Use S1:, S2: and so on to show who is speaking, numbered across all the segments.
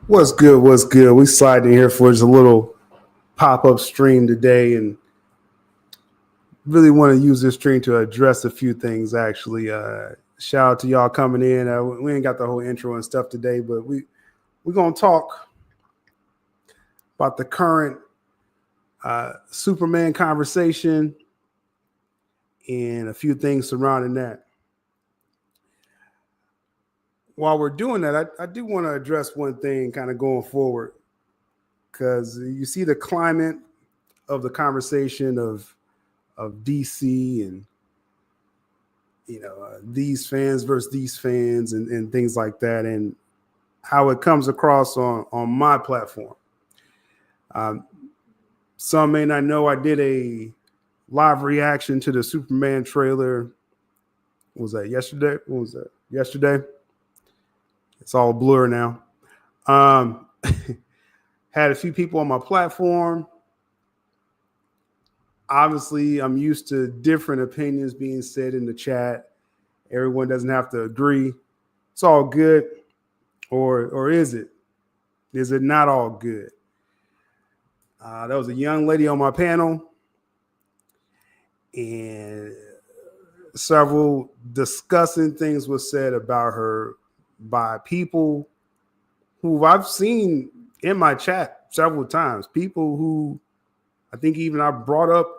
S1: What's good? What's good? We sliding in here for just a little pop-up stream today, and really want to use this stream to address a few things. Actually, shout out to y'all coming in. We ain't got the whole intro and stuff today, but we're gonna talk about the current Superman conversation and a few things surrounding that. While we're doing that, I do want to address one thing kind of going forward, because you see the climate of the conversation of DC and these fans versus these fans and things like that, and how it comes across on my platform. Some may not know I did a live reaction to the Superman trailer. What was that yesterday? What was that? Yesterday? It's all blur now. Had a few people on my platform. Obviously, I'm used to different opinions being said in the chat. Everyone doesn't have to agree. It's all good. Or is it? Is it not all good? There was a young lady on my panel, and several disgusting things were said about her by people who I've seen in my chat several times. People who I think even I brought up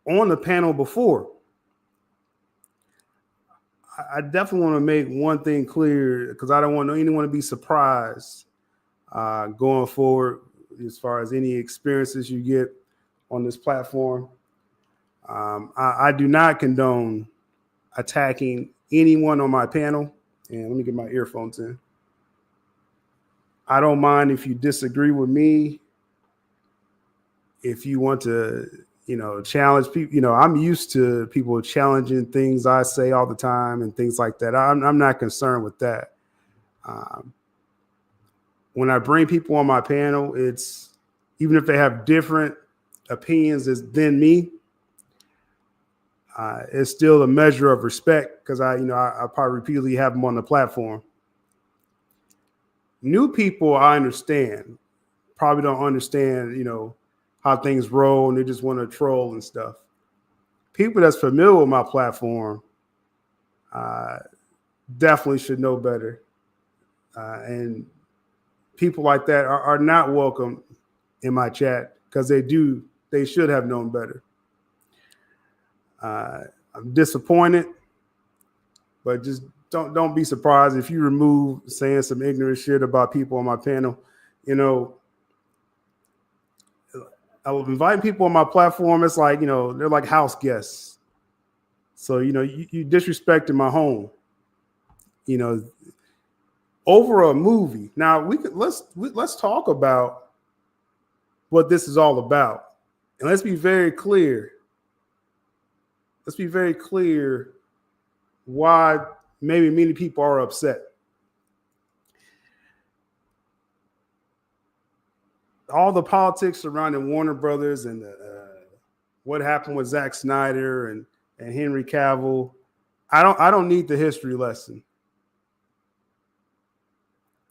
S1: on the panel before. I definitely want to make one thing clear, because I don't want anyone to be surprised going forward as far as any experiences you get on this platform. I do not condone attacking anyone on my panel. And let me get my earphones in. I don't mind if you disagree with me. If you want to, challenge people, I'm used to people challenging things I say all the time and things like that. I'm not concerned with that. When I bring people on my panel, it's even if they have different opinions than me, it's still a measure of respect, because I probably repeatedly have them on the platform. New people, I understand, probably don't understand, how things roll, and they just want to troll and stuff. People that's familiar with my platform definitely should know better. And people like that are not welcome in my chat, because they should have known better. I'm disappointed, but just don't be surprised if you remove saying some ignorant shit about people on my panel. I was inviting people on my platform. It's like, they're like house guests. So, you disrespected my home, over a movie. Now let's talk about what this is all about. And let's be very clear. Let's be very clear why maybe many people are upset. All the politics surrounding Warner Brothers and what happened with Zack Snyder and Henry Cavill, I don't need the history lesson.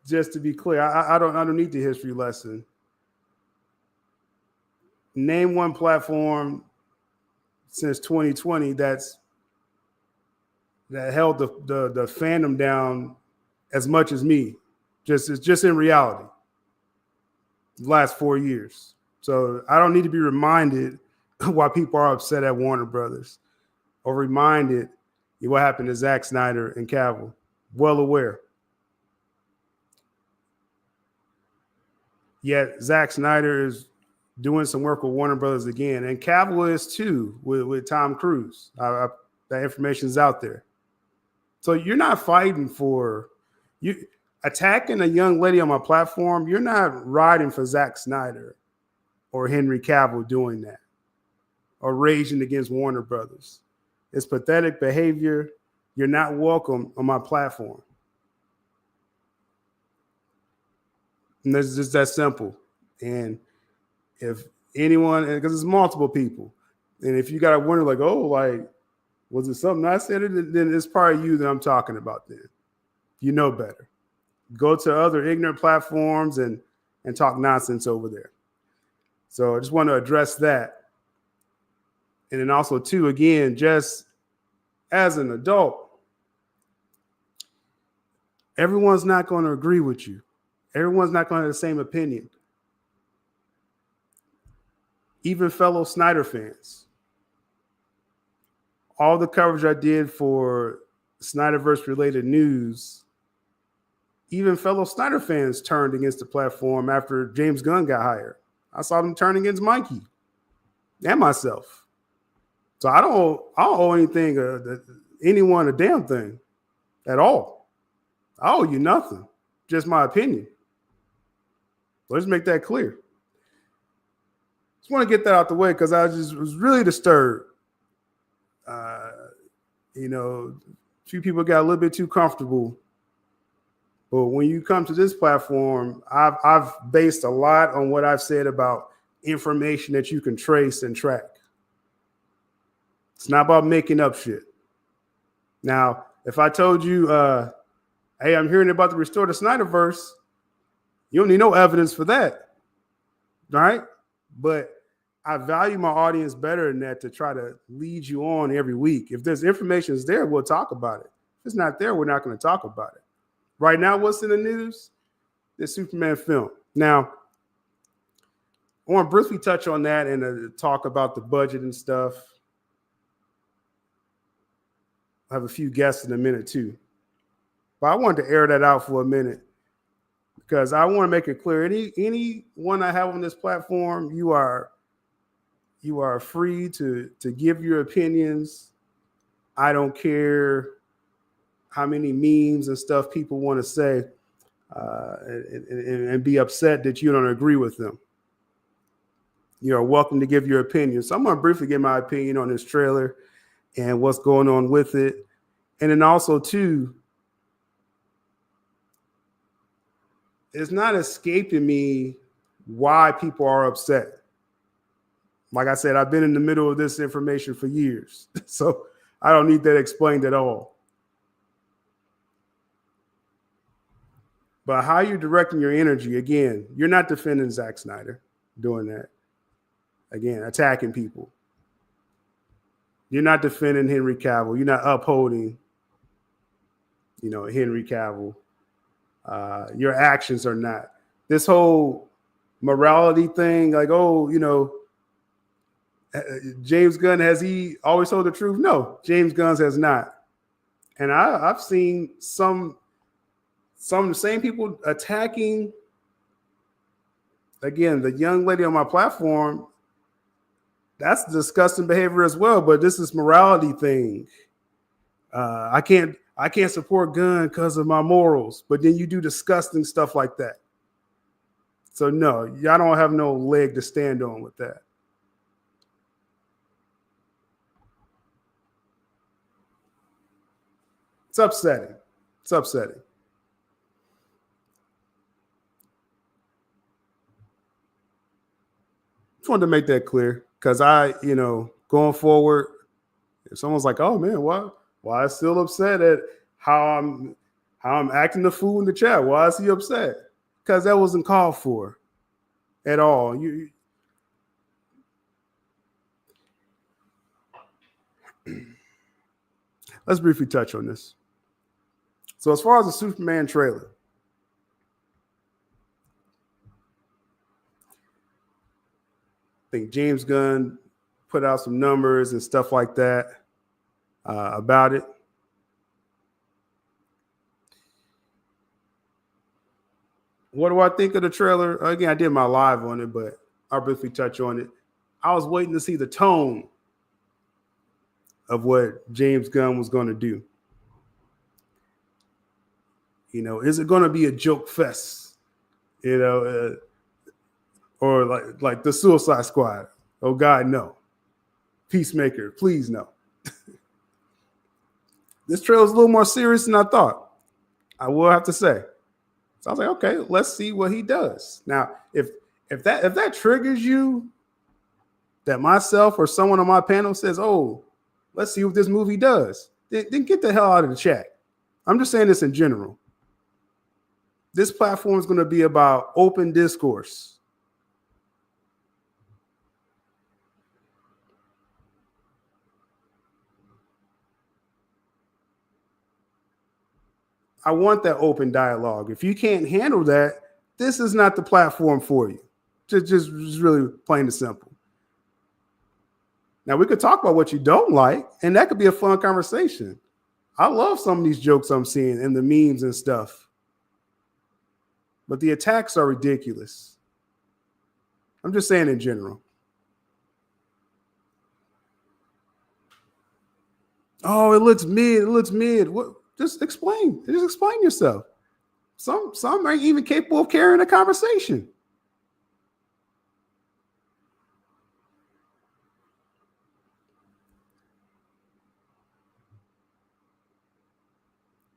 S1: Just to be clear, I don't need the history lesson. Name one platform since 2020 that held the fandom down as much as me, just in reality, the last 4 years. So I don't need to be reminded why people are upset at Warner Brothers, or reminded what happened to Zack Snyder and Cavill. Well aware. Yet Zack Snyder is doing some work with Warner Brothers again, and Cavill is too with Tom Cruise. That information is out there. So you're not fighting for you attacking a young lady on my platform. You're not riding for Zack Snyder or Henry Cavill doing that, or raging against Warner Brothers. It's pathetic behavior. You're not welcome on my platform. And it's just that simple. And if anyone, because it's multiple people, and if you got to wonder, like, oh, like, was it something I said? Then it's probably you that I'm talking about then. You know better. go to other ignorant platforms and talk nonsense over there. So I just want to address that. And then also, too, again, just as an adult, everyone's not going to agree with you. Everyone's not going to have the same opinion. Even fellow Snyder fans. All the coverage I did for Snyderverse related news, even fellow Snyder fans turned against the platform after James Gunn got hired. I saw them turn against Mikey and myself. So I don't owe anything, anyone a damn thing at all. I owe you nothing, just my opinion. Let's make that clear. Just want to get that out the way because I just was really disturbed. A few people got a little bit too comfortable. But when you come to this platform, I've based a lot on what I've said about information that you can trace and track. It's not about making up shit. Now, if I told you, hey, I'm hearing about the Restore the Snyderverse, you don't need no evidence for that, right? But I value my audience better than that to try to lead you on every week. If there's information there, we'll talk about it. If it's not there, we're not going to talk about it. Right now, what's in the news? The Superman film. Now, I want to briefly touch on that and talk about the budget and stuff. I have a few guests in a minute too. But I wanted to air that out for a minute because I want to make it clear. Anyone I have on this platform, you are free to give your opinions. I don't care how many memes and stuff people want to say and be upset that you don't agree with them. You are welcome to give your opinion. So I'm going to briefly give my opinion on this trailer and what's going on with it. And then also, too, it's not escaping me why people are upset. Like I said, I've been in the middle of this information for years, so I don't need that explained at all. But how you're directing your energy, again, you're not defending Zack Snyder doing that. Again, attacking people. You're not defending Henry Cavill. You're not upholding, Henry Cavill. Your actions are not. This whole morality thing, like, James Gunn, has he always told the truth? No, James Gunn has not. And I've seen some of the same people attacking, again, the young lady on my platform. That's disgusting behavior as well, but this is morality thing. I can't support Gunn because of my morals, but then you do disgusting stuff like that. So no, y'all don't have no leg to stand on with that. It's upsetting. It's upsetting. Just wanted to make that clear because going forward, if someone's like, "Oh man, why is still upset at how I'm acting the fool in the chat? Why is he upset?" Because that wasn't called for at all. Let's briefly touch on this. So as far as the Superman trailer, I think James Gunn put out some numbers and stuff like that about it. What do I think of the trailer? Again, I did my live on it, but I'll briefly touch on it. I was waiting to see the tone of what James Gunn was going to do. Is it going to be a joke fest? Or like the Suicide Squad? Oh God, no. Peacemaker, please no. This trailer is a little more serious than I thought. I will have to say. So I was like, okay, let's see what he does. Now, if that triggers you, that myself or someone on my panel says, "Oh, let's see what this movie does," then get the hell out of the chat. I'm just saying this in general. This platform is going to be about open discourse. I want that open dialogue. If you can't handle that, this is not the platform for you. Just really plain and simple. Now, we could talk about what you don't like, and that could be a fun conversation. I love some of these jokes I'm seeing and the memes and stuff. But the attacks are ridiculous. I'm just saying in general. Oh, it looks mid. It looks mid. What? Just explain. Just explain yourself. Some aren't even capable of carrying a conversation.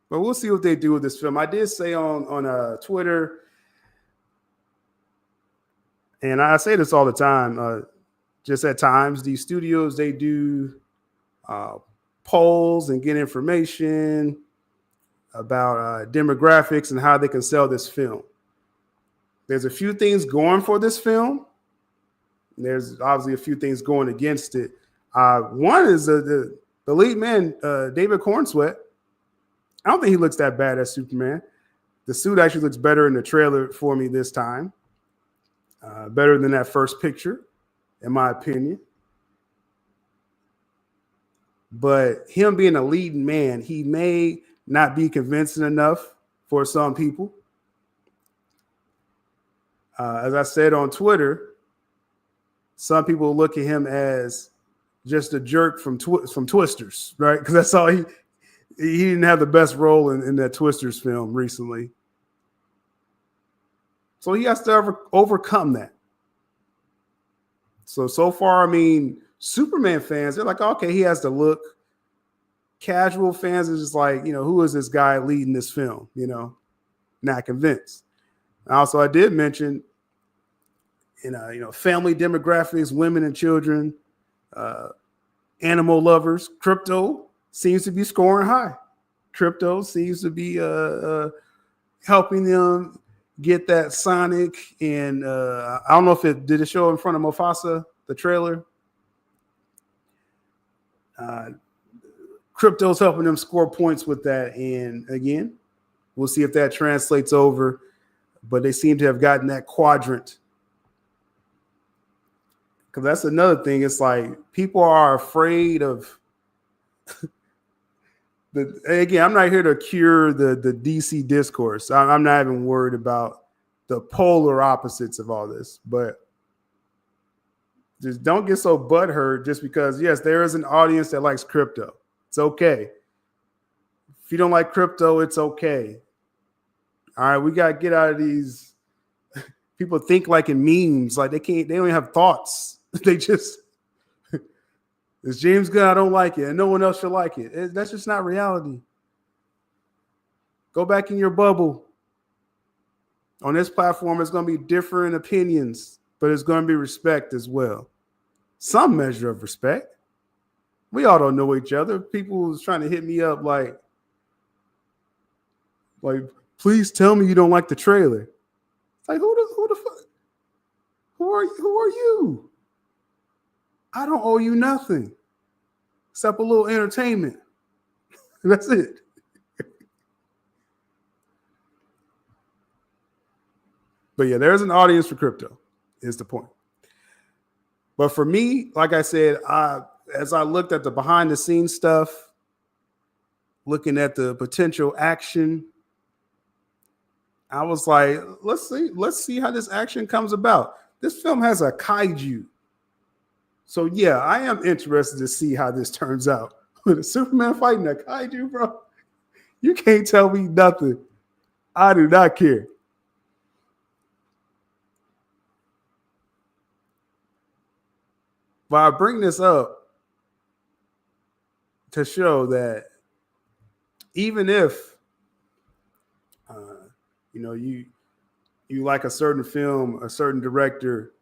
S1: But we'll see what they do with this film. I did say on Twitter, and I say this all the time, just at times, these studios, they do polls and get information about demographics and how they can sell this film. There's a few things going for this film. There's obviously a few things going against it. One is the lead man, David Cornsweet. I don't think he looks that bad as Superman. The suit actually looks better in the trailer for me this time. Better than that first picture, in my opinion. But him being a leading man, he may not be convincing enough for some people. As I said on Twitter, some people look at him as just a jerk from Twisters, right? Because that's all he didn't have the best role in that Twisters film recently. So he has to overcome that. So far, I mean, Superman fans, they're like, okay, he has the look. Casual fans are just like, who is this guy leading this film? Not convinced. Also, I did mention, family demographics, women and children, animal lovers. Crypto seems to be scoring high. Crypto seems to be helping them get that Sonic. And I don't know if did it show in front of Mufasa, the trailer. Crypto's helping them score points with that. And again, we'll see if that translates over. But they seem to have gotten that quadrant. Because that's another thing. It's like people are afraid of again, I'm not here to cure the DC discourse. I'm not even worried about the polar opposites of all this. But just don't get so butthurt just because, yes, there is an audience that likes crypto. It's okay. If you don't like crypto, it's okay. All right, we got to get out of these. People think like in memes, like they don't even have thoughts. They just, it's James Gunn, I don't like it, and no one else should like it. That's just not reality. Go back in your bubble. On this platform, it's going to be different opinions, but it's going to be respect as well. Some measure of respect. We all don't know each other. People was trying to hit me up like, please tell me you don't like the trailer. It's like, who the fuck? Who are you? I don't owe you nothing except a little entertainment. That's it. But yeah, there's an audience for crypto, is the point. But for me, like I said, as I looked at the behind the scenes stuff, looking at the potential action, I was like, let's see how this action comes about. This film has a kaiju. So yeah, I am interested to see how this turns out. With a Superman fighting a kaiju, bro, you can't tell me nothing. I do not care. But I bring this up to show that even if you like a certain film, a certain director,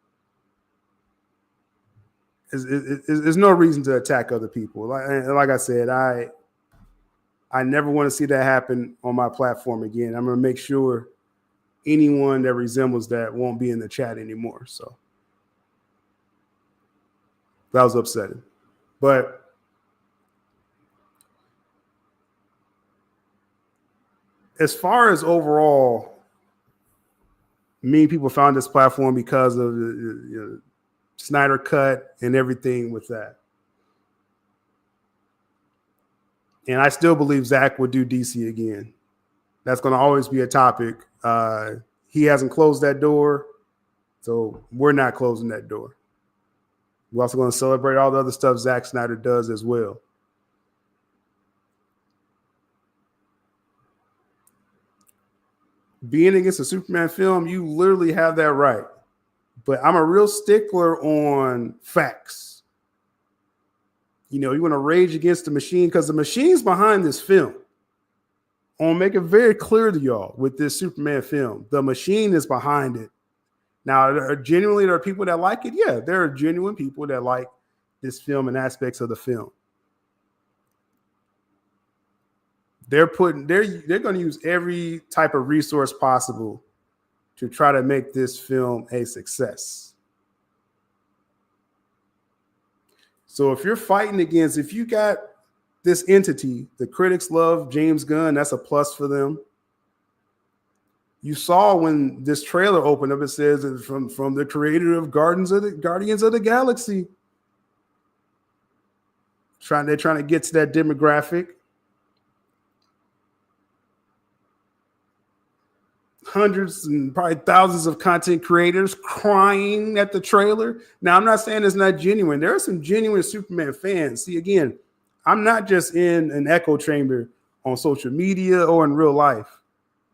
S1: there's no reason to attack other people. Like I said, I never want to see that happen on my platform again. I'm going to make sure anyone that resembles that won't be in the chat anymore. So that was upsetting. But as far as overall, many people found this platform because of the Snyder Cut and everything with that. And I still believe Zach would do DC again. That's going to always be a topic. He hasn't closed that door, so we're not closing that door. We're also going to celebrate all the other stuff Zack Snyder does as well. Being against a Superman film, you literally have that right. But I'm a real stickler on facts. You know, you want to rage against the machine because the machine's behind this film. I want to make it very clear to y'all with this Superman film. The machine is behind it. Now, there are people that like it. Yeah, there are genuine people that like this film and aspects of the film. They're going to use every type of resource possible to try to make this film a success. So if you're fighting against, if you got this entity, the critics love James Gunn, that's a plus for them. You saw when this trailer opened up, it says it's from the creator of Guardians of the Galaxy. They're trying to get to that demographic. Hundreds and probably thousands of content creators crying at the trailer. Now, I'm not saying it's not genuine. There are some genuine Superman fans. See, again, I'm not just in an echo chamber on social media or in real life.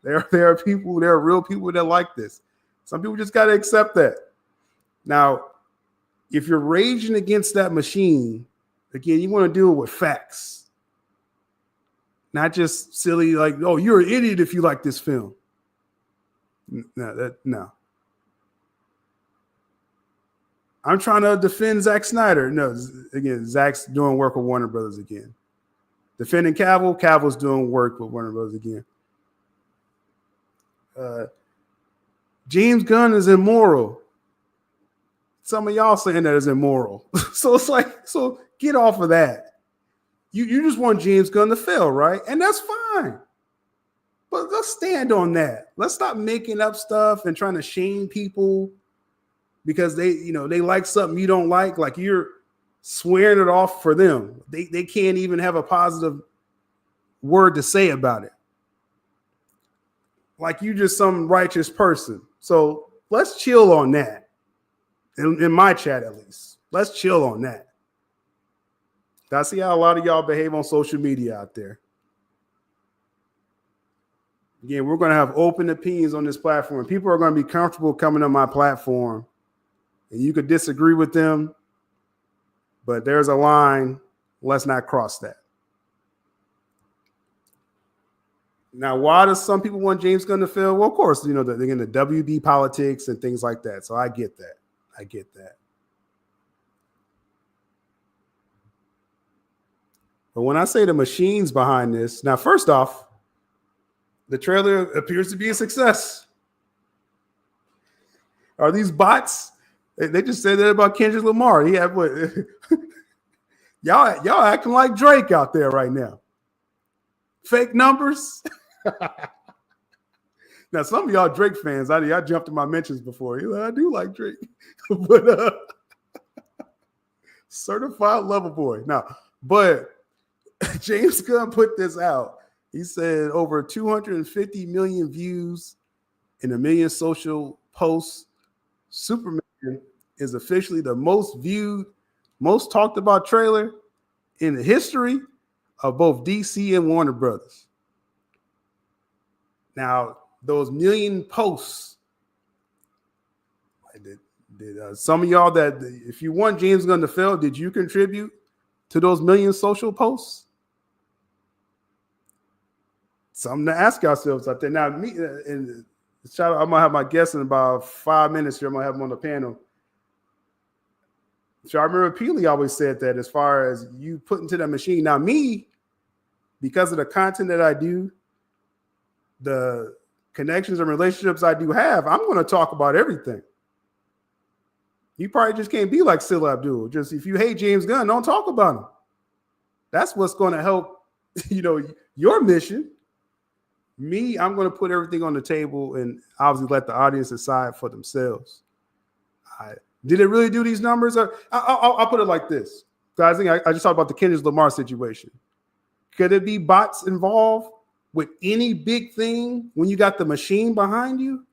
S1: There are real people that like this. Some people just got to accept that. Now, if you're raging against that machine, again, you want to deal with facts. Not just silly, like, oh, you're an idiot if you like this film. No. I'm trying to defend Zack Snyder. No, again, Zack's doing work with Warner Brothers again. Defending Cavill, Cavill's doing work with Warner Brothers again. James Gunn is immoral. Some of y'all saying that is immoral. So it's like, so get off of that. You just want James Gunn to fail, right? And that's fine. But let's stand on that. Let's stop making up stuff and trying to shame people because they like something you don't like. Like you're swearing it off for them. They can't even have a positive word to say about it. Like you just some righteous person. So let's chill on that. In my chat, at least. Let's chill on that. I see how a lot of y'all behave on social media out there. Again, we're going to have open opinions on this platform. People are going to be comfortable coming on my platform, and you could disagree with them, but there's a line. Let's not cross that. Now, why does some people want James Gunn to fail? Well, of course, they're in the WB politics and things like that. So I get that. But when I say the machine's behind this, now, first off, the trailer appears to be a success. Are these bots? They just said that about Kendrick Lamar. He had what? y'all acting like Drake out there right now. Fake numbers. Now, some of y'all Drake fans, I jumped in my mentions before. I do like Drake, but certified lover boy. Now, but James Gunn put this out. He said over 250 million views and 1 million social posts. Superman is officially the most viewed, most talked about trailer in the history of both DC and Warner Brothers. Now, those 1 million posts, did some of y'all that, if you want James Gunn to fail, did you contribute to those 1 million social posts? Something to ask ourselves out there. Now, me and shout out, I'm gonna have my guest in about 5 minutes here. I'm gonna have him on the panel. So I remember Peely always said that as far as you put into that machine. Now, me, because of the content that I do, the connections and relationships I do have, I'm going to talk about everything. You probably just can't be like sylabdul. Just if you hate James Gunn, don't talk about him. That's what's going to help, your mission. Me, I'm going to put everything on the table and obviously let the audience decide for themselves. Did it really do these numbers? I'll put it like this. I think I just talked about the Kendrick Lamar situation. Could it be bots involved with any big thing when you got the machine behind you?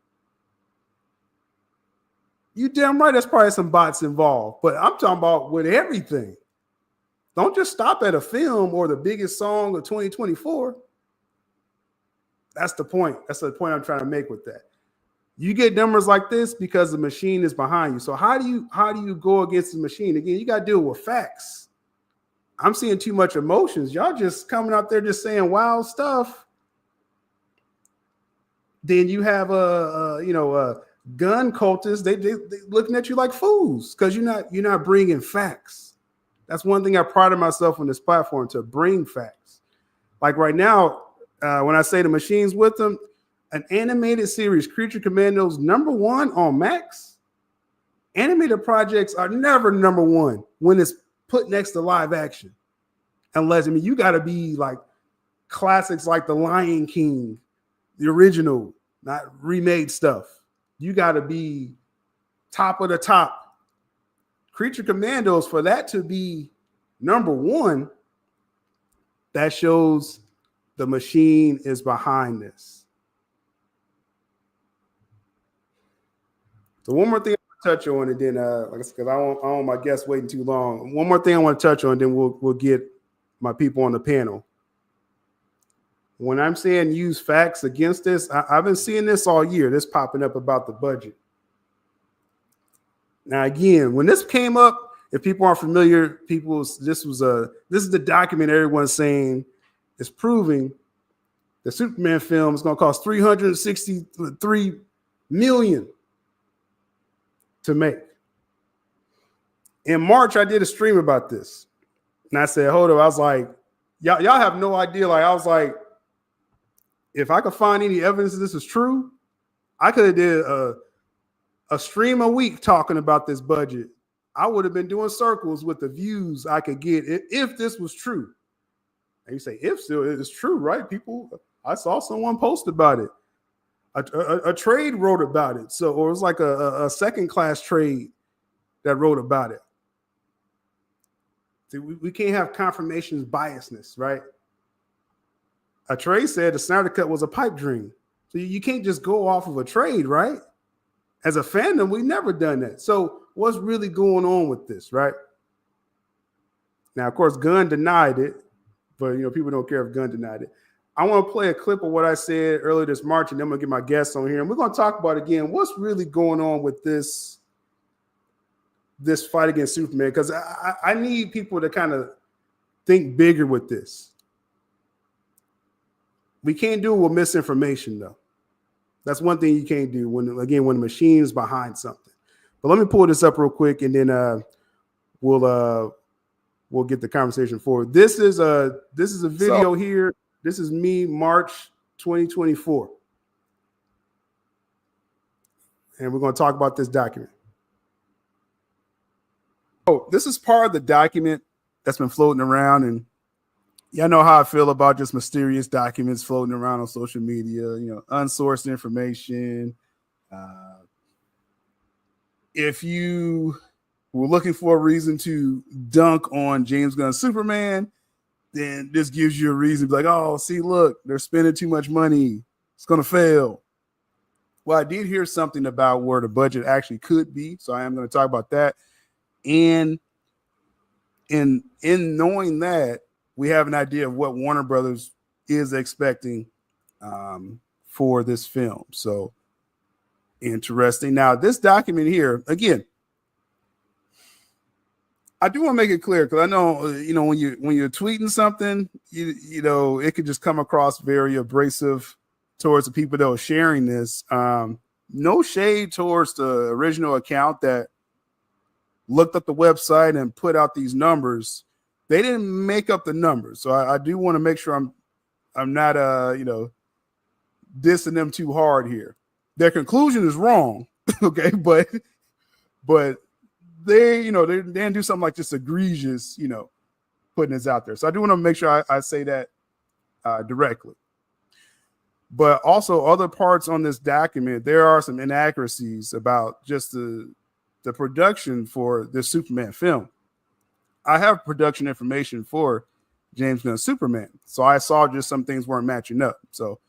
S1: You damn right, there's probably some bots involved. But I'm talking about with everything. Don't just stop at a film or the biggest song of 2024. That's the point. That's the point I'm trying to make with that. You get numbers like this because the machine is behind you. So how do you go against the machine? Again, you got to deal with facts. I'm seeing too much emotions. Y'all just coming out there just saying wild stuff. Then you have a gun cultists. They looking at you like fools because you're not bringing facts. That's one thing I pride myself on this platform, to bring facts. Like right now, when I say the machine's with them, an animated series, Creature Commandos, #1 on Max. Animated projects are never #1 when it's put next to live action. Unless, you got to be like classics like The Lion King, the original, not remade stuff. You got to be top of the top. Creature Commandos, for that to be #1, that shows the machine is behind this. So one more thing I want to touch on, and then like I said, because I don't want my guests waiting too long. One more thing I want to touch on, then we'll get my people on the panel. When I'm saying use facts against this, I've been seeing this all year. This popping up about the budget. Now again, when this came up, if people aren't familiar, this is the document everyone's saying is proving the Superman film is going to cost $363 million to make. In March, I did a stream about this. And I said, hold up. I was like, y'all have no idea. Like, I was like, if I could find any evidence that this is true, I could have did a stream a week talking about this budget. I would have been doing circles with the views I could get if this was true. And you say, if still it's true, right? People, I saw someone post about it. A trade wrote about it. So, or it was like a second-class trade that wrote about it. See, we can't have confirmations biasness, right? A trade said the Snyder Cut was a pipe dream. So you can't just go off of a trade, right? As a fandom, we've never done that. So what's really going on with this, right? Now, of course, Gunn denied it, but people don't care if Gunn denied it. I want to play a clip of what I said earlier this March, and then I'm going to get my guests on here. And we're going to talk about, again, what's really going on with this fight against Superman, because I need people to kind of think bigger with this. We can't do it with misinformation, though. That's one thing you can't do when the machine's behind something. But let me pull this up real quick, and then we'll get the conversation forward. This is a video here. This is me, March 2024. And we're going to talk about this document. Oh, this is part of the document that's been floating around. And y'all know how I feel about just mysterious documents floating around on social media, unsourced information. If you were looking for a reason to dunk on James Gunn's Superman, then this gives you a reason to be like, oh, see, look, they're spending too much money. It's going to fail. Well, I did hear something about where the budget actually could be, so I am going to talk about that. And in knowing that, we have an idea of what Warner Brothers is expecting for this film. So interesting. Now, this document here, again, I do want to make it clear, because I know, when you're tweeting something, it could just come across very abrasive towards the people that are sharing this. No shade towards the original account that looked up the website and put out these numbers. They didn't make up the numbers. So I do want to make sure I'm not dissing them too hard here. Their conclusion is wrong, okay, but they didn't do something like just egregious, putting this out there. So I do want to make sure I say that directly. But also other parts on this document, there are some inaccuracies about just the production for this Superman film. I have production information for James Gunn Superman. So I saw just some things weren't matching up. So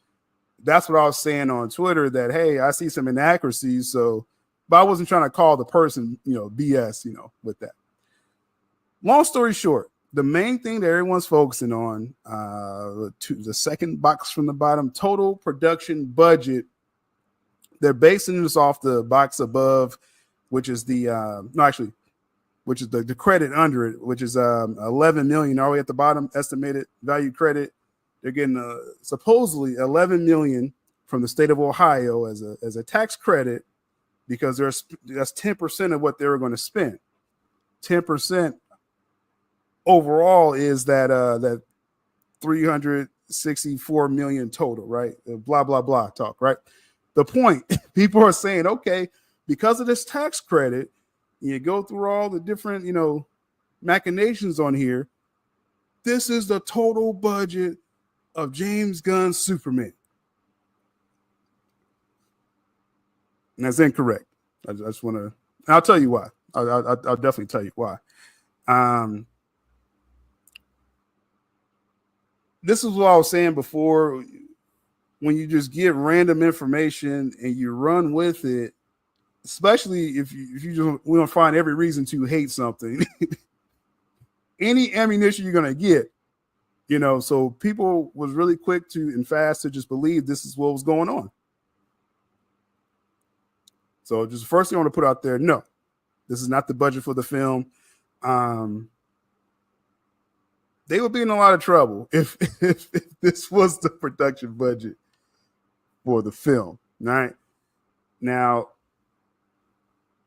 S1: that's what I was saying on Twitter, that, hey, I see some inaccuracies. So, but I wasn't trying to call the person, BS, with that. Long story short, the main thing that everyone's focusing on, the second box from the bottom, total production budget. They're basing this off the box above, which is the credit under it, which is 11 million. All the way at the bottom, estimated value credit. They're getting supposedly 11 million from the state of Ohio as a tax credit, because that's 10% of what they were going to spend. 10% overall is that 364 million total, right? Blah blah blah talk, right? The point, people are saying, okay, because of this tax credit, you go through all the different machinations on here. This is the total budget of James Gunn's Superman, and that's incorrect. I just want to. I'll tell you why. I'll definitely tell you why. This is what I was saying before. When you just get random information and you run with it, especially if we don't find every reason to hate something, any ammunition you're gonna get, So people was really quick and fast to just believe this is what was going on. So just the first thing I want to put out there: no, this is not the budget for the film. They would be in a lot of trouble if this was the production budget for the film. All right. Now,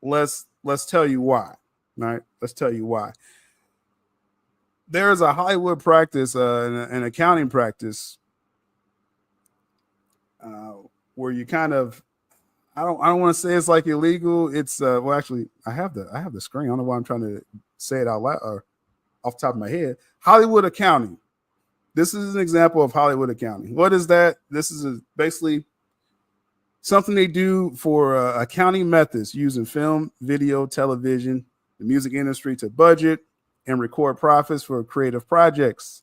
S1: let's tell you why. All right. Let's tell you why. There is a Hollywood practice, an accounting practice, where you kind of, I don't want to say it's like illegal. It's well, actually, I have the screen. I don't know why I'm trying to say it out loud or off the top of my head. Hollywood accounting. This is an example of Hollywood accounting. What is that? This is basically something they do for accounting methods using film, video, television, the music industry to budget and record profits for creative projects.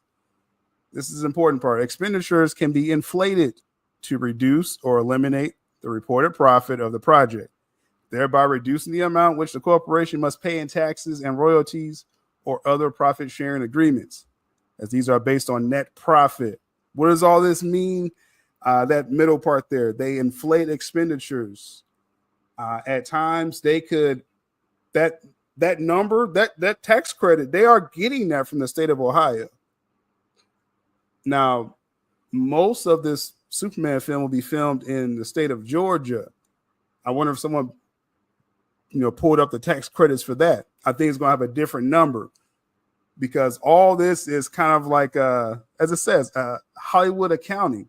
S1: This is an important part. Expenditures can be inflated to reduce or eliminate the reported profit of the project, thereby reducing the amount which the corporation must pay in taxes and royalties or other profit sharing agreements, as these are based on net profit. What does all this mean? That middle part there, they inflate expenditures. At times they could, that number, that tax credit, they are getting that from the state of Ohio. Now, most of this Superman film will be filmed in the state of Georgia. I wonder if someone pulled up the tax credits for that. I think it's going to have a different number, because all this is kind of like, as it says, Hollywood accounting,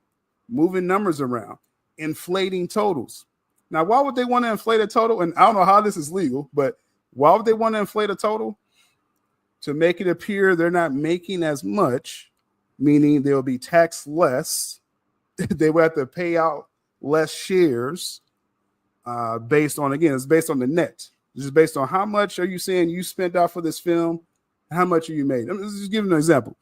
S1: moving numbers around, inflating totals. Now, why would they want to inflate a total? And I don't know how this is legal, but why would they want to inflate a total? To make it appear they're not making as much, meaning they'll be taxed less. They will have to pay out less shares. Based on, again, it's based on the net. This is based on how much are you saying you spent out for this film, and how much are you made. I'm just giving an example.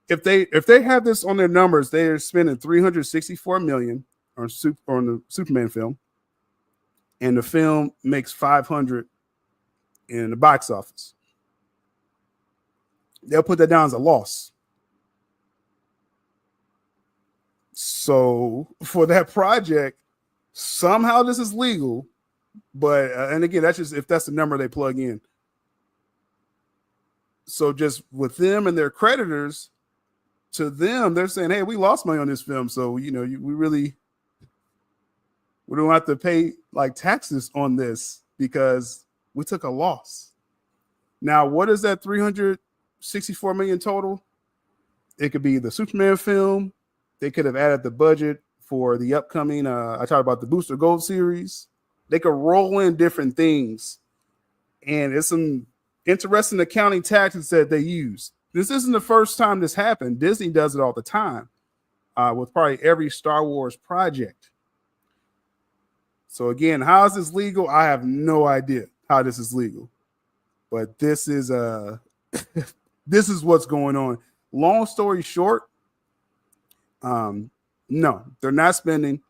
S1: If they have this on their numbers, they're spending $364 million on the Superman film, and the film makes $500 in the box office. They'll put that down as a loss. So for that project, somehow this is legal, but and again, that's just if that's the number they plug in. So just with them and their creditors, to them, they're saying, "Hey, we lost money on this film, so we don't have to pay like taxes on this because we took a loss." Now, what is that 364 million total? It could be the Superman film. They could have added the budget for the upcoming. I talked about the Booster Gold series. They could roll in different things, and it's some interesting accounting tactics that they use. This isn't the first time this happened. Disney does it all the time with probably every Star Wars project. So again, how is this legal? I have no idea how this is legal, but this is this is what's going on. Long story short, no, they're not spending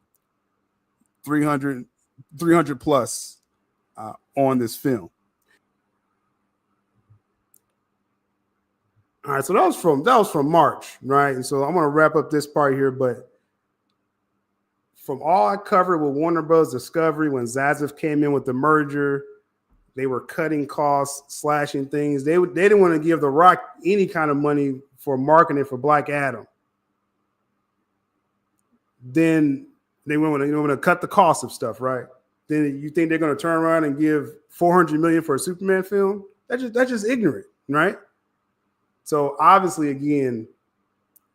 S1: 300 plus on this film. All right, so that was from March, right? And so I'm going to wrap up this part here, but from all I covered with Warner Bros. Discovery, when Zaslav came in with the merger, they were cutting costs, slashing things. They didn't want to give The Rock any kind of money for marketing for Black Adam. Then they want to cut the cost of stuff, right? Then you think they're going to turn around and give $400 million for a Superman film? That's just ignorant, right? So obviously, again,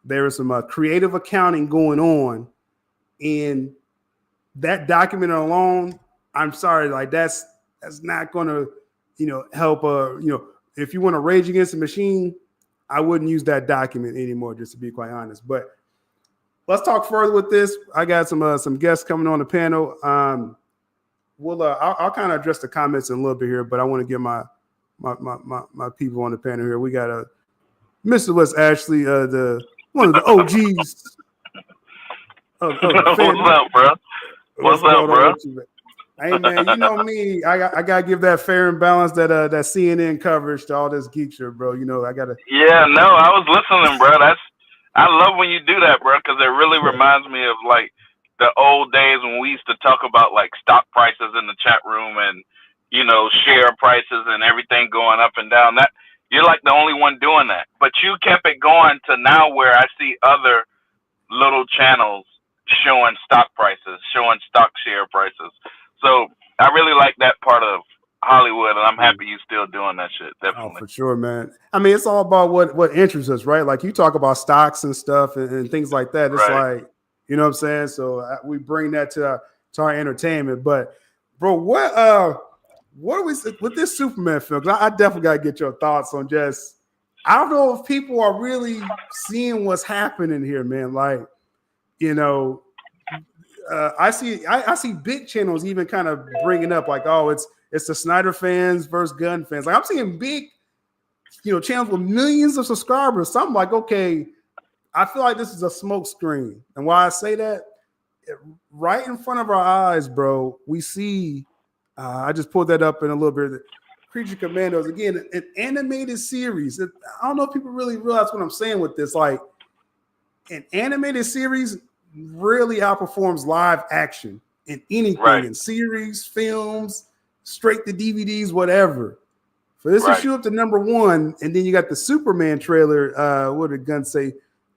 S1: there is some creative accounting going on, and that document alone, I'm sorry, like that's not going to, help. If you want to rage against the machine, I wouldn't use that document anymore, just to be quite honest. But let's talk further with this. I got some guests coming on the panel. I'll kind of address the comments in a little bit here, but I want to get my people on the panel here. We got Mr. Wes Ashley, one of the OGs.
S2: What's up, bro? What's up, bro?
S1: Hey man, you know me. I gotta give that fair and balanced that CNN coverage to all this geek shit, bro. I gotta.
S2: Yeah, no, I was listening, bro. I love when you do that, bro, because it really reminds me of like the old days when we used to talk about like stock prices in the chat room and share prices and everything going up and down. That you're like the only one doing that, but you kept it going to now where I see other little channels showing stock prices, showing stock share prices. So I really like that part of Hollywood, and I'm happy you still doing that shit. Definitely.
S1: Oh, for sure, man. I mean, it's all about what interests us, right? Like you talk about stocks and stuff and things like that. It's
S2: right.
S1: like, you know what I'm saying? So we bring that to our entertainment. But bro, what are we with this Superman film? I definitely got to get your thoughts on just. I don't know if people are really seeing what's happening here, man. Like, I see big channels even kind of bringing up like, oh, it's the Snyder fans versus Gunn fans. Like I'm seeing big, channels with millions of subscribers. So I'm like, okay, I feel like this is a smoke screen. And why I say that, right in front of our eyes, bro, we see. I just pulled that up in a little bit. Creature Commandos, again, an animated series. I don't know if people really realize what I'm saying with this. Like, an animated series really outperforms live action in anything, right. In series, films, straight to DVDs, whatever. For this to shoot up to number one, and then you got the Superman trailer. What did Gunn say?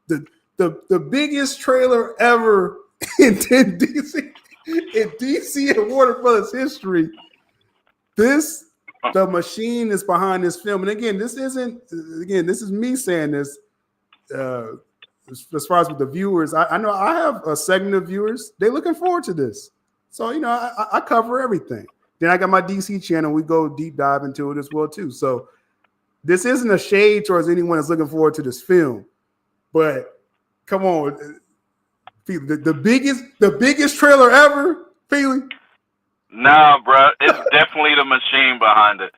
S1: The biggest trailer ever in DC and Warner Brothers history. The machine is behind this film. And again, this is me saying this. As far as with the viewers, I know I have a segment of viewers. They're looking forward to this. So, I cover everything. Then I got my DC channel. We go deep dive into it as well, too. So this isn't a shade towards anyone that's looking forward to this film. But come on. The biggest trailer ever, Feely?
S2: Nah, bro. It's definitely the machine behind it.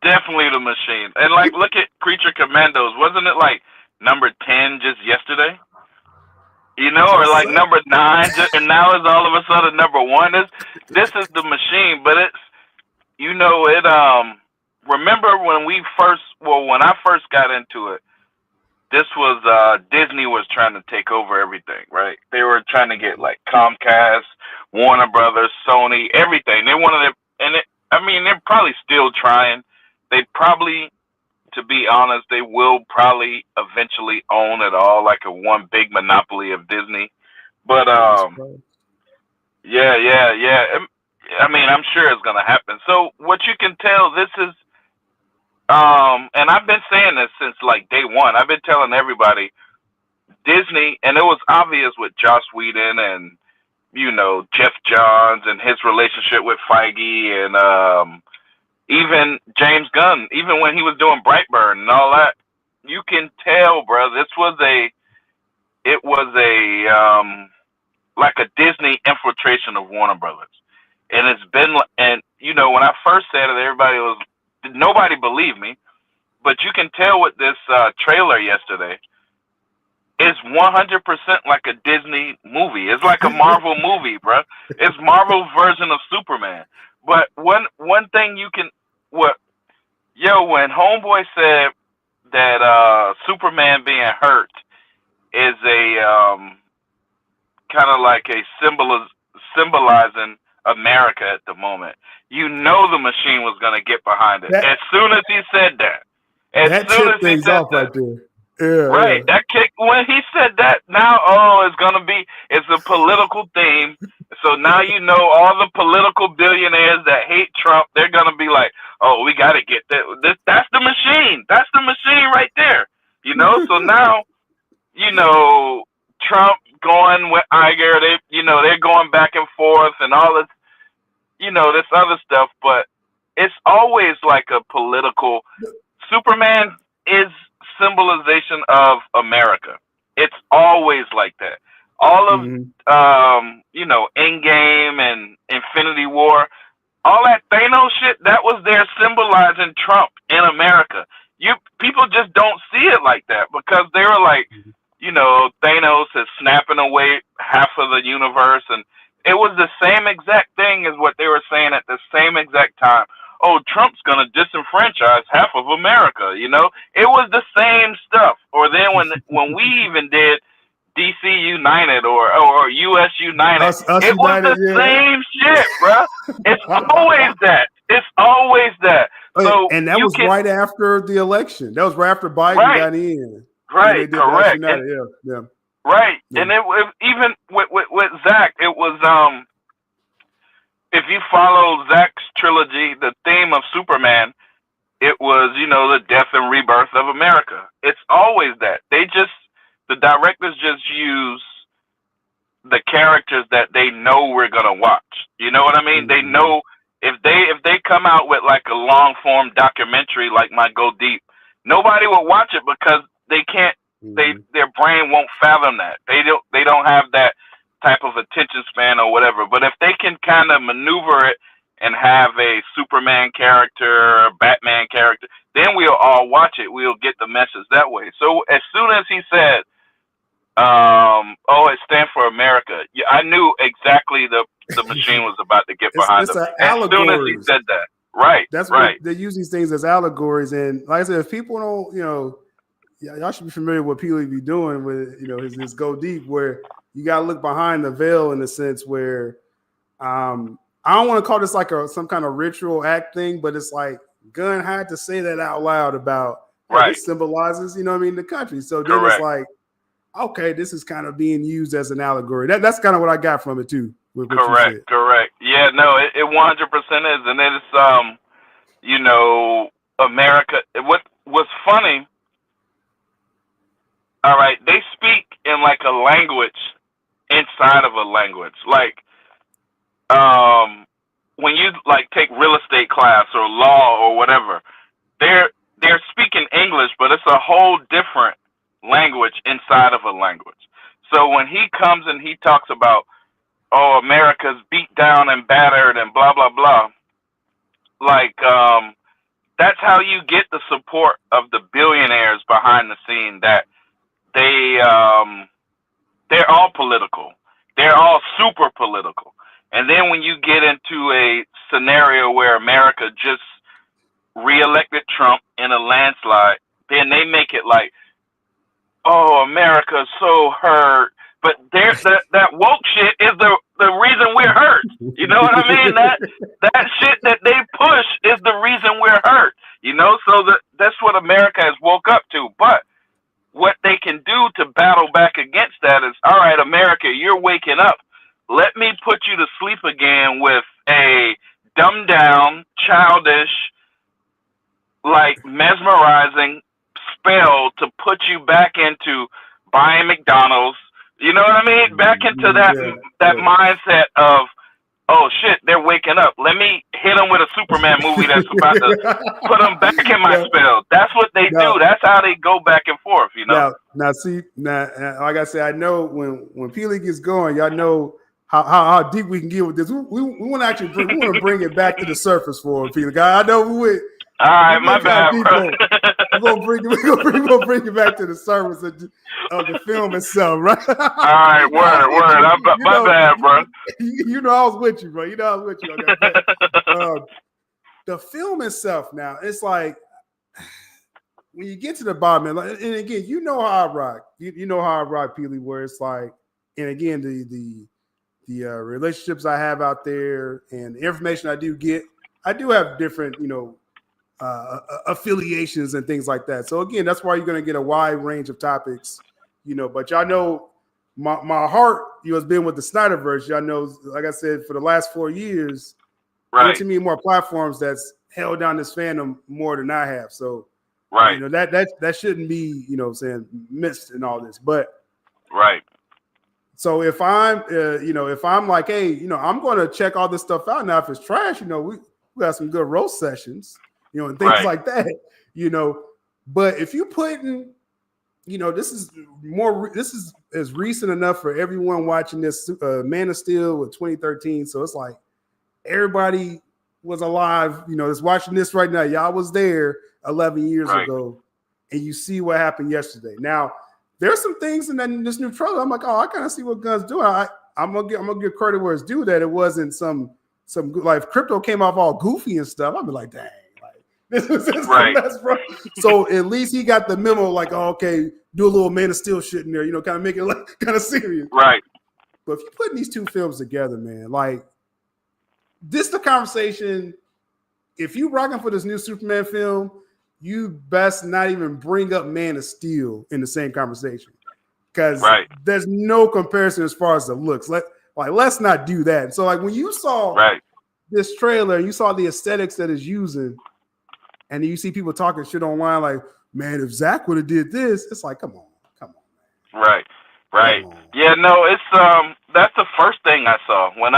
S2: Definitely the machine. And like, look at Creature Commandos. Wasn't it like number 10 just yesterday? Or like number 9, and now it's all of a sudden number 1. This is the machine, but it's remember when I first got into it, this was Disney was trying to take over everything, right? They were trying to get like Comcast, Warner Brothers, Sony, everything. They wanted it, and they're probably still trying. They probably, to be honest, they will probably eventually own it all, like a one big monopoly of Disney. But yeah. I'm sure it's gonna happen. So what you can tell, this is, and I've been saying this since like day one. I've been telling everybody, Disney, and it was obvious with Joss Whedon and Jeff Johns and his relationship with Feige and even James Gunn, even when he was doing Brightburn and all that, you can tell, bro, it was a like a Disney infiltration of Warner Brothers. And it's been, and when I first said it, nobody believed me, but you can tell with this trailer yesterday, it's 100% like a Disney movie. It's like a Marvel movie, bro. It's Marvel's version of Superman. But one thing when Homeboy said that Superman being hurt is a kind of like a symbolizing America at the moment. The machine was going to get behind it. As soon as he said that.
S1: That tipped things off right there. Yeah,
S2: right. Yeah. That kick, when he said that, now, it's a political theme. So now all the political billionaires that hate Trump, they're going to be like, oh, we got to get that. That's the machine. That's the machine right there. So now, Trump going with Iger, they're going back and forth and all this, this other stuff, but it's always like a political. Superman is symbolization of America. It's always like that. All of Endgame and Infinity War, all that Thanos shit, that was there symbolizing Trump in America. People just don't see it like that because they were like, Thanos is snapping away half of the universe, and it was the same exact thing as what they were saying at the same exact time. Oh, Trump's gonna disenfranchise half of America. It was the same stuff. Or then when we even did DC United or US United, it was the same shit, bro. It's always that. It's always that. So
S1: and that was right after the election. That was right after Biden got in.
S2: Right, correct.
S1: Yeah.
S2: Right, yeah. And it even with Zach, it was if you follow Zach's trilogy, the theme of Superman, it was the death and rebirth of America. It's always that. The directors just use the characters that they know we're gonna watch. You know what I mean? They know if they come out with like a long form documentary like My Go Deep, nobody will watch it because they can't. Their brain won't fathom that. They don't have that type of attention span or whatever. But if they can kind of maneuver it and have a Superman character, a Batman character, then we'll all watch it. We'll get the message that way. So as soon as he said, it stands for America, I knew exactly the machine was about to get behind him. As soon as he said that. Right.
S1: That's right. They use these things as allegories. And like I said, if people don't, y'all should be familiar with what Peely be doing with, his Go Deep, where you got to look behind the veil in a sense where I don't want to call this like some kind of ritual act thing, but it's like Gunn had to say that out loud about it symbolizes, the country. So then it's like, okay, this is kind of being used as an allegory. That's kind of what I got from it too.
S2: Correct. Yeah, no, it 100% is. And it's, America. What was funny, all right, they speak in like a language inside of a language. Like, when you like take real estate class or law or whatever, they're speaking English, but it's a whole different language inside of a language. So when he comes and he talks about, America's beat down and battered and blah, blah, blah, like, that's how you get the support of the billionaires behind the scene, that they're all political. They're all super political. And then when you get into a scenario where America just reelected Trump in a landslide, then they make it like, America's so hurt. But that woke shit is the reason we're hurt. You know what I mean? That shit that they push is the reason we're hurt. So that's what America has woke up to. But what they can do to battle back against that is, all right, America, you're waking up. Let me put you to sleep again with a dumbed down, childish, like mesmerizing spell to put you back into buying McDonald's, You know what I mean? Back into that mindset of, oh shit, they're waking up. Let me hit them with a Superman movie that's about to put them back in my spell. That's what they do. That's how they go back and forth. You know.
S1: Now, see, like I said, I know when Peely gets going, y'all know how deep we can get with this. We want to actually bring it back to the surface for Peely. I know we went.
S2: All right, my bad, bro.
S1: We're gonna bring it back to the surface of the film itself, right?
S2: All right, word. My bad, bro.
S1: You know I was with you, bro. You know I was with you. Okay. The film itself, now it's like when you get to the bottom, and again, you know how I rock. You know how I rock, Peely, where it's like, and again, the relationships I have out there and the information I do get, I do have different, affiliations and things like that. So again, that's why you're going to get a wide range of topics, but y'all know my heart, has been with the Snyderverse. Y'all know, like I said, for the last 4 years,
S2: right,
S1: to me more platforms that's held down this fandom more than I have. So,
S2: right,
S1: that shouldn't be, missed in all this, but
S2: right.
S1: So if I'm, if I'm like, hey, I'm going to check all this stuff out now. If it's trash, we got some good roast sessions, and things like that, But if you put in, this is as recent enough for everyone watching this Man of Steel with 2013. So it's like everybody was alive, that's watching this right now. Y'all was there 11 years ago, and you see what happened yesterday. Now, there's some things in this new trailer. I'm like, oh, I kind of see what Gunn's doing. I'm gonna give credit where it's due that it wasn't some like Crypto came off all goofy and stuff. I'll be like, dang, like this is mess, bro. So at least he got the memo, like, oh, okay, do a little Man of Steel shit in there, kind of make it like kind of serious.
S2: Right.
S1: But if you're putting these two films together, man, like this the conversation. If you rocking for this new Superman film, you best not even bring up Man of Steel in the same conversation, because there's no comparison as far as the looks. Let's not do that. So like when you saw this trailer, you saw the aesthetics that it's using, and you see people talking shit online like, man, if Zach would have did this, it's like, come on, man.
S2: Right. Yeah, no, it's that's the first thing I saw when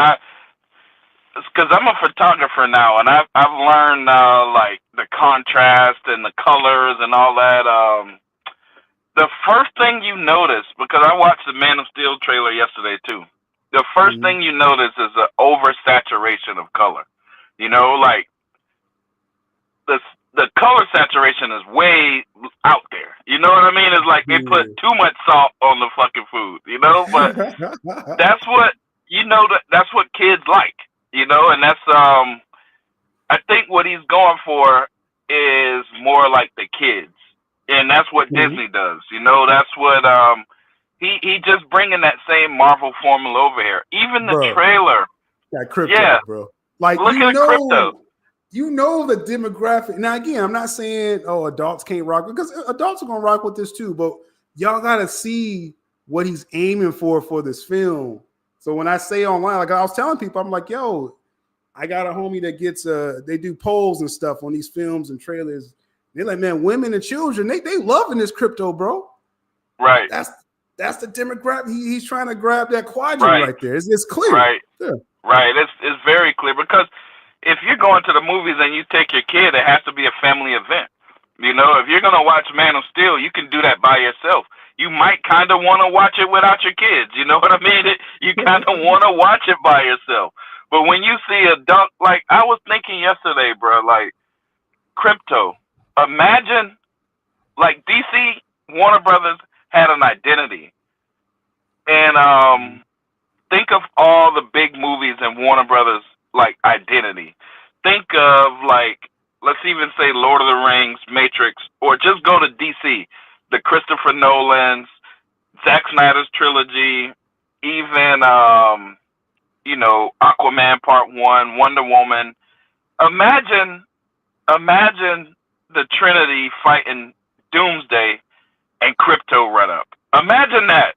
S2: because I'm a photographer now, and I've learned like the contrast and the colors and all that. The first thing you notice, because I watched the Man of Steel trailer yesterday too, the first thing you notice is the oversaturation of color. Like the color saturation is way out there. You know what I mean? It's like they put too much salt on the fucking food. But that's what that's what kids like. And that's I think what he's going for is more like the kids, and that's what Disney does. That's what he just bringing that same Marvel formula over here. Even the trailer,
S1: Crypto, bro. Like
S2: look at Crypto.
S1: The demographic. Now again, I'm not saying adults can't rock, because adults are gonna rock with this too. But y'all gotta see what he's aiming for this film. So when I say online, like I was telling people, I'm like, yo, I got a homie that gets they do polls and stuff on these films and trailers. They're like, man, women and children, they loving this Crypto, bro.
S2: Right.
S1: That's the demographic. He's trying to grab that quadrant right there. It's clear.
S2: Right. Yeah. Right. It's very clear, because if you're going to the movies and you take your kid, it has to be a family event. If you're gonna watch Man of Steel, you can do that by yourself. You might kind of want to watch it without your kids. You know what I mean? You kind of want to watch it by yourself. But when you see adult, like I was thinking yesterday, bro, like Crypto, imagine like DC, Warner Brothers had an identity. And think of all the big movies in Warner Brothers, like identity. Think of like, let's even say Lord of the Rings, Matrix, or just go to DC. The Christopher Nolan's, Zack Snyder's trilogy, even Aquaman Part 1, Wonder Woman. Imagine the Trinity fighting Doomsday and Crypto run up. Imagine that.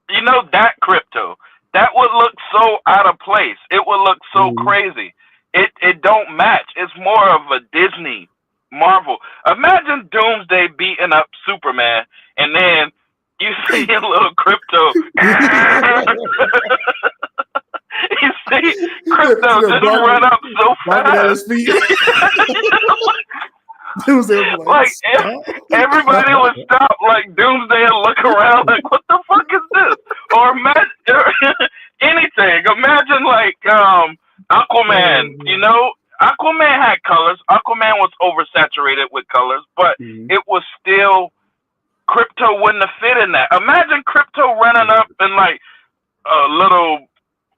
S2: That Crypto. That would look so out of place. It would look so crazy. It don't match. It's more of a Disney Marvel. Imagine Doomsday beating up Superman, and then You see a little crypto. You see crypto just run up so fast. Like everybody would stop, like Doomsday, and look around, like what the fuck is this? Or imagine anything. Imagine like Aquaman. You know, Aquaman had colors. Aquaman was oversaturated with colors, but it was still crypto wouldn't have fit in that. Imagine crypto running up in like a little,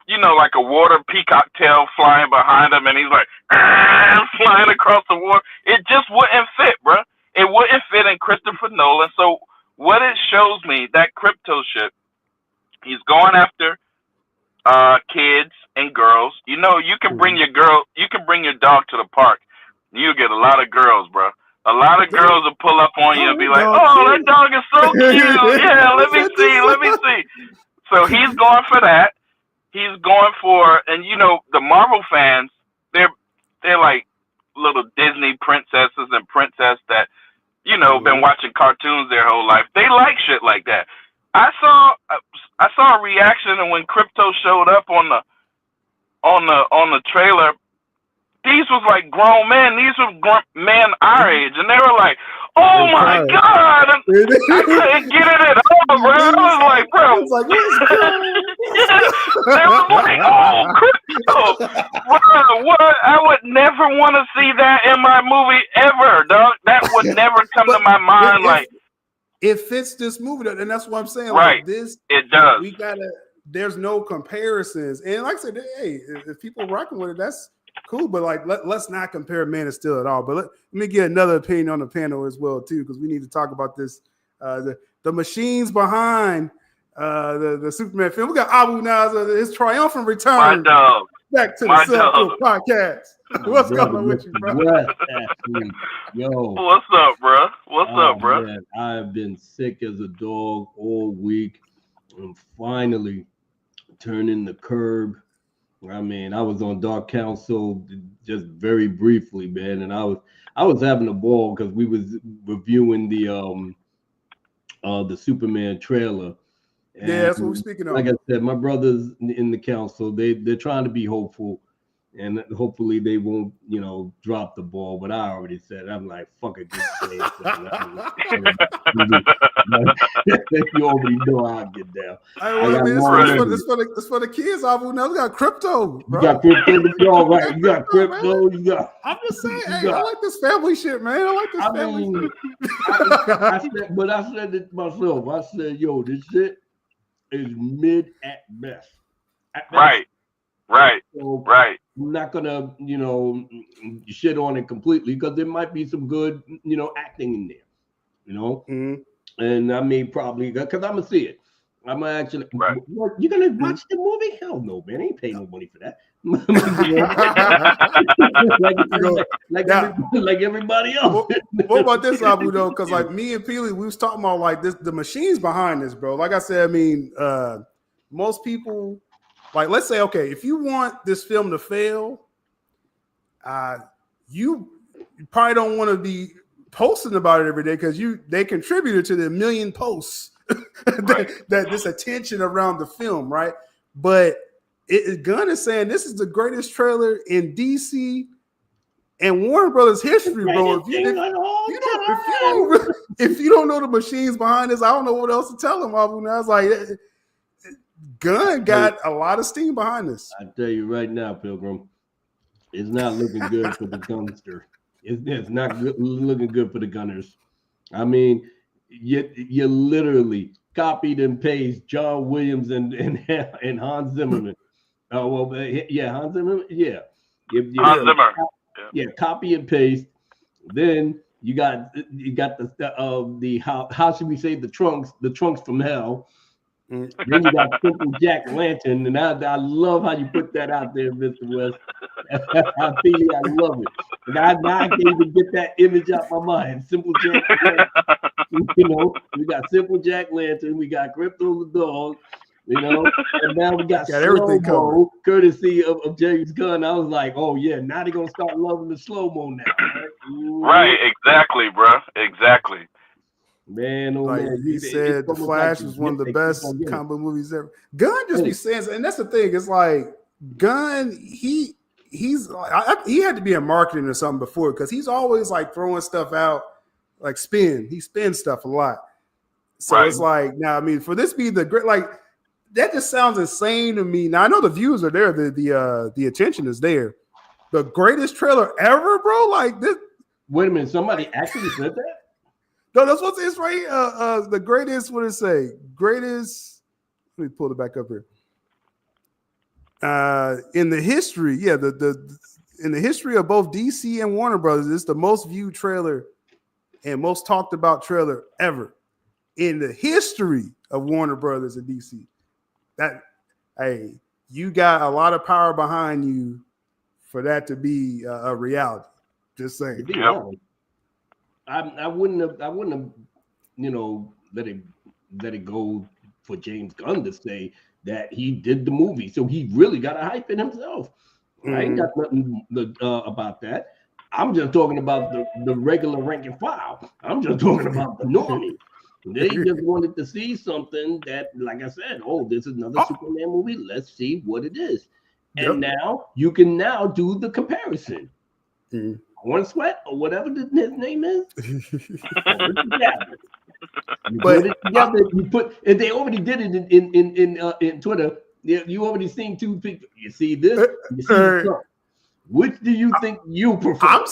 S2: you know, like a water peacock tail flying behind him, and he's like flying across the water. It just wouldn't fit, bro. It wouldn't fit in Christopher Nolan. So what it shows me, that crypto shit, he's going after kids and girls. You know, you can bring your dog to the park. You get a lot of girls, bro. A lot of girls will pull up on you and be like, "Oh, that dog is so cute. Yeah, let me see." So he's going for that. He's going for, and you know, the Marvel fans, they're like little Disney princesses and princess that, you know, been watching cartoons their whole life. They like shit like that. I saw a reaction, and when Crypto showed up on the trailer, these was like grown men. These were men our age, and they were like, "Oh my god!" I couldn't get it at all, bro. I was like, "Bro," they was like, "Oh, Crypto, bro, what? I would never want to see that in my movie ever, dog. That would never come to my mind."
S1: It fits this movie, and that's what I'm saying.
S2: Right,
S1: like this,
S2: it does.
S1: We gotta. There's no comparisons, and like I said, hey, if people rocking with it, that's cool. But like, let's not compare Man of Steel at all. But let me get another opinion on the panel as well too, because we need to talk about this. The machines behind the Superman film. We got Abu Naza, his triumphant return back to the sylabdul podcast. What's going on with you, bro?
S3: Yo,
S2: what's up, bro? What's up, bro?
S3: Man, I have been sick as a dog all week. I'm finally turning the curb. I mean, I was on Dark Council just very briefly, man, and I was having a ball because we was reviewing the Superman trailer. And
S1: yeah, that's what we're speaking of.
S3: Like I said, my brothers in the council, they're trying to be hopeful, and hopefully they won't, you know, drop the ball. But I already said, I'm like, fuck it. You already know how I get down.
S1: It's for the kids, Abu. Now we got crypto, bro.
S3: You got crypto, right? You got crypto. You got.
S1: I'm just saying, I like this family shit, man. I like this family shit.
S3: I said it myself. I said, yo, this shit is mid at best.
S2: Right.
S3: So I'm not gonna, you know, shit on it completely because there might be some good, you know, acting in there, you know. And I may probably because I'm gonna see it. I'm gonna actually. What, you gonna watch the movie? Hell no, man. I ain't paying no money for that. like everybody else.
S1: What about this, Abu, though? Because like me and Peely, we was talking about like this, the machines behind this, bro. Like I said, I mean, most people, like, let's say, okay, if you want this film to fail, you probably don't want to be posting about it every day because they contributed to the million posts that this attention around the film, right? But Gunn is saying this is the greatest trailer in DC and Warner Brothers history, bro. If you don't know the machines behind this, I don't know what else to tell them. I was like, Gunn got a lot of steam behind this.
S3: I tell you right now, Pilgrim, it's not looking good for the Gunster. It's not looking good for the Gunners. I mean, you literally copied and pasted John Williams and Hans Zimmerman. Oh well, yeah, Hans Zimmerman, yeah.
S2: Hans Zimmer.
S3: Yeah, copy and paste. Then you got the how should we say the trunks from hell. Then you got Simple Jack Lantern, and I love how you put that out there, Mr. West. I love it. And I can't even get that image out my mind. Simple Jack Lantern. You know, we got Simple Jack Lantern, we got Crypto the dog, you know, and now we got everything covered, courtesy of James Gunn. I was like, oh yeah, now they're gonna start loving the slow-mo now.
S2: Right, exactly, bro. Exactly.
S3: Man, oh
S1: Like
S3: man,
S1: he said, The Flash was one of the best comic book movies ever. Gunn just be saying, and that's the thing. It's like Gunn, he had to be in marketing or something before because he's always like throwing stuff out, like he spins stuff a lot. So it's like now, I mean, for this be the great, like that just sounds insane to me. Now I know the views are there, the attention is there. The greatest trailer ever, bro. Like this.
S3: Wait a minute, somebody actually said that?
S1: No, that's what it's right here. The greatest, what did it say? Greatest, let me pull it back up here. In the history, yeah, in the history of both DC and Warner Brothers, it's the most viewed trailer and most talked about trailer ever in the history of Warner Brothers and DC. That, hey, you got a lot of power behind you for that to be a reality. Just saying.
S3: I wouldn't have, you know, let it go for James Gunn to say that he did the movie. So he really got to hype it himself. I ain't got nothing about that. I'm just talking about the regular rank and file. I'm just talking about the normie. They just wanted to see something that, like I said, this is another Superman movie. Let's see what it is. And now you can now do the comparison. One Sweat or whatever his name is. You put it together. And they already did it in Twitter. You already seen two pictures. You see this. You see the Trump. Which do you think you prefer?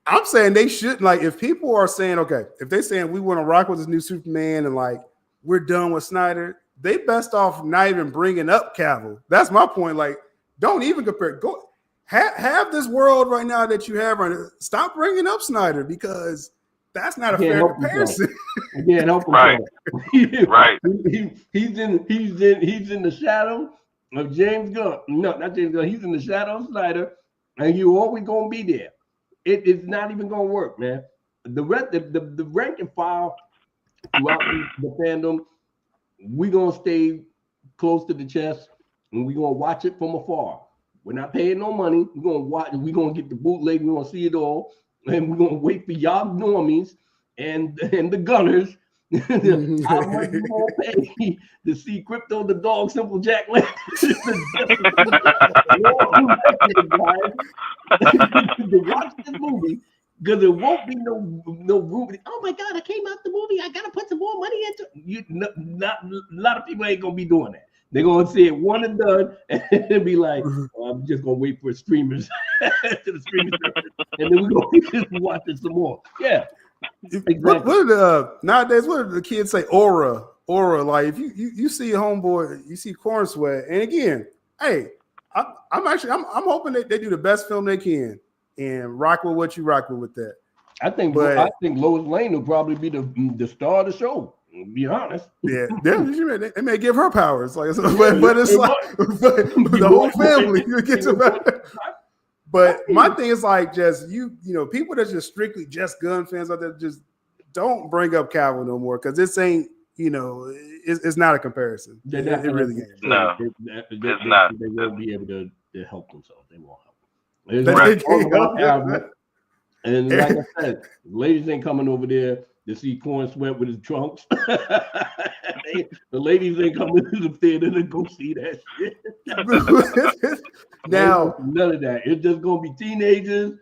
S1: I'm saying they should, like, if people are saying, okay, if they're saying we want to rock with this new Superman and like we're done with Snyder, they best off not even bringing up Cavill. That's my point. Like, don't even compare. Go have this world right now that you have right now. Stop bringing up Snyder because that's not a fair comparison.
S3: Yeah, help him.
S2: Right. Right.
S3: He's in the shadow of James Gunn. No, not James Gunn. He's in the shadow of Snyder, and you always gonna be there. It's not even gonna work, man. The rank and file throughout the fandom, we're gonna stay close to the chest and we're gonna watch it from afar. We're not paying no money. We're gonna watch, we're gonna get the bootleg, we're gonna see it all, and we're gonna wait for y'all normies and the gunners. How much you gonna pay to see Crypto the Dog, Simple Jack Lantern to watch this movie? Because there won't be no room. Oh my God, I came out the movie. I gotta put some more money into it. Not a lot of people ain't gonna be doing that. They're gonna see it one and done, and be like, I'm just gonna wait for streamers to the streamers, and then we're gonna watch it some more. Yeah. Exactly.
S1: Nowadays, what do the kids say? Aura. Like if you see a homeboy, you see Corn Sweat, and again, hey, I'm hoping that they do the best film they can and rock with what you rock with that.
S3: I think Lois Lane will probably be the star of the show. To be honest.
S1: Yeah, they may give her powers, like, but it's like the whole family. You get to. But my thing is like just you know, people that's just strictly just gun fans out there, just don't bring up Cavill no more because this ain't, you know, it's not a comparison. It really ain't.
S2: No, it's not.
S3: They won't be able to help themselves. They won't help. And like I said, ladies ain't coming over there to see Corn Sweat with his trunks. The ladies ain't coming to the theater to go see that shit.
S1: Now,
S3: none of that. It's just gonna be teenagers,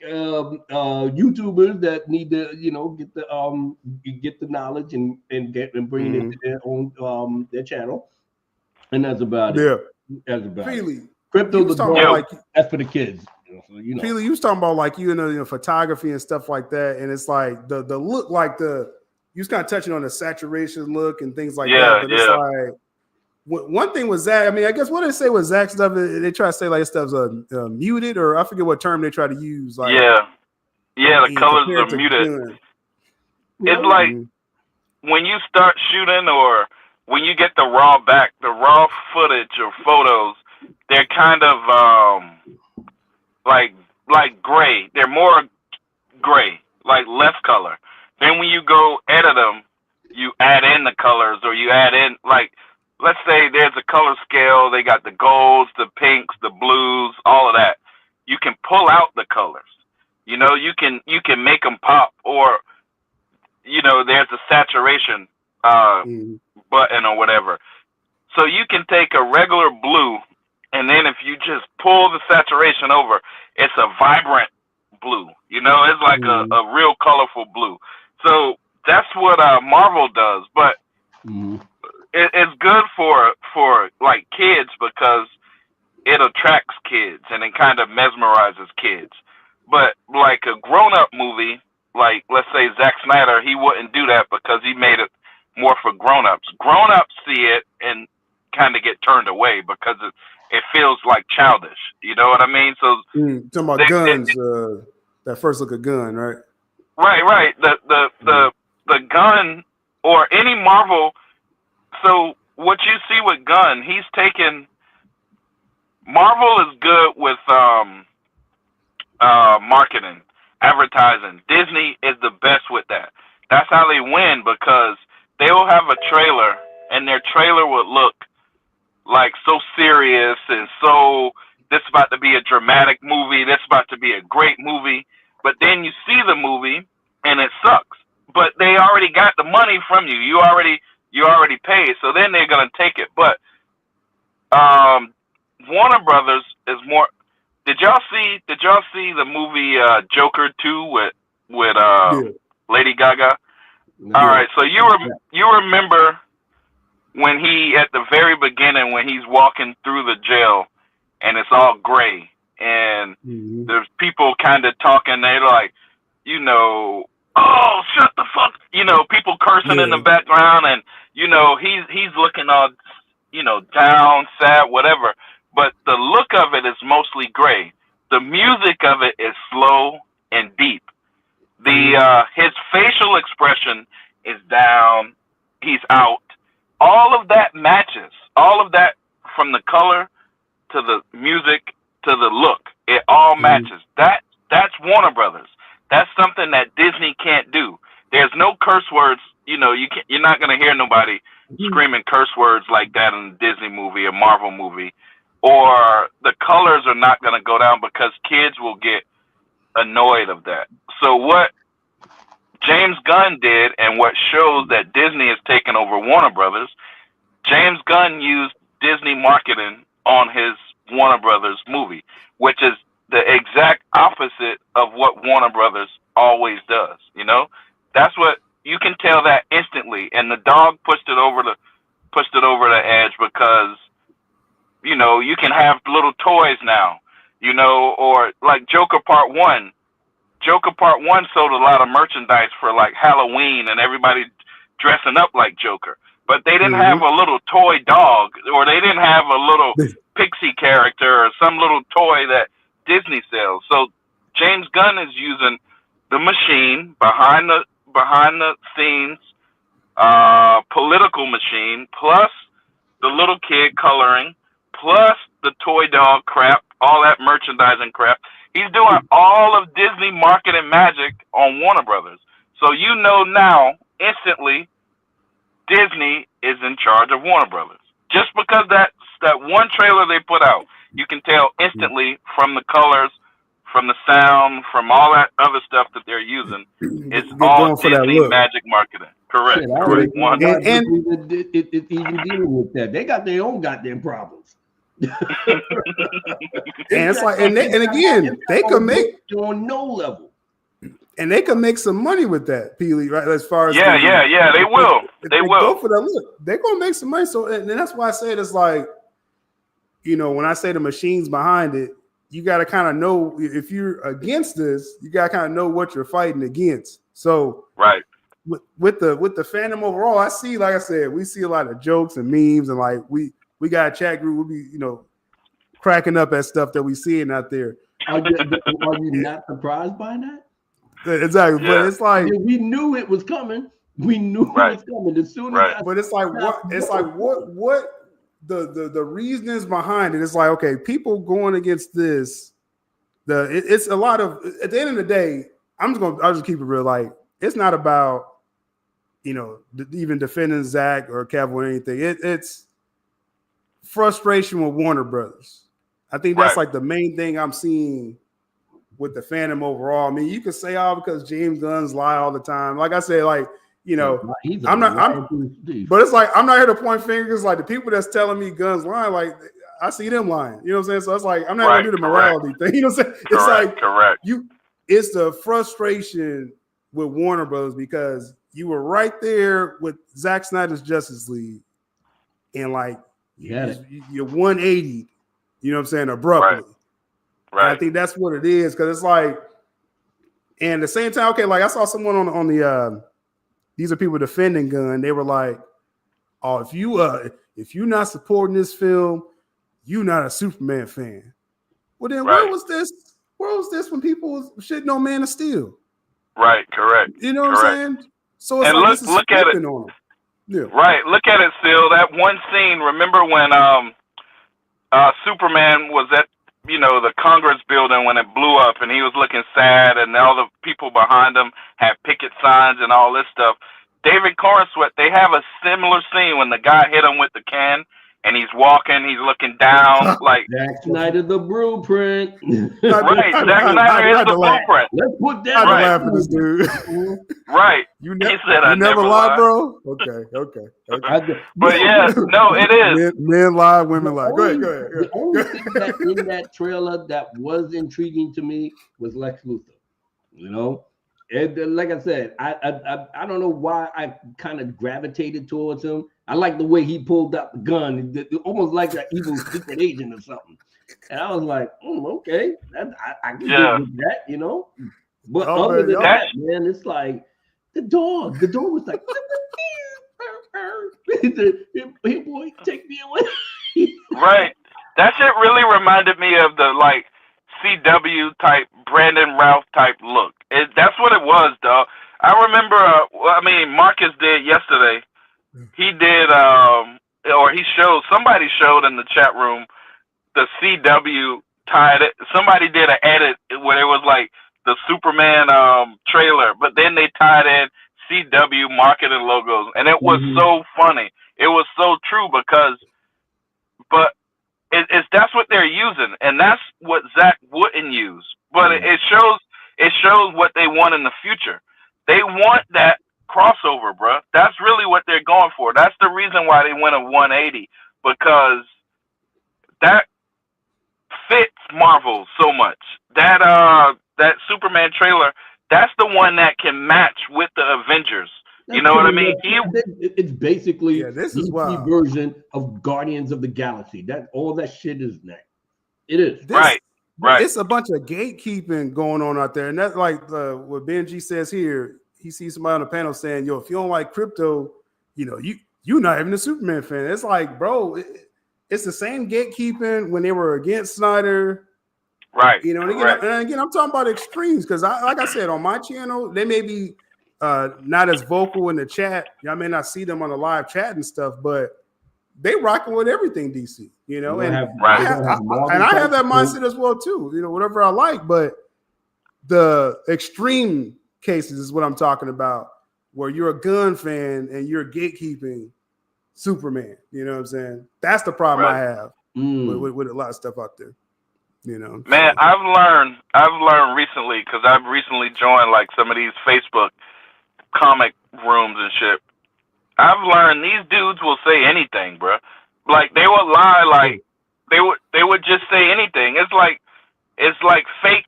S3: YouTubers that need to, you know, get the knowledge and bring it into their own their channel, and that's about it.
S1: Yeah,
S3: that's about
S1: Feely,
S3: it. Crypto the dog,
S1: like,
S3: that's for the kids. You know.
S1: Feely, you was talking about like you know, photography and stuff like that, and it's like the look, like you was kind of touching on the saturation look and things like that. But it's like one thing was Zach. I mean, I guess what they say with Zach stuff, they try to say like stuff's muted, or I forget what term they try to use. Like,
S2: the colors are muted. It's like when you start shooting, or when you get the raw footage or photos, they're kind of like gray. They're more gray, like less color. Then when you go edit them, you add in the colors, or you add in, like, let's say there's a color scale. They got the golds, the pinks, the blues, all of that. You can pull out the colors. You know, you can make them pop, or there's a saturation button or whatever. So you can take a regular blue, and then if you just pull the saturation over, it's a vibrant blue. It's like a real colorful blue. So that's what Marvel does, but it's good for like kids because it attracts kids and it kind of mesmerizes kids. But like a grown-up movie, like let's say Zack Snyder, he wouldn't do that because he made it more for grown-ups. Grown-ups see it and kind of get turned away because it feels like childish. You know what I mean? So
S1: talking about guns, that first look of Gun, right?
S2: Right. The Gun or any Marvel. So what you see with Gunn, he's taken. Marvel is good with marketing, advertising. Disney is the best with that. That's how they win because they will have a trailer, and their trailer would look like so serious and so this is about to be a dramatic movie. This is about to be a great movie. But then you see the movie, and it sucks. But they already got the money from you. You already paid, so then they're gonna take it. But Warner Brothers is more. Did y'all see the movie Joker 2 with Lady Gaga? Yeah. All right, so you remember when he at the very beginning when he's walking through the jail and it's all gray and there's people kind of talking. They're like, oh, shut the fuck, people cursing in the background, and he's looking all, down, sad, whatever. But the look of it is mostly gray. The music of it is slow and deep. His facial expression is down. He's out. All of that matches. All of that from the color to the music to the look. It all matches. That's Warner Brothers. That's something that Disney can't do. There's no curse words. You're not going to hear nobody screaming curse words like that in a Disney movie, a Marvel movie. Or the colors are not going to go down because kids will get annoyed of that. So what James Gunn did, and what shows that Disney has taken over Warner Brothers, James Gunn used Disney marketing on his Warner Brothers movie, which is the exact opposite of what Warner Brothers always does. That's what you can tell that instantly. And the dog pushed it over the edge because you can have little toys now, or like Joker Part 1. Joker Part 1 sold a lot of merchandise for like Halloween and everybody dressing up like Joker. But they didn't have a little toy dog, or they didn't have a little pixie character or some little toy that Disney sells. So James Gunn is using the machine behind the scenes, political machine, plus the little kid coloring, plus the toy dog crap, all that merchandising crap. He's doing all of Disney marketing magic on Warner Brothers. So now, instantly, Disney is in charge of Warner Brothers. Just because that one trailer they put out, you can tell instantly from the colors, from the sound, from all that other stuff that they're using. It's all Disney magic marketing. Correct.
S3: Correct. And even dealing with that, they got their own goddamn problems.
S1: And it's like, and again, they could make
S3: on no level,
S1: and they can make some money with that, Peely, right? As far as
S2: they will. They will
S1: go for that look. They're gonna make some money. So, and that's why I say it's like, when I say the machines behind it, you got to kind of know if you're against this, you got to kind of know what you're fighting against. So,
S2: right.
S1: With the fandom overall, I see, like I said, we see a lot of jokes and memes, and like we got a chat group. We'll be, cracking up at stuff that we seeing out there.
S3: Are you not surprised by that?
S1: Exactly, yeah. But it's like
S3: we knew it was coming. We knew it was coming as soon as.
S1: But it's like what? It's like what the reasonings behind it. It's like, okay, people going against this. It's a lot of. At the end of the day, I'll just keep it real. Like, it's not about even defending Zach or Cavill or anything. It's frustration with Warner Brothers. I think that's like the main thing I'm seeing with the fandom overall. I mean, you could say because James Gunn's lie all the time. Like I said, like, you know, but it's like I'm not here to point fingers. Like the people that's telling me Gunn's lying, like I see them lying. You know what I'm saying? So it's like I'm not gonna do the morality thing. You know what I'm saying? It's like it's the frustration with Warner Bros. Because you were right there with Zack Snyder's Justice League, and like you're 180. You know what I'm saying? Abruptly. Right. I think that's what it is, because it's like, and at the same time, okay, like I saw someone on the these are people defending Gunn. They were like, "Oh, if you're not supporting this film, you're not a Superman fan." Well, then where was this? Where was this when people was shitting on Man of Steel?
S2: Right. Correct.
S1: You know what I'm saying? So it's
S2: and
S1: like
S2: look at it.
S1: On them. Yeah.
S2: Right. Look at it, Seal. That one scene. Remember when Superman was at the Congress building when it blew up, and he was looking sad, and all the people behind him had picket signs and all this stuff. David Cornsweet, they have a similar scene when the guy hit him with the can, and he's walking, he's looking down, like
S3: Zack Snyder, the blueprint.
S2: Right, Zack Snyder is the blueprint.
S3: Let's put that.
S1: I had to laugh at this dude.
S2: Right.
S1: You never lie, bro. Okay.
S2: But yeah, no, it is.
S1: Men lie, women lie. Go ahead.
S3: The only thing that in that trailer that was intriguing to me was Lex Luthor. You know, and like I said, I don't know why I kind of gravitated towards him. I like the way he pulled out the gun, almost like an evil secret agent or something. And I was like, okay, I can get with that, you know. But other than that, man, it's like the dog. The dog was like, hey boy, take me away.
S2: Right. That shit really reminded me of the like CW type, Brandon Routh type look. That's what it was, though. I remember. Marcus did yesterday. He did, somebody showed in the chat room the CW tied it. Somebody did an edit where it was like the Superman trailer, but then they tied in CW marketing logos, and it was so funny. It was so true but that's what they're using, and that's what Zach wouldn't use. But it shows what they want in the future. They want that crossover, bro. That's really what they're going for. That's the reason why they went a 180, because that fits Marvel so much. That Superman trailer, that's the one that can match with the Avengers. You know what I mean?
S3: It's basically
S1: this is
S3: the version of Guardians of the Galaxy. That all that shit is next. It is
S2: right.
S1: It's a bunch of gatekeeping going on out there, and that's like what Benji says here. He sees somebody on the panel saying, "Yo, if you don't like crypto, you're not even a Superman fan." It's like, bro, it's the same gatekeeping when they were against Snyder,
S2: right?
S1: You know, and again, I'm talking about extremes because, like I said, on my channel, they may be not as vocal in the chat. I may not see them on the live chat and stuff, but they rocking with everything DC. You know, I have that mindset as well too. You know, whatever I like, but the extreme cases is what I'm talking about, where you're a Gunn fan and you're gatekeeping Superman. You know what I'm saying? That's the problem I have with a lot of stuff out there. You know,
S2: man, I've learned recently, because I've recently joined like some of these Facebook comic rooms and shit. I've learned these dudes will say anything, bro. Like they would lie, like they would just say anything. It's like fake.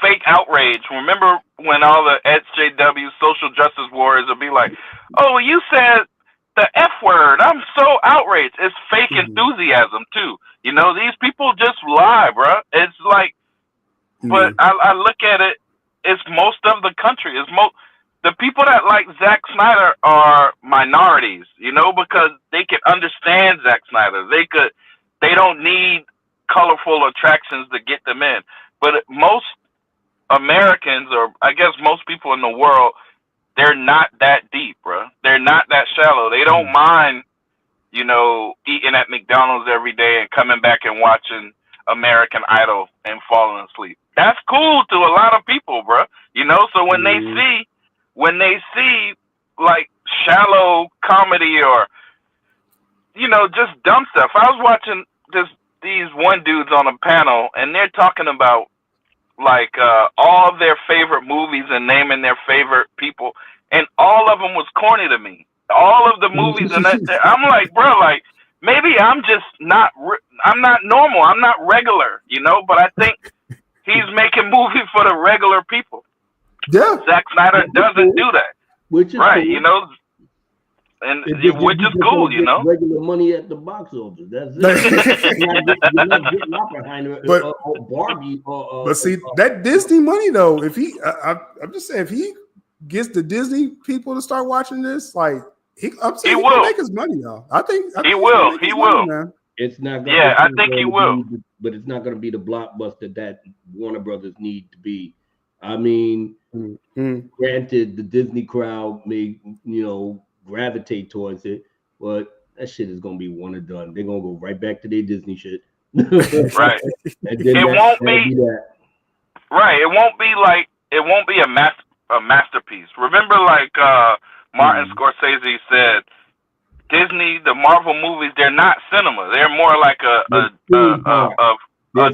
S2: Fake outrage. Remember when all the SJW social justice warriors would be like, "Oh, you said the F word. I'm so outraged." It's fake enthusiasm too. These people just lie, bro. It's like, but I look at it. It's most of the country. The people that like Zack Snyder are minorities. Because they can understand Zack Snyder. They don't need colorful attractions to get them in. But most Americans, or I guess most people in the world, they're not that deep, bro. They're not that shallow. They don't mind, eating at McDonald's every day and coming back and watching American Idol and falling asleep. That's cool to a lot of people, bro. So when they see like shallow comedy or, just dumb stuff. I was watching these one dudes on a panel, and they're talking about like all of their favorite movies and naming their favorite people, and all of them was corny to me. All of the movies and that, I'm like, bro, like maybe I'm just not. I'm not normal. I'm not regular, you know. But I think he's making movies for the regular people.
S1: Yeah,
S2: Zack Snyder doesn't do that,
S3: which is
S2: right?
S3: cool.
S2: You know, and which is cool, you know.
S3: Regular money at the box office. That's it. You're not getting Oppenheimer or Barbie.
S1: But see, that Disney money though, if he, I'm just saying, if he gets the Disney people to start watching this, like I'm saying, he will make his money, y'all. I think
S2: he will. He will.
S1: Man.
S3: It's not.
S2: Yeah, I think he will.
S3: But it's not going to be the blockbuster that Warner Brothers need to be. I mean, granted, the Disney crowd may, gravitate towards it, but that shit is gonna be one and done. They're gonna go right back to their Disney shit.
S2: Right.
S3: And then
S2: it won't be that. Right. It won't be a masterpiece. Remember, like Martin Scorsese said, Disney, the Marvel movies, they're not cinema. They're more like a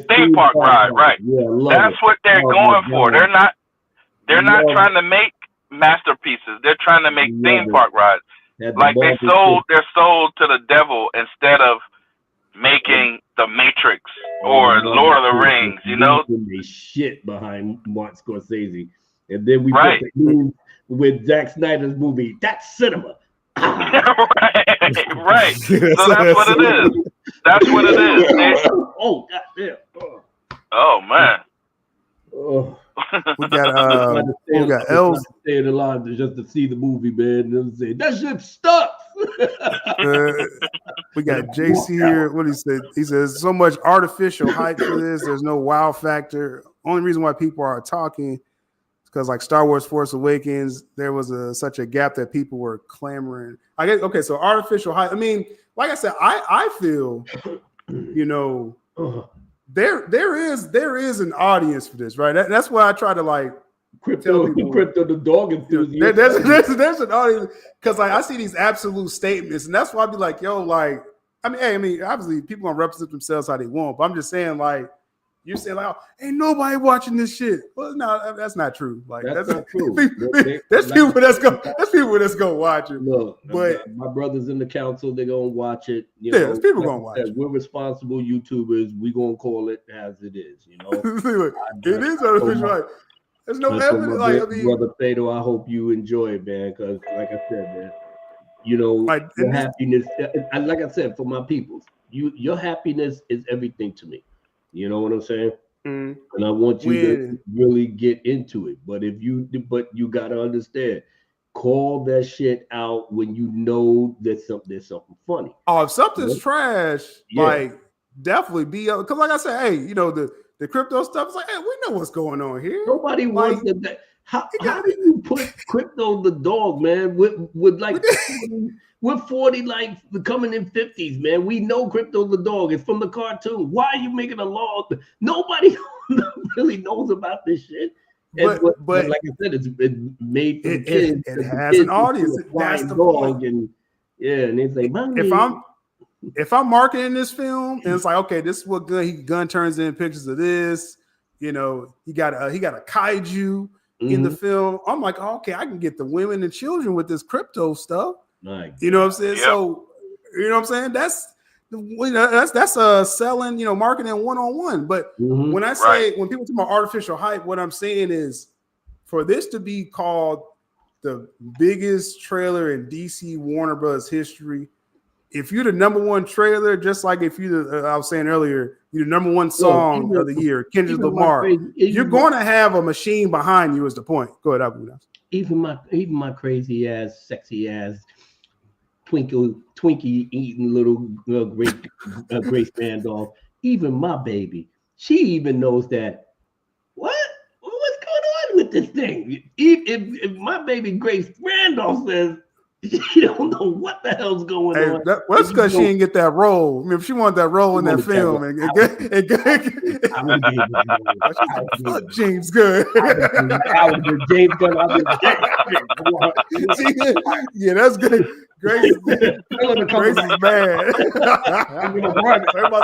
S2: theme park ride. Right. Yeah, that's what they're going for. They're not trying to make masterpieces. They're trying to make theme park rides. Like they're sold to the devil instead of making the Matrix or Lord of the Rings, you know?
S3: They shit behind Martin Scorsese. And then we put the news with Zack Snyder's movie. That's cinema.
S2: right. So that's what it is. That's what it is.
S3: Oh, goddamn.
S2: Oh, man.
S3: Oh.
S1: We got Els
S3: staying alive just to see the movie, man. And say that shit stuck.
S1: We got JC here. What he said? He says so much artificial hype for this. There's no wow factor. Only reason why people are talking is because, like Star Wars: Force Awakens, there was such a gap that people were clamoring. I guess okay. So artificial hype. I mean, like I said, I feel, There is an audience for this, right? That's why I try to like
S3: Crypto the dog enthusiast.
S1: There's an audience because like I see these absolute statements, and that's why I be like, yo, like I mean, obviously people gonna represent themselves how they want, but I'm just saying like you're saying like, oh, ain't nobody watching this shit. Well, no, that's not true. Like that's not true. There's people that's gonna watch it. Look, but
S3: my brothers in the council, they're gonna watch it.
S1: There's people gonna watch it.
S3: We're responsible YouTubers. We gonna call it as it is.
S1: It is artificial. Right? There's no evidence. Like
S3: brother Fato, I hope you enjoy it, man. Because like I said, man, your happiness. Like I said, for my peoples, your happiness is everything to me. You know what I'm saying? And I want you to really get into it. But you gotta understand, call that shit out when you know there's something funny.
S1: Oh, if something's trash, like definitely be up. Because like I said, hey, the crypto stuff is like, hey, we know what's going on here.
S3: Nobody wants that. How do you put Crypto the dog, man, with like we're 40, like coming in 50s, man. We know Crypto the dog. It's from the cartoon. Why are you making a law? Nobody really knows about this shit. But like I said, it's made for kids.
S1: It has an audience. That's the point.
S3: And it's like,
S1: if I'm marketing this film and it's like, okay, this is what Gunn turns in pictures of this. He got a kaiju in the film. I'm like, okay, I can get the women and children with this crypto stuff.
S3: Nice.
S1: You know what I'm saying? Yep. So, you know what I'm saying? That's selling, marketing one-on-one. But when I say, when people talk about artificial hype, what I'm saying is for this to be called the biggest trailer in DC Warner Bros. History, if you're the number one trailer, just like if I was saying earlier, you're the number one song of the year, Kendrick Lamar, you're going to have a machine behind you is the point. Go ahead, Abu.
S3: Even my crazy ass, sexy ass, Twinkie eating little Grace Randolph, even my baby, she even knows that. What's going on with this thing? If my baby Grace Randolph says, you don't know what the hell's going on.
S1: That's because she didn't get that role. I mean, if she wanted that role in that film, James Gunn.
S3: James Gunn.
S1: Yeah, that's good. Grace is mad. Everybody's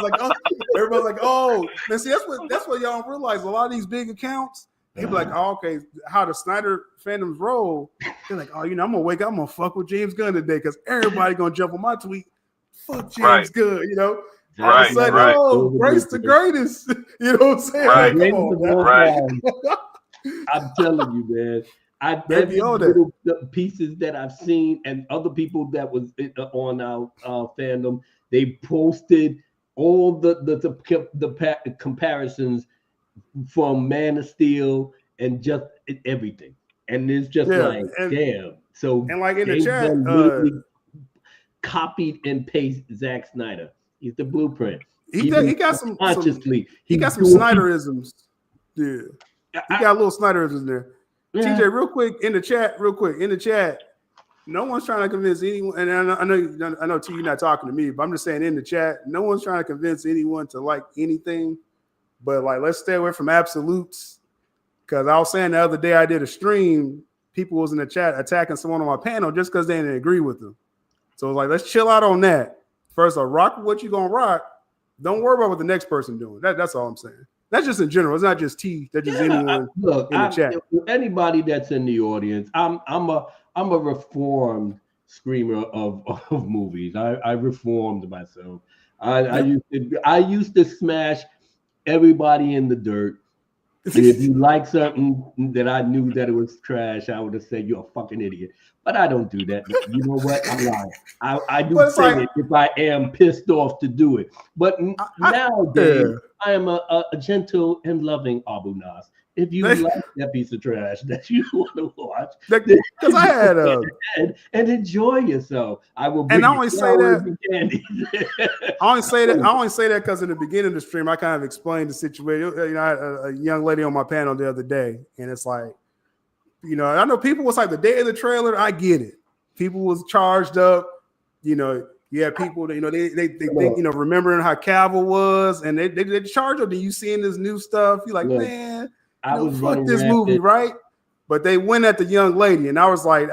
S1: like, oh, Everybody's like, oh, man, see, that's what y'all don't realize. A lot of these big accounts, they be like, oh, okay, how the Snyder fandoms roll. They're like, oh, I'm gonna wake up, I'm gonna fuck with James Gunn today because everybody gonna jump on my tweet. Fuck James Gunn, All of a sudden, oh, Grace the greatest. You know what I'm saying?
S2: Right.
S1: Like, come on,
S3: Right. I'm telling you, man. Every little pieces that I've seen and other people that was on our fandom, they posted all the comparisons from Man of Steel and just everything, and it's just damn. So
S1: and like in the chat,
S3: literally copied and pasted Zack Snyder. He's the blueprint.
S1: He got some
S3: consciously.
S1: He got some Snyderisms. Yeah, he got a little Snyderisms there.
S3: Yeah.
S1: TJ, real quick in the chat, no one's trying to convince anyone. And I know, T, you're not talking to me, but I'm just saying in the chat, no one's trying to convince anyone to like anything. But like, let's stay away from absolutes. Because I was saying the other day I did a stream, people was in the chat attacking someone on my panel just because they didn't agree with them. So like, let's chill out on that. First, rock what you gonna rock. Don't worry about what the next person doing. That's all I'm saying. That's just in general. It's not just T. That's just anyone in the chat.
S3: Anybody that's in the audience, I'm a reformed screamer of movies. I reformed myself. I used to smash everybody in the dirt. And if you like something that I knew that it was trash, I would have said you're a fucking idiot. But I don't do that. You know what? I'm lying. I do say it if I am pissed off to do it. But nowadays, I am a gentle and loving Abu Nas. If you like that piece of trash that you want to watch,
S1: because I had
S3: and enjoy yourself. I will.
S1: And I only say that. I only say that because in the beginning of the stream, I kind of explained the situation. I had a young lady on my panel the other day, and it's like, I know people was like the day of the trailer. I get it. People was charged up. You had people that they think remembering how Cavill was, and they charge up. And you seeing this new stuff, you're like, man. Fuck this movie, right? But they went at the young lady, and I was like,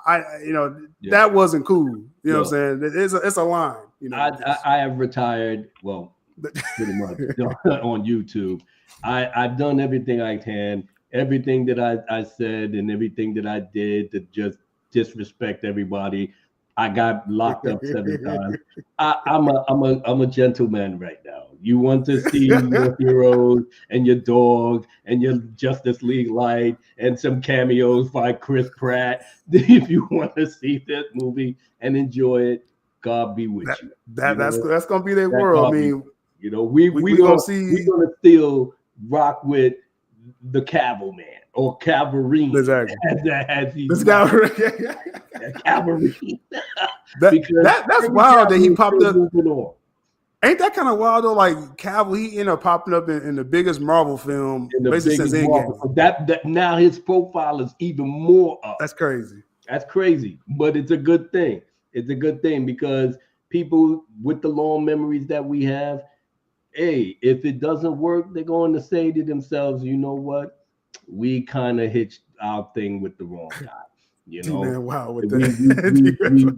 S1: that wasn't cool. You know what I'm saying? It's a line.
S3: I have retired. Well, pretty much on YouTube. I've done everything I can, everything that I said, and everything that I did to just disrespect everybody. I got locked up 7 times. I'm a gentleman right now. You want to see your heroes and your dogs and your Justice League light and some cameos by Chris Pratt. If you want to see that movie and enjoy it, God be with you.
S1: That's gonna be their world. I mean,
S3: we're gonna still rock with the Cavalry or Cavalry.
S1: Exactly.
S3: This Cavalry.
S1: That's wild that he popped up. Ain't that kind of wild though? Like Cavill, he ended up popping up in the biggest Marvel film basically since Endgame.
S3: That now his profile is even more up.
S1: That's crazy.
S3: That's crazy, but it's a good thing. It's a good thing because people with the long memories that we have, hey, if it doesn't work, they're going to say to themselves, you know what? We kind of hitched our thing with the wrong guy.
S1: Man, wow,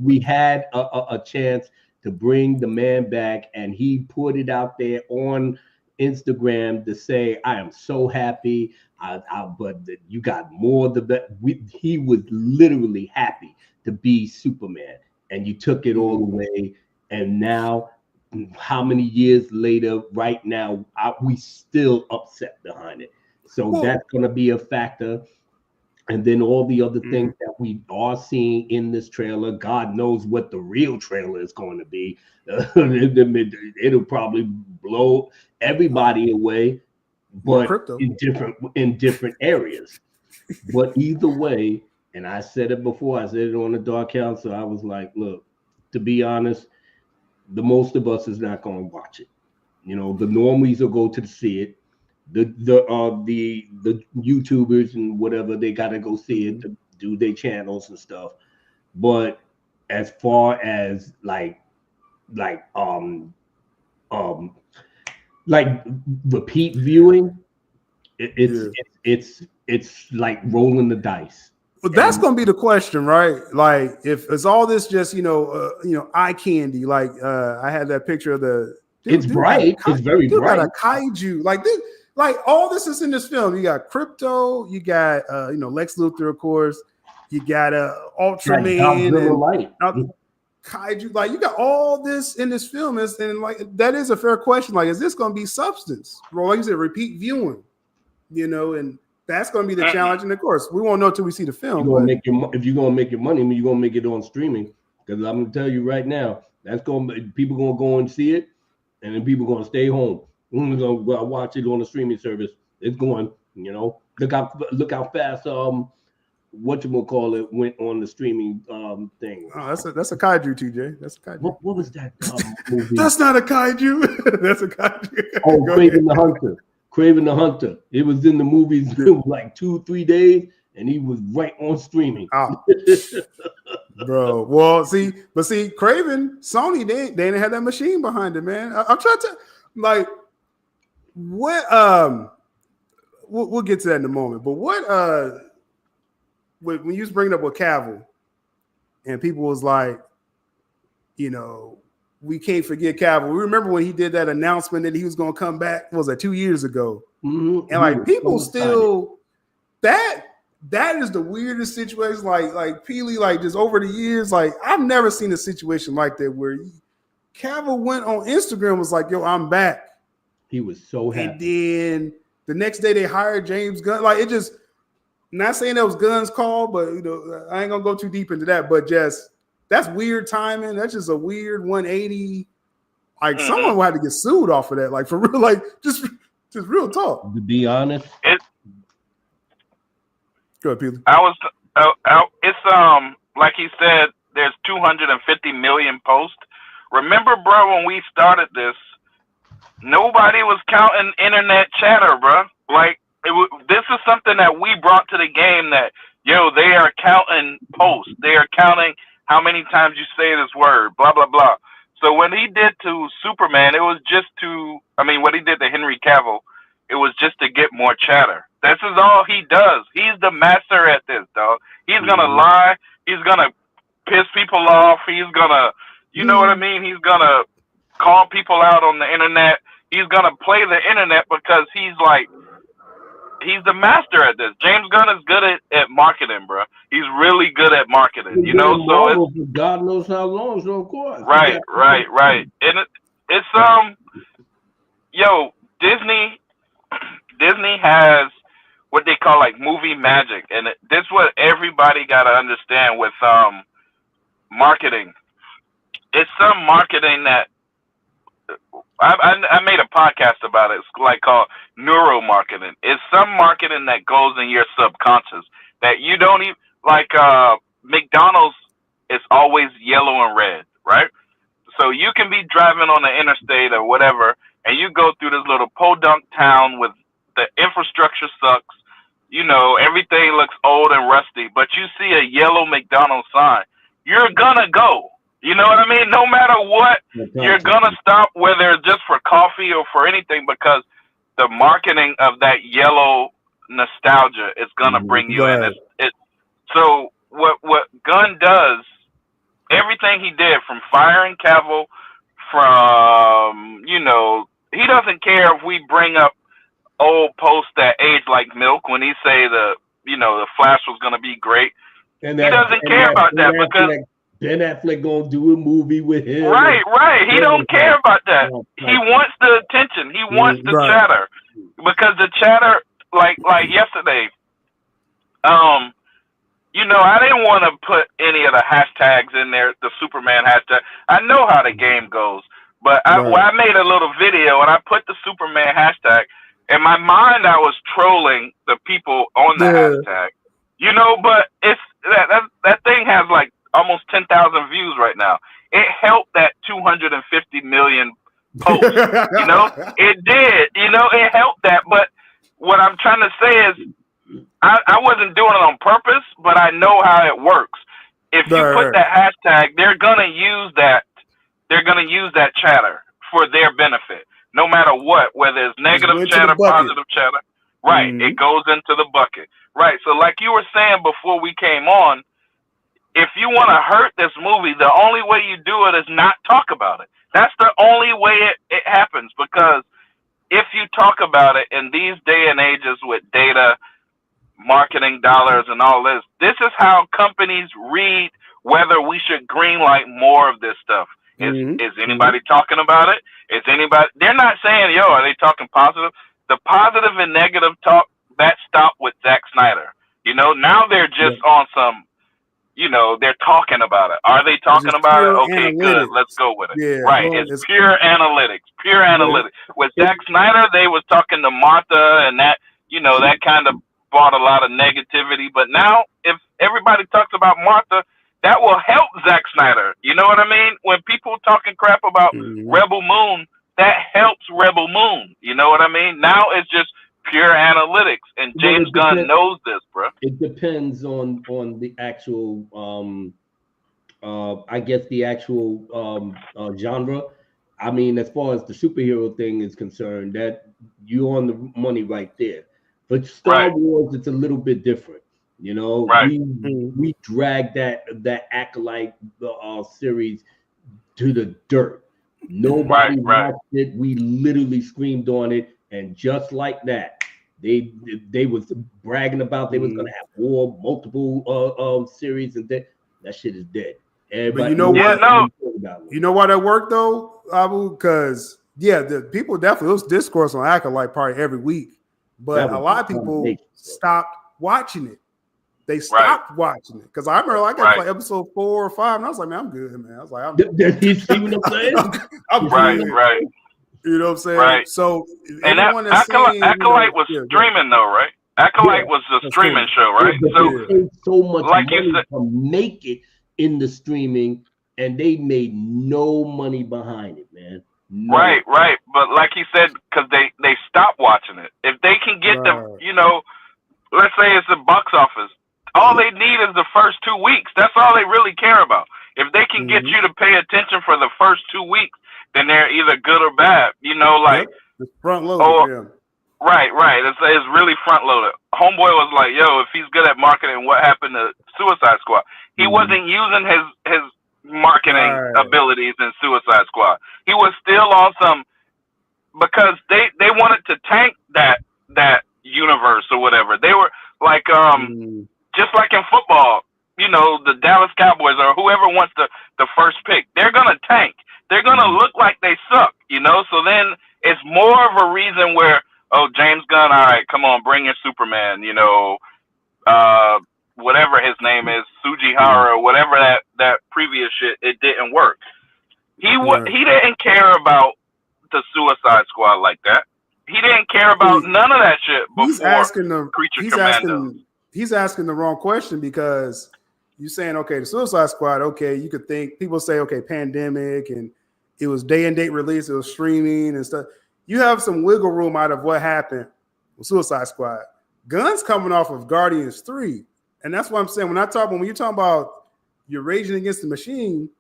S3: we had a chance to bring the man back, and he put it out there on Instagram to say, I am so happy. But you got more he was literally happy to be Superman, and you took it all away. And now, how many years later, right now, we still upset behind it. So that's going to be a factor. And then all the other things that we are seeing in this trailer, God knows what the real trailer is going to be. It'll probably blow everybody away, but in different areas. But either way, and I said it before, I said it on the Dark Council. I was like, look, to be honest, the most of us is not going to watch it. The normies will go to see it. The YouTubers and whatever, they got to go see it to do their channels and stuff. But as far as like repeat viewing, it's like rolling the dice.
S1: But that's gonna be the question, right? Like, if it's all this just eye candy. Like I had that picture of the
S3: It's bright. It's very
S1: bright.
S3: bright.
S1: You got a kaiju like this. Like all this is in this film. You got Crypto. You got Lex Luthor, of course. You got Ultraman and kaiju. Like you got all this in this film. And like that is a fair question. Like, is this going to be substance? Well, like you said, repeat viewing. And that's going to be the challenge. And of course, we won't know till we see the film.
S3: If you're going to make your money, you're going to make it on streaming. Because I'm going to tell you right now, people going to go and see it, and then people going to stay home. We're going to watch it on the streaming service. It's going, look how fast whatchamacallit went on the streaming thing.
S1: Oh, that's a kaiju, TJ. That's a kaiju.
S3: What was that movie?
S1: That's not a kaiju. That's a kaiju.
S3: Oh, Craven the Hunter. Craven the Hunter. It was in the movies like 2-3 days, and he was right on streaming.
S1: Oh. Bro, well, see, Craven, Sony, they didn't have that machine behind it, man. I'm trying to like what we'll get to that in a moment. But what when you was bringing up with Cavill, and people was like, we can't forget Cavill. We remember when he did that announcement that he was going to come back. What was that 2 years ago? Mm-hmm. And like people still that is the weirdest situation. Like Peely, like just over the years, like I've never seen a situation like that where Cavill went on Instagram and was like, "Yo, I'm back."
S3: He was so happy.
S1: And then the next day they hired James Gunn. Like it just, not saying that was Gunn's call, but I ain't gonna go too deep into that. But just that's weird timing. That's just a weird 180. Like someone will have to get sued off of that. Like for real, like just real talk.
S3: To be honest,
S1: go ahead, Peely.
S2: It's like he said, there's 250 million posts. Remember, bro, when we started this, nobody was counting internet chatter, bro. Like this is something that we brought to the game. That they are counting posts. They are counting how many times you say this word, blah blah blah. So when he did to Superman, it was just what he did to Henry Cavill, it was just to get more chatter. This is all he does. He's the master at this, dog. He's gonna lie. He's gonna piss people off. He's gonna, what I mean? He's gonna call people out on the internet. He's gonna play the internet because he's the master at this. James Gunn is good at marketing, bro. He's really good at marketing. So it's
S3: God knows how long. So of course,
S2: right. And it's Disney has what they call like movie magic, and this is what everybody got to understand with marketing. It's some marketing that I made a podcast about it. It's like called neuromarketing. It's some marketing that goes in your subconscious that you don't even like. McDonald's is always yellow and red, right? So you can be driving on the interstate or whatever, and you go through this little podunk town with the infrastructure sucks. Everything looks old and rusty, but you see a yellow McDonald's sign, you're gonna go. You know what I mean? No matter what, you're gonna stop, whether it's just for coffee or for anything, because the marketing of that yellow nostalgia is gonna bring you in. So what Gunn does, everything he did from firing Cavill, from he doesn't care if we bring up old posts that age like milk when he say the Flash was gonna be great. And he doesn't care about that because
S3: Ben Affleck gonna do a movie with him.
S2: Right. He don't care about that. He wants the attention. He wants the chatter, because the chatter, like yesterday, I didn't want to put any of the hashtags in there, the Superman hashtag. I know how the game goes, but I made a little video and I put the Superman hashtag. In my mind, I was trolling the people on the hashtag, but it's that thing has like almost 10,000 views right now. It helped that 250 million posts. It did. It helped that. But what I'm trying to say is, I wasn't doing it on purpose, but I know how it works. If you put that hashtag, they're gonna use that. They're gonna use that chatter for their benefit, no matter what, whether it's negative chatter, positive chatter. Right. Mm-hmm. It goes into the bucket. Right. So like you were saying before we came on, if you want to hurt this movie, the only way you do it is not talk about it. That's the only way it happens, because if you talk about it in these day and ages with data, marketing dollars, and all this, this is how companies read whether we should greenlight more of this stuff. Is anybody talking about it? Is anybody? They're not saying, yo, are they talking positive? The positive and negative talk, that stopped with Zack Snyder. You know, now they're just on some, you know, they're talking about it. Are they talking about it? Okay, good. Let's go with it.
S1: Yeah,
S2: right. It's pure analytics. Pure analytics. With Zack Snyder, they was talking to Martha, and that, you know, that kind of brought a lot of negativity. But now, if everybody talks about Martha, that will help Zack Snyder. You know what I mean? When people talking crap about Rebel Moon, that helps Rebel Moon. You know what I mean? Now it's just pure analytics, and James Gunn knows this, bro.
S3: It depends on the actual, I guess the actual genre. I mean, as far as the superhero thing is concerned, that you're on the money right there. But Star Wars, it's a little bit different. You know, we drag that Acolyte series to the dirt. Nobody watched it. We literally screamed on it, and just like that, they was bragging about they was gonna have multiple series, and that shit is dead.
S1: But you know what? You know why that worked though, Abu? Because the people definitely, it was discourse on Acolyte probably every week, but a lot of people stopped watching it. They stopped watching it because I remember I got like episode 4 or 5, and I was like, man, I'm good, man. I was like, I'm good.
S3: You see what I'm saying?
S1: I'm good.
S2: Right.
S1: You know what I'm saying?
S2: Right.
S1: So,
S2: and Acolyte was streaming though, right? Acolyte was the streaming show, right?
S3: So much like money to make it in the streaming, and they made no money behind it, man. No.
S2: Right. But like he said, because they stopped watching it. If they can get the, you know, let's say it's the box office. All they need is the first 2 weeks. That's all they really care about. If they can get you to pay attention for the first 2 weeks, then they're either good or bad. You know, like
S1: it's front loaded.
S2: Right. It's really front loaded. Homeboy was like, "Yo, if he's good at marketing, what happened to Suicide Squad?" He wasn't using his marketing abilities in Suicide Squad. He was still on some, because they wanted to tank that universe or whatever. They were like just like in football, you know, the Dallas Cowboys or whoever wants the first pick, they're gonna tank. They're gonna look like they suck, you know. So then it's more of a reason where, oh, James Gunn, all right, come on, bring in Superman, you know, whatever his name is, Sujihara, or whatever that previous shit, it didn't work. He didn't care about the Suicide Squad like that. He didn't care about none of that shit before
S1: He's asking the wrong question, because you're saying, okay, the Suicide Squad, okay, you could think, people say, okay, pandemic, and it was day and date release, it was streaming and stuff. You have some wiggle room out of what happened with Suicide Squad. Gunn's coming off of Guardians 3. And that's what I'm saying. When you're talking about you're raging against the machine,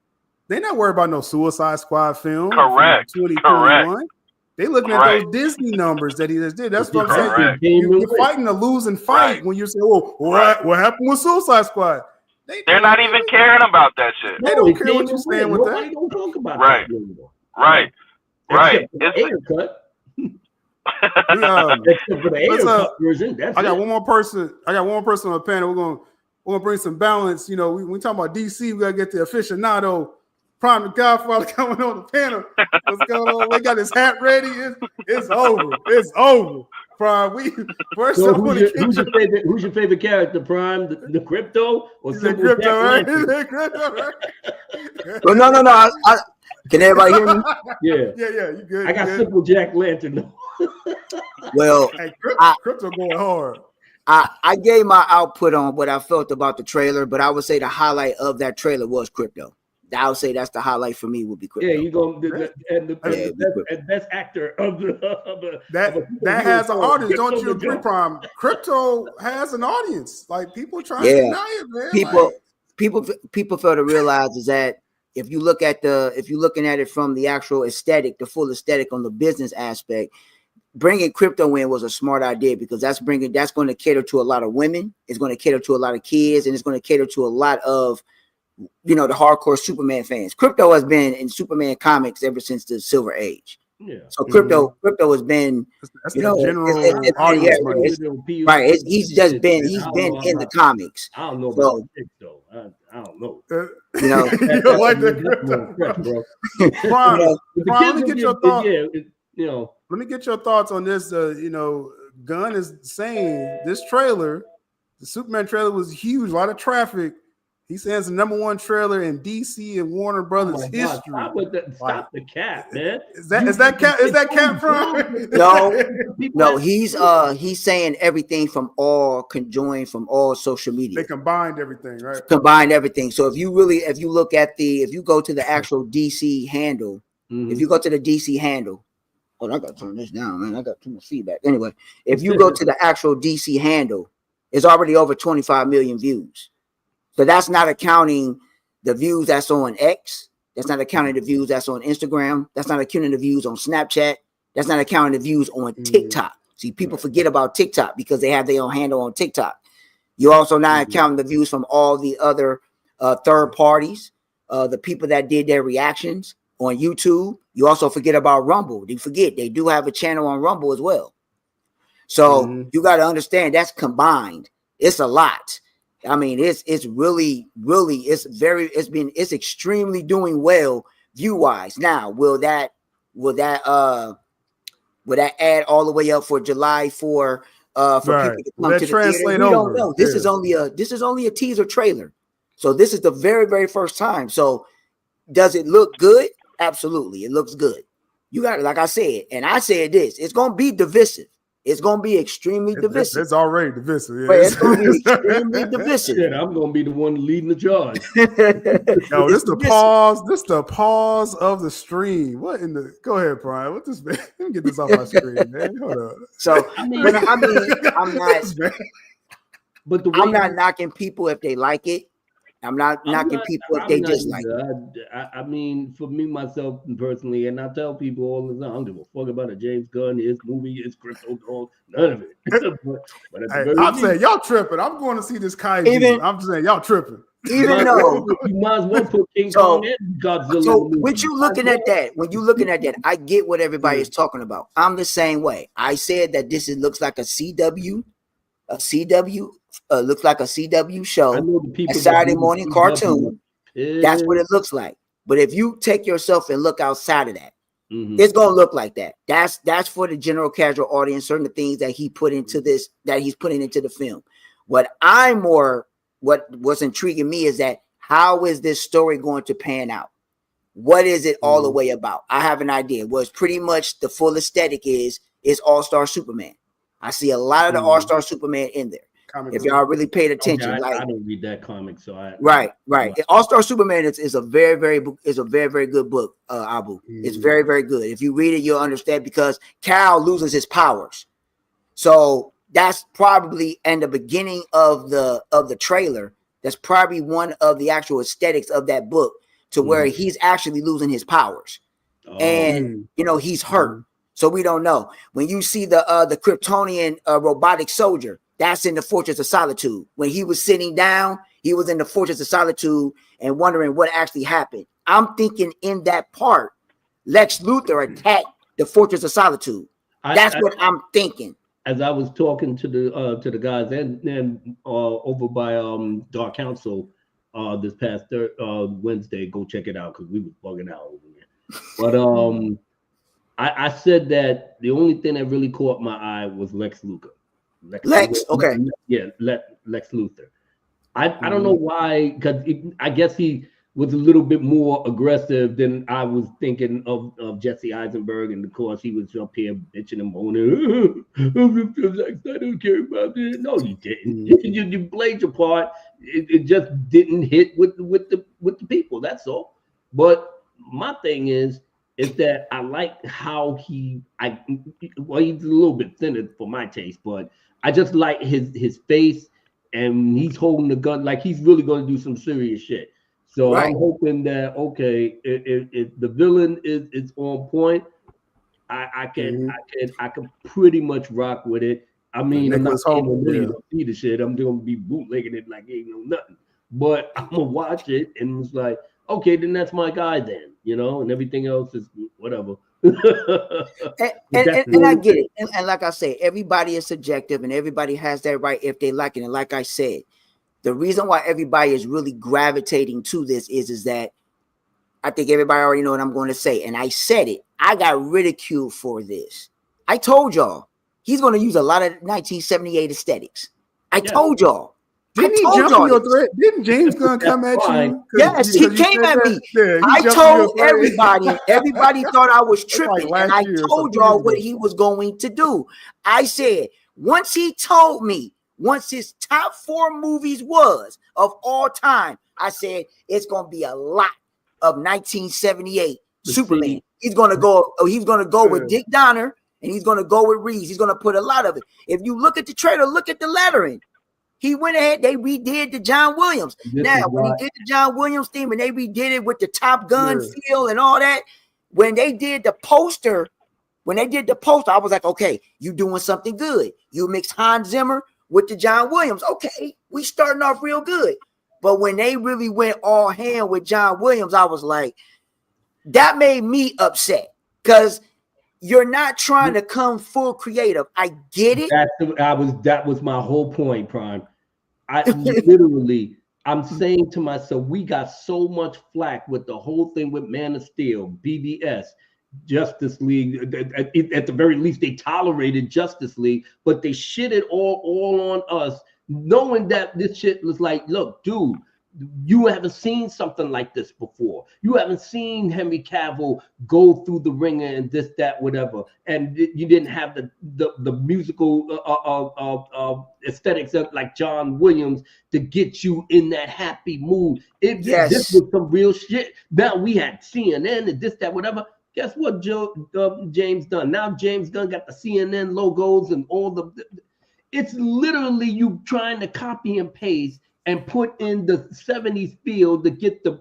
S1: they're not worried about no Suicide Squad film.
S2: Correct.
S1: 2021. They looking at those Disney numbers that he just did. That's what I'm saying. You're fighting a losing fight when you say, "Oh, what happened with Suicide Squad?"
S2: They're not even caring about that shit.
S1: They don't care what you're saying with that.
S3: Don't talk about
S2: right.
S3: Except for the air version.
S1: I got one more person on the panel. We're gonna bring some balance. You know, we talking about DC. We gotta get the aficionado. Prime the Godfather coming on the panel. What's going on? We got his hat ready. It's over. It's over. Prime. Who's
S3: your favorite character, Prime? The Crypto or
S1: Crypto, right?
S4: Well, no. Can everybody hear me?
S3: Yeah.
S1: You good?
S3: I got Simple Jack Lantern.
S4: Well,
S1: Crypto going hard.
S4: I gave my output on what I felt about the trailer, but I would say the highlight of that trailer was Crypto. I would say that's the highlight for me would be Crypto.
S3: Yeah, you go the best actor of the
S1: that has an audience. Don't you agree, Prime? Crypto has an audience. Like, people trying to deny it, man.
S4: People fail to realize is that if you're looking at it from the actual aesthetic, the full aesthetic on the business aspect, bringing Crypto in was a smart idea, because that's going to cater to a lot of women. It's going to cater to a lot of kids, and it's going to cater to a lot of the hardcore Superman fans. Crypto has been in Superman comics ever since the Silver Age.
S3: Yeah.
S4: So crypto has been,
S1: That's the general audience money.
S4: Right. He's been in the comics.
S3: I don't know about Nick though. I don't know.
S1: You don't like that,
S3: bro.
S1: Prime, let me get your thoughts.
S3: Yeah,
S1: let me get your thoughts on this. Gunn is saying this trailer, the Superman trailer, was huge, a lot of traffic. He says the #1 trailer in DC and Warner Brothers history.
S3: Stop the cap, man.
S1: Is that cap from?
S4: No. He's saying everything from all conjoined from all social media.
S1: They combined everything, right?
S4: Combined everything. So if you go to the actual DC handle, if you go to the DC handle, I got to turn this down, man. I got too much feedback. Anyway, if you go to the actual DC handle, it's already over 25 million views. So that's not accounting the views that's on X. That's not accounting the views that's on Instagram. That's not accounting the views on Snapchat. That's not accounting the views on TikTok. See, people forget about TikTok because they have their own handle on TikTok. You're also not accounting the views from all the other third parties, the people that did their reactions on YouTube. You also forget about Rumble. You forget they do have a channel on Rumble as well. So you got to understand that's combined. It's a lot. I mean, it's extremely doing well view wise. Now, will that add all the way up for July for people to come to the theater? We don't know. This is only a teaser trailer. So this is the very, very first time. So does it look good? Absolutely. It looks good. You got it. Like I said, and I said this, it's going to be divisive. It's going to be extremely divisive.
S1: It's already divisive. Yeah.
S4: But it's going to be extremely divisive.
S3: Shit, I'm going to be the one leading the charge.
S1: No, this the pause. This the pause of the stream. What in the? Go ahead, Brian. What this? Man? Let me get this off my screen, man. Hold on.
S4: So I'm not. But I'm not knocking people if they like it. I'm not knocking people if they dislike it.
S3: I mean, for me, myself, personally, and I tell people all the time, I don't give a fuck about a James Gunn, his movie, his crypto, none of it. but
S1: I'm saying y'all tripping. I'm going to see this kaiju. I'm saying y'all tripping.
S4: Even though
S3: you might as well put King Kong and Godzilla.
S4: So when you looking at that, I get what everybody is talking about. I'm the same way. I said that looks like a CW. Looks like a CW show, a Saturday morning cartoon. That's what it looks like. But if you take yourself and look outside of that, it's gonna look like that. That's for the general casual audience. Certain things that he put into this, that he's putting into the film. What's intriguing me is that how is this story going to pan out? What is it all the way about? I have an idea. Well, it's pretty much the full aesthetic is All-Star Superman. I see a lot of the All-Star Superman in there. If y'all really paid attention,
S3: I don't read that comic, so
S4: right. All-Star Superman is a very, very good book, Abu. It's very, very good. If you read it, you'll understand because Cal loses his powers. So that's probably in the beginning of the trailer. That's probably one of the actual aesthetics of that book to where he's actually losing his powers, and he's hurt. So we don't know. When you see the Kryptonian robotic soldier, that's in the Fortress of Solitude. When he was sitting down, he was in the Fortress of Solitude and wondering what actually happened. I'm thinking in that part, Lex Luthor attacked the Fortress of Solitude. That's what I'm thinking.
S3: As I was talking to the guys and over by Dark Council this past Wednesday, go check it out because we was bugging out over there. But I said that the only thing that really caught my eye was Lex Luthor.
S4: Lex
S3: Luthor. I don't know why, because I guess he was a little bit more aggressive than I was thinking of Jesse Eisenberg, and of course he was up here bitching and moaning. I don't care about it. No, you didn't. You played your part. It just didn't hit with the people. That's all. But my thing is that I like how he's a little bit thinner for my taste, but I just like his face, and he's holding the gun like he's really going to do some serious shit. So I'm hoping that if the villain is on point, I can pretty much rock with it. I mean, I'm not saying to see the shit. I'm going to be bootlegging it like ain't no nothing. but I'm gonna watch it, and it's like, okay, then that's my guy then, and everything else is whatever.
S4: And I get it. And like I say, everybody is subjective and everybody has that right if they like it. And like I said, the reason why everybody is really gravitating to this is that I think everybody already know what I'm going to say. And I said it. I got ridiculed for this. I told y'all he's going to use a lot of 1978 aesthetics. I told y'all.
S1: Didn't he jump on your thread? Didn't James Gunn come at you?
S4: Yes, he came at me. Yeah, I told everybody thought I was tripping, and I told y'all what he was going to do. I said, once he told me, once his top 4 movies was of all time, I said, it's going to be a lot of 1978 Superman. He's going to go with Dick Donner, and he's going to go with Reeves. He's going to put a lot of it. If you look at the trailer, look at the lettering. He went ahead, they redid the John Williams. Now, when he did the John Williams theme and they redid it with the Top Gun feel and all that, when they did the poster, I was like, okay, you doing something good. You mix Hans Zimmer with the John Williams. Okay, we starting off real good. But when they really went all hand with John Williams, I was like, that made me upset because you're not trying to come full creative. I get it.
S3: That was my whole point, Prime. I'm saying to myself, we got so much flack with the whole thing with Man of Steel, BVS, Justice League. At the very least, they tolerated Justice League, but they shitted all on us, knowing that this shit was like, look, dude, you haven't seen something like this before. You haven't seen Henry Cavill go through the ringer and this, that, whatever. And you didn't have the musical aesthetics of like John Williams to get you in that happy mood. This was some real shit. Now we had CNN and this, that, whatever. Guess what, James Gunn? Now James Gunn got the CNN logos and all the. It's literally you trying to copy and paste and put in the 70s feel to get the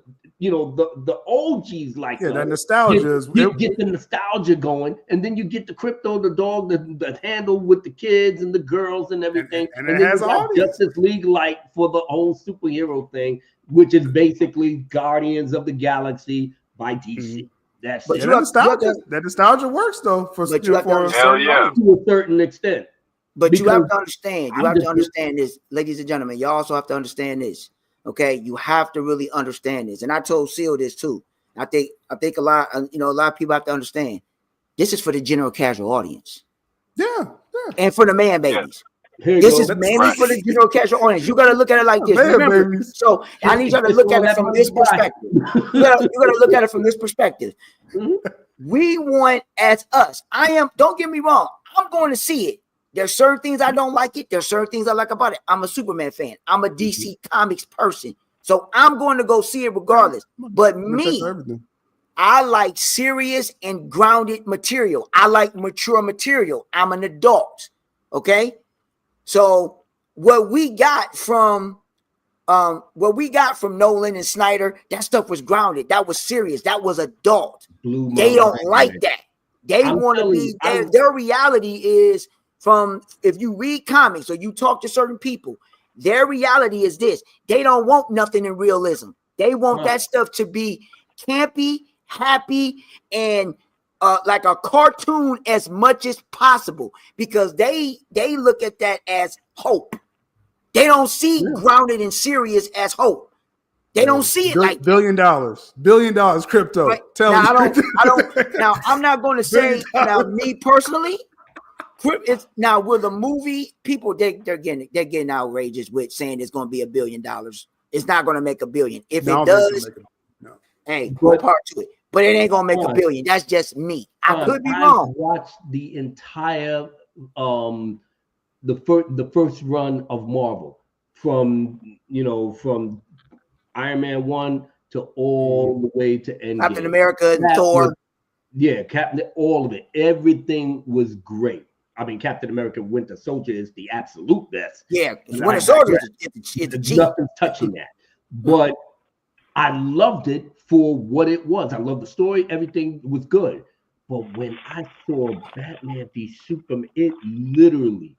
S3: OGs like
S1: that nostalgia
S3: get the nostalgia going, and then you get the Crypto the dog the handle with the kids and the girls and everything,
S1: and it has
S3: Justice League light for the whole superhero thing, which is basically Guardians of the Galaxy by DC. That's
S1: but that nostalgia works though to
S3: a certain extent.
S4: But you have to understand. You have to understand this, ladies and gentlemen. You also have to understand this. Okay, you have to really understand this. And I told Seal this too. I think a lot of people have to understand. This is for the general casual audience.
S1: Yeah.
S4: And for the man babies. This is mainly for the general casual audience. You got to look at it like this. Remember, so I need you to look at it from this perspective. You got to look at it from this perspective. We want as us. Don't get me wrong. I'm going to see it. There's certain things I don't like it. There's certain things I like about it. I'm a Superman fan. I'm a DC Comics person. So I'm going to go see it regardless. But me, I like serious and grounded material. I like mature material. I'm an adult. Okay? So what we got from Nolan and Snyder, that stuff was grounded. That was serious. That was adult. They don't like that. They want to be their reality is from, if you read comics or you talk to certain people, their reality is this. They don't want nothing in realism. They want that stuff to be campy, happy, and like a cartoon as much as possible, because they look at that as hope. They don't see grounded and serious as hope. They don't see it like
S1: $1 billion crypto.
S4: Right? Tell me. I don't. Now I'm not going to say. Now me personally. Now with the movie, people they're getting outrageous with saying it's going to be $1 billion. It's not going to make $1 billion. If it does, hey, more part to it. But it ain't going to make $1 billion. That's just me. I could be wrong.
S3: I watched the entire the first run of Marvel from Iron Man 1 to all the way to Endgame.
S4: Captain America and Thor.
S3: All of it. Everything was great. I mean, Captain America Winter Soldier is the absolute best.
S4: Yeah, Winter Soldier is the G.
S3: Nothing touching that. But I loved it for what it was. I loved the story. Everything was good. But when I saw Batman v Superman, it literally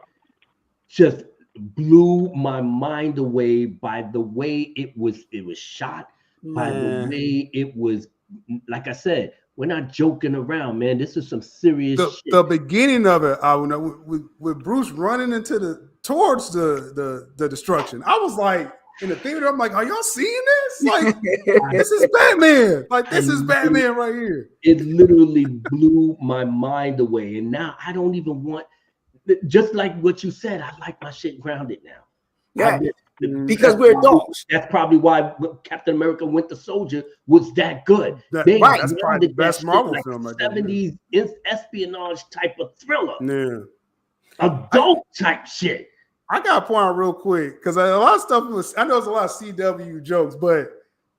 S3: blew my mind away by the way it was shot, by the way it was. Like I said, we're not joking around, man. This is some serious shit.
S1: The beginning of it, with Bruce running towards the destruction, I was like, in the theater, I'm like, are y'all seeing this? Like, this is Batman. Like, this is Batman right here.
S3: It literally blew my mind away. And now I don't even want, just like what you said, I like my shit grounded now.
S4: Yeah, because we're adults.
S3: That's probably why Captain America Winter Soldier was that good.
S1: That's probably the best Marvel film. Like
S3: 70s espionage type of thriller.
S1: Yeah.
S3: Adult type shit.
S1: I got to point out real quick, because a lot of stuff I know there's a lot of CW jokes, but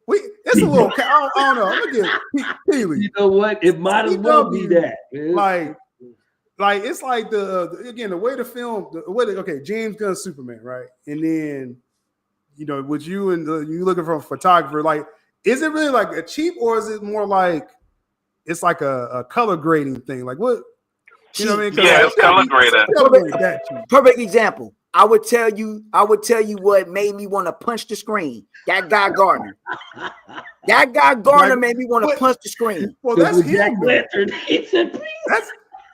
S1: it's a little, I don't know. Look at Peely.
S3: You know what? It might as well be that.
S1: Man. Like it's like the way the film, James Gunn Superman, right? And then, with you and you looking for a photographer, like, is it really like a cheap, or is it more like it's like a color grading thing? Like what? You know what I mean?
S2: Yeah, it's color graded.
S4: Perfect example. I would tell you what made me want to punch the screen. That guy Gardner. That guy Gardner made me want to punch the screen.
S1: Well, that's him.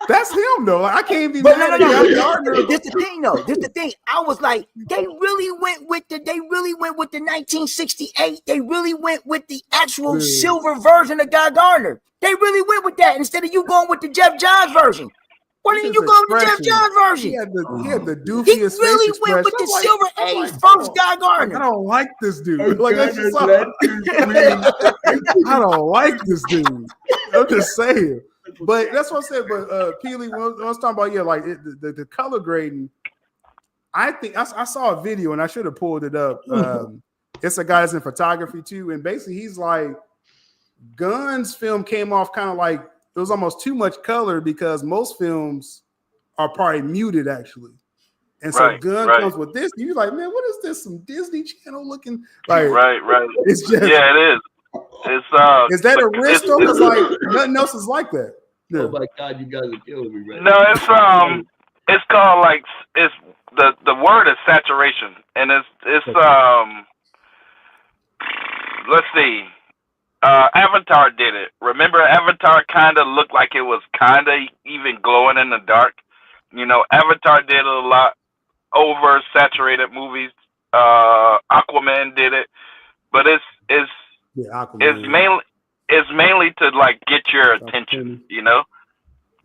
S1: That's him though. Like, I can't be mad at Gardner.
S4: This the thing though. This the thing. I was like, they really went with the 1968. They really went with the actual silver version of Guy Gardner. They really went with that instead of you going with the Jeff Johns version. Why didn't you go with the Jeff Johns version?
S1: He had the doofiest face expression.
S4: He really went with the Silver Age first Guy Gardner.
S1: I don't like this dude. Like, I don't like this dude. I'm just saying. But that's what I said. But Keely, when I was talking about, the color grading, I think I saw a video and I should have pulled it up. It's a guy that's in photography too, and basically he's like, Gunn's film came off kind of like it was almost too much color because most films are probably muted actually. And so Gunn comes with this, and you're like, man, what is this? Some Disney Channel looking like
S2: right.
S1: It's just
S2: it is. It's
S1: is that a risk though? Because like nothing else is like that. Yeah.
S3: Oh my God, you guys are killing me right
S2: now. No, it's called like it's the word is saturation, and it's let's see. Avatar did it. Remember, Avatar kind of looked like it was kind of even glowing in the dark. Avatar did a lot over saturated movies. Aquaman did it, but it's mainly to like get your attention.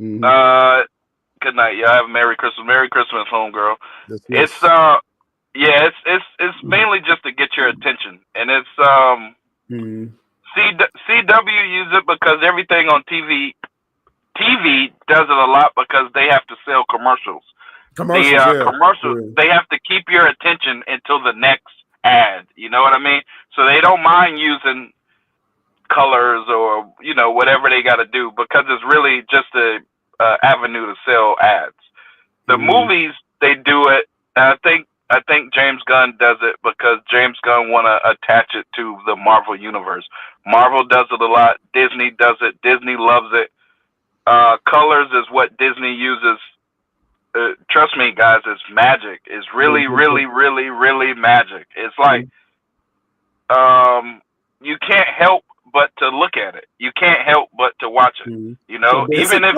S1: Mm-hmm.
S2: Good night. Y'all have a Merry Christmas. Merry Christmas, homegirl. It's mainly just to get your attention, and it's CW use it because everything on TV does it a lot because they have to sell commercials. Commercials, they have to keep your attention until the next ad. You know what I mean? So they don't mind using colors or whatever they got to do because it's really just a avenue to sell ads. The movies, they do it. And I think James Gunn does it because James Gunn want to attach it to the Marvel universe. Marvel does it a lot. Disney does it. Disney loves it. Colors is what Disney uses. Trust me, guys, it's magic. It's really, really, really, really magic. It's like you can't help but to look at it. You can't help but to watch it.
S1: So
S2: even if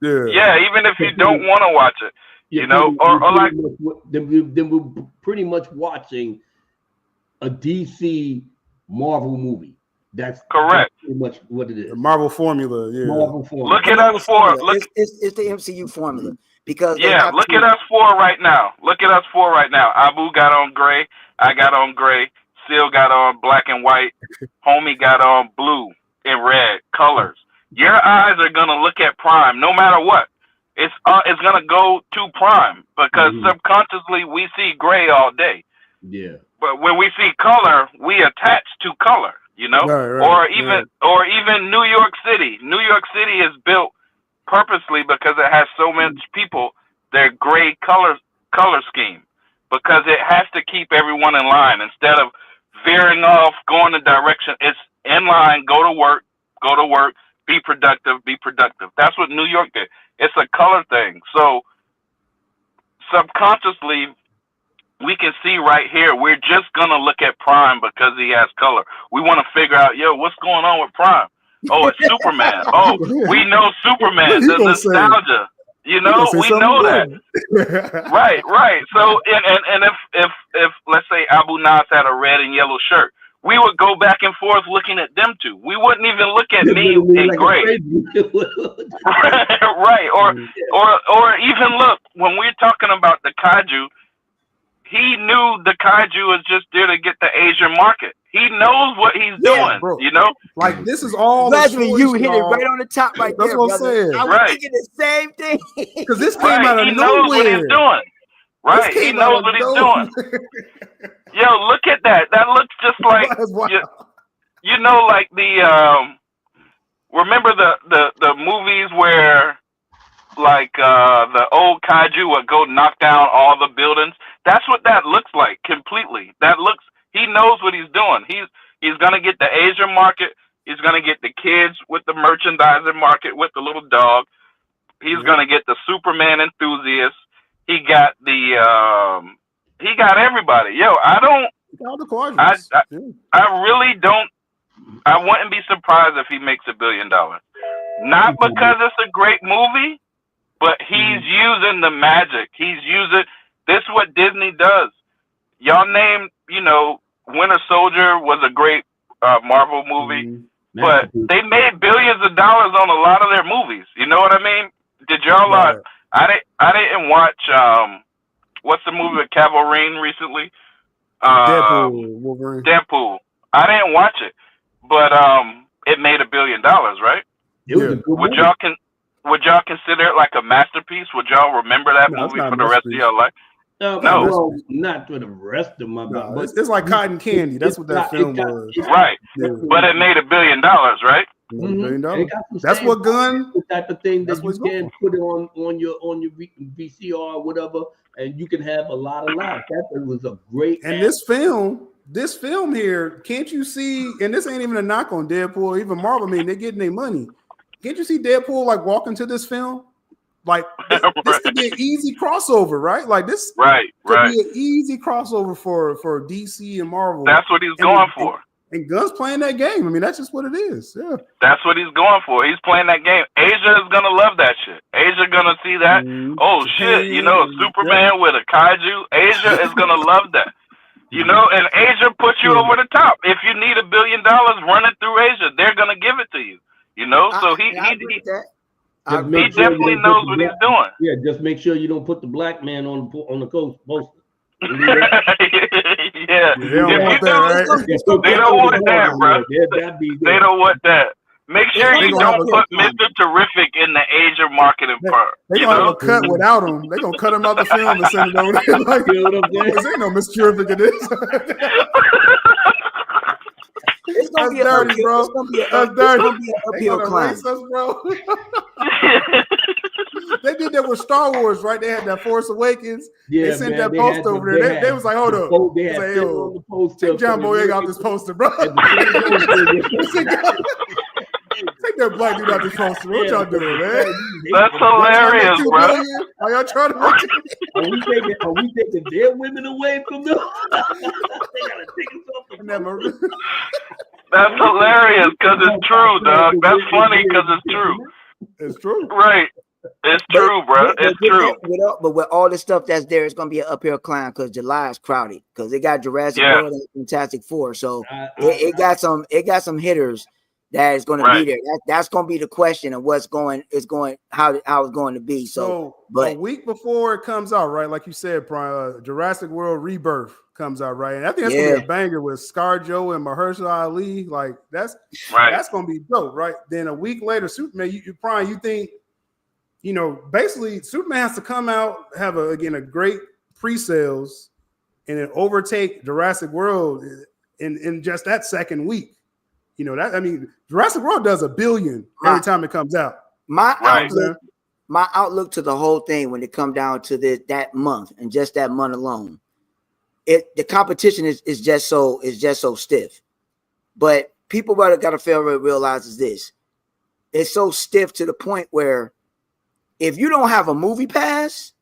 S2: even if you don't want to watch it.
S3: Then we're pretty much watching a DC Marvel movie. That's
S2: correct.
S3: Pretty much what it is.
S1: The Marvel formula, yeah.
S3: Marvel formula.
S2: Look at us for
S4: it's the MCU formula because
S2: look at us four right now. Look at us four right now. Abu got on gray. I got on gray. Seal got on black and white. Homie got on blue and red colors. Your eyes are gonna look at Prime no matter what. It's gonna go to Prime because subconsciously we see gray all day.
S3: Yeah.
S2: But when we see color, we attach to color, or even New York City. New York City is built purposely because it has so much people. Their gray color scheme because it has to keep everyone in line instead of veering off, going the direction. It's in line. Go to work. Be productive. That's what New York did. It's a color thing. So subconsciously, we can see right here. We're just gonna look at Prime because he has color. We want to figure out, what's going on with Prime? Oh, it's Superman. Oh, we know Superman. The nostalgia. We know that. Right. So, and if let's say Abu Nas had a red and yellow shirt, we would go back and forth looking at them two. We wouldn't even look at me in gray. Right. Or even look, when we're talking about the kaiju, he knew the kaiju was just there to get the Asian market. He knows what he's doing,
S1: bro.
S2: Like,
S1: this is all.
S4: You hit it right on the top right
S1: That's
S4: there,
S1: what I'm
S4: brother.
S1: saying.
S4: I was thinking the same thing.
S1: Because this came out of
S2: he
S1: nowhere.
S2: knows what he's doing. Right. He knows what he's doing. Yo, look at that. That looks just like, like the, remember the movies where, like, the old kaiju would go knock down all the buildings? That's what that looks like completely. He knows what he's doing. He's gonna get the Asian market. He's gonna get the kids with the merchandising market with the little dog. He's gonna get the Superman enthusiasts. He got he got everybody. Yo, I really don't. I wouldn't be surprised if he makes $1 billion. Not because it's a great movie, but he's using the magic. This is what Disney does. Y'all name, Winter Soldier was a great Marvel movie, but they made billions of dollars on a lot of their movies. You know what I mean? Did y'all? I didn't watch. What's the movie with Cavalry recently? Deadpool. I didn't watch it, but it made $1 billion, right? Would y'all consider it like a masterpiece? Would y'all remember that movie for the rest of your life?
S3: No, well, not for the rest of my life.
S1: No, it's like cotton candy. That's what that film was.
S2: Right. But it made $1 billion, right?
S1: $1 billion. That's what Gunn.
S3: The type of thing that you can put it on your VCR or whatever, and you can have a lot of life. That was a great.
S1: And this film here, can't you see? And this ain't even a knock on Deadpool or even Marvel. I mean, they're getting their money. Can't you see Deadpool like walking to this film? Like this could be an easy crossover, right? Like this could be an easy crossover for DC and Marvel.
S2: That's what he's going for.
S1: And Gunn's playing that game. I mean, that's just what it is. Yeah.
S2: That's what he's going for. He's playing that game. Asia is gonna love that shit. Asia gonna see that. Oh shit, Superman with a kaiju. Asia is gonna love that. And Asia puts you over the top. If you need $1 billion running through Asia, they're gonna give it to you. So he definitely knows what he's doing.
S3: Yeah, just make sure you don't put the black man on the coast poster.
S2: Yeah, they don't want that, bro. They don't want that. Make sure you don't put Mr. Terrific in the Asian marketing part.
S1: They're gonna have a cut without him. They're gonna cut him out the film and send it over there. Like, there ain't no Mr. Terrific in this.
S4: It's gonna be
S1: dirty, bro.
S4: It's gonna be an uphill climb,
S1: bro. They did that with Star Wars, right? They had that Force Awakens.
S3: Yeah,
S1: they sent that poster over there. They was like, hold up.
S3: They had
S1: yo, take John Boyega out this poster, bro. Take that black dude out this poster. What y'all doing, man?
S2: That's hilarious, bro.
S1: Are y'all trying to make
S3: Are we taking their women away from them? They gotta take us off.
S2: That's hilarious because it's true, dog. That's funny because it's true.
S1: It's true.
S2: Right. It's true, bro. It's true.
S4: But with all the stuff that's there, it's gonna be an uphill climb because July is crowded because they got Jurassic World and Fantastic Four. So it got some hitters that is going to be there. That's going to be the question of how it's going to be. So but
S1: a week before it comes out, right? Like you said, Jurassic World Rebirth comes out, right? And I think that's going to be a banger with ScarJo and Mahershala Ali. Like that's going to be dope, right? Then a week later, Superman. You think, basically Superman has to come out, have a great pre-sales, and then overtake Jurassic World in just that second week. Jurassic World does $1 billion every time it comes out.
S4: My outlook to the whole thing when it come down to that month and just that month alone, the competition is just so stiff. But people got to fail to realize is this: it's so stiff to the point where if you don't have a movie pass,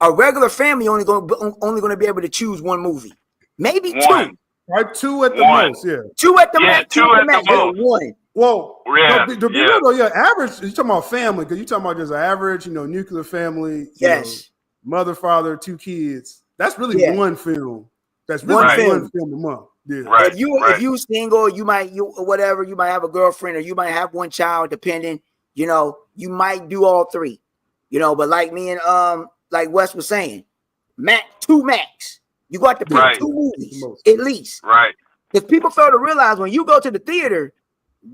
S4: A regular family only going to be able to choose one movie, maybe
S2: One.
S4: two.
S1: Right, two at the
S2: One.
S1: most, yeah.
S4: Two at the max.
S2: Two at the most.
S4: One.
S1: Well,
S2: Yeah,
S1: to be real though, yeah, average. You talking about family? Because you talking about just an average, nuclear family.
S4: Yes.
S1: Mother, father, 2 kids. That's really one film. That's really one film a month. Yeah.
S2: Right.
S4: If you single, you might have a girlfriend, or you might have one child, depending. You might do all 3. But like me and like Wes was saying, two max. You got to pick 2 movies at least.
S2: Right.
S4: Because people fail to realize when you go to the theater,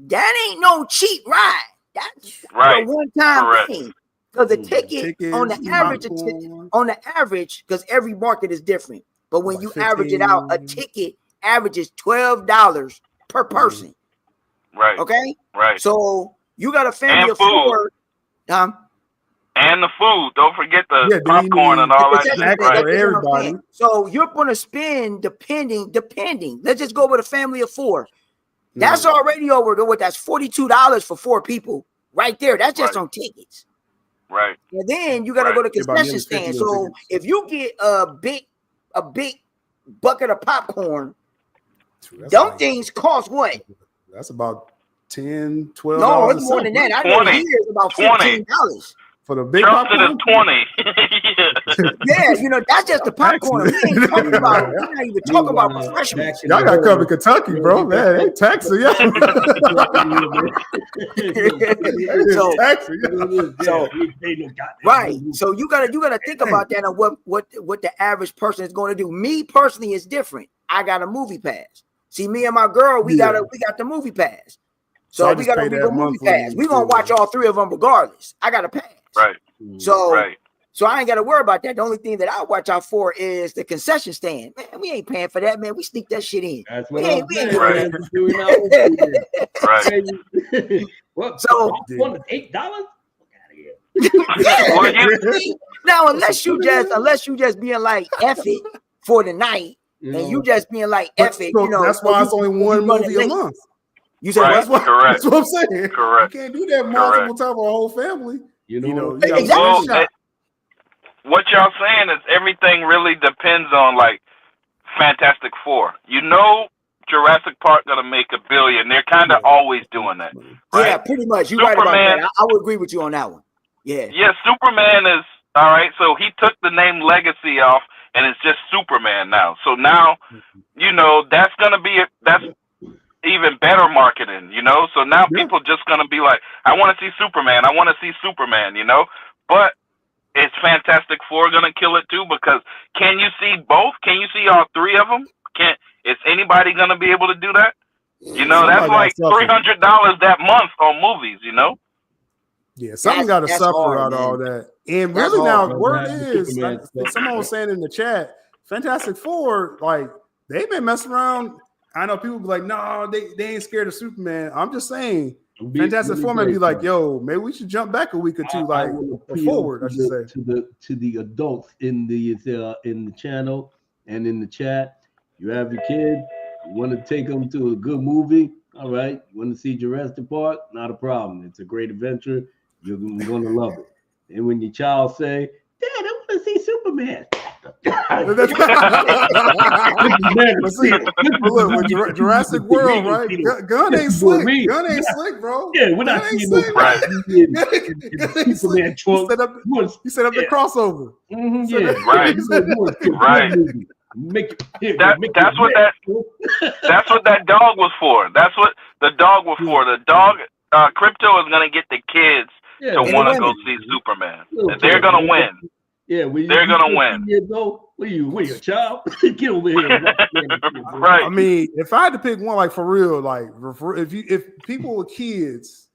S4: that ain't no cheap ride. That's a one-time thing. Because the ticket on the average, because every market is different. But when you average it out, a ticket averages $12 per person.
S2: Right.
S4: Okay.
S2: Right.
S4: So you got a family of 4.
S2: And the food. Don't forget the popcorn and all that shit. Right.
S1: For everybody.
S4: So you're going to spend depending. Let's just go with a family of 4. That's already over. That's $42 for 4 people right there. That's just on tickets.
S2: Right.
S4: And then you got to go to concession stand. So if you get a big bucket of popcorn, them things cost what?
S1: That's about $10, $12.
S4: No, it's more than that. I know here it's about $15.
S1: For the big popcorn?
S2: Is 20.
S4: Yeah, that's just the popcorn. We ain't talking about. We're not even talking about refreshments.
S1: Y'all got to come to Kentucky, bro. Man, they taxing y'all.
S4: Right. So you gotta think about that and what the average person is going to do. Me personally is different. I got a movie pass. See, me and my girl, we got the movie pass. So we got a movie pass. We're gonna watch all 3 of them regardless. I got a pass.
S2: Right.
S4: So I ain't got to worry about that. The only thing that I watch out for is the concession stand. Man, we ain't paying for that, man. We sneak that shit in.
S3: That's what I'm saying.
S2: Right.
S4: So
S3: $8?
S4: Now, unless you just being like F it for the night, and you just being like F it,
S1: that's why it's only one movie a month.
S4: You said
S1: that's what I'm saying.
S2: Correct.
S1: You can't do that multiple times for a whole family.
S4: Exactly.
S2: What y'all saying is everything really depends on like Fantastic Four. Jurassic Park gonna make $1 billion. They're kind of always doing that. Right? Yeah,
S4: pretty much. You're right about that. I would agree with you on that one. Yeah.
S2: Yeah, Superman is all right. So he took the name Legacy off, and it's just Superman now. So now, that's gonna be that's even better marketing. So now people just gonna be like, I want to see Superman. I want to see Superman. But is Fantastic Four gonna kill it too? Because can you see both? Can you see all 3 of them? Is anybody gonna be able to do that? That's like $300 that month on movies.
S1: Yeah, something got to suffer out of all that. And really now, word is, like someone was saying in the chat, Fantastic Four, like they've been messing around. I know people be like, no, they ain't scared of Superman. I'm just saying, Fantastic Four may be like, yo, maybe we should jump back a week or 2, like forward. I should say
S3: to the adults in the channel and in the chat. You have your kid, you want to take them to a good movie. All right, you want to see Jurassic Park? Not a problem. It's a great adventure. You're going to love it. And when your child say, Dad, I want to see Superman.
S1: Look, Jurassic World, right? Gun ain't slick. Gun ain't slick, bro.
S3: Yeah, we're not seeing no Superman trunk.
S1: You set up the crossover.
S3: Yeah,
S2: right. That's what that dog was for. That's what the dog was for. The dog, Crypto is gonna get the kids to want to go see Superman. They're gonna win.
S3: Yeah,
S2: they're gonna win.
S3: What are you, a child? Get over here.
S2: Right.
S1: I mean, if I had to pick one, like for real, like if people were kids,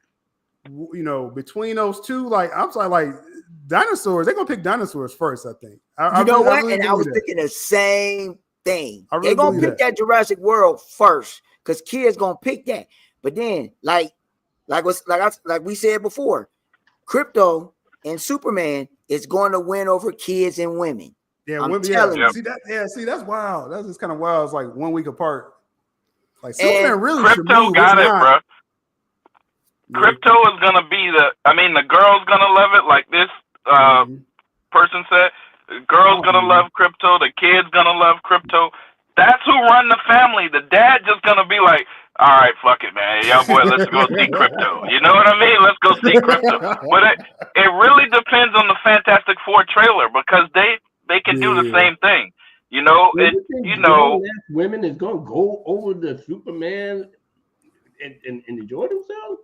S1: between those 2, like I'm sorry, like dinosaurs, they're gonna pick dinosaurs first. I think.
S4: I was thinking the same thing. They're gonna pick that Jurassic World first, because kids gonna pick that. But then, like we said before, Crypto and Superman is going to win over kids and women.
S1: Yeah, I'm telling you. See that? Yeah, see that's wild. That's just kind of wild. It's like 1 week apart. Like Superman really
S2: Crypto got it, bro. Crypto is gonna be the girl's gonna love it, like this person said. The girl's gonna love crypto. The kid's gonna love crypto. That's who run the family. The dad just gonna be like, all right, fuck it, man. Y'all boy, let's go see crypto. You know what I mean? Let's go see crypto. But it really depends on the Fantastic Four trailer because they can do the same thing. You know,
S3: women is gonna go over the Superman and enjoy themselves.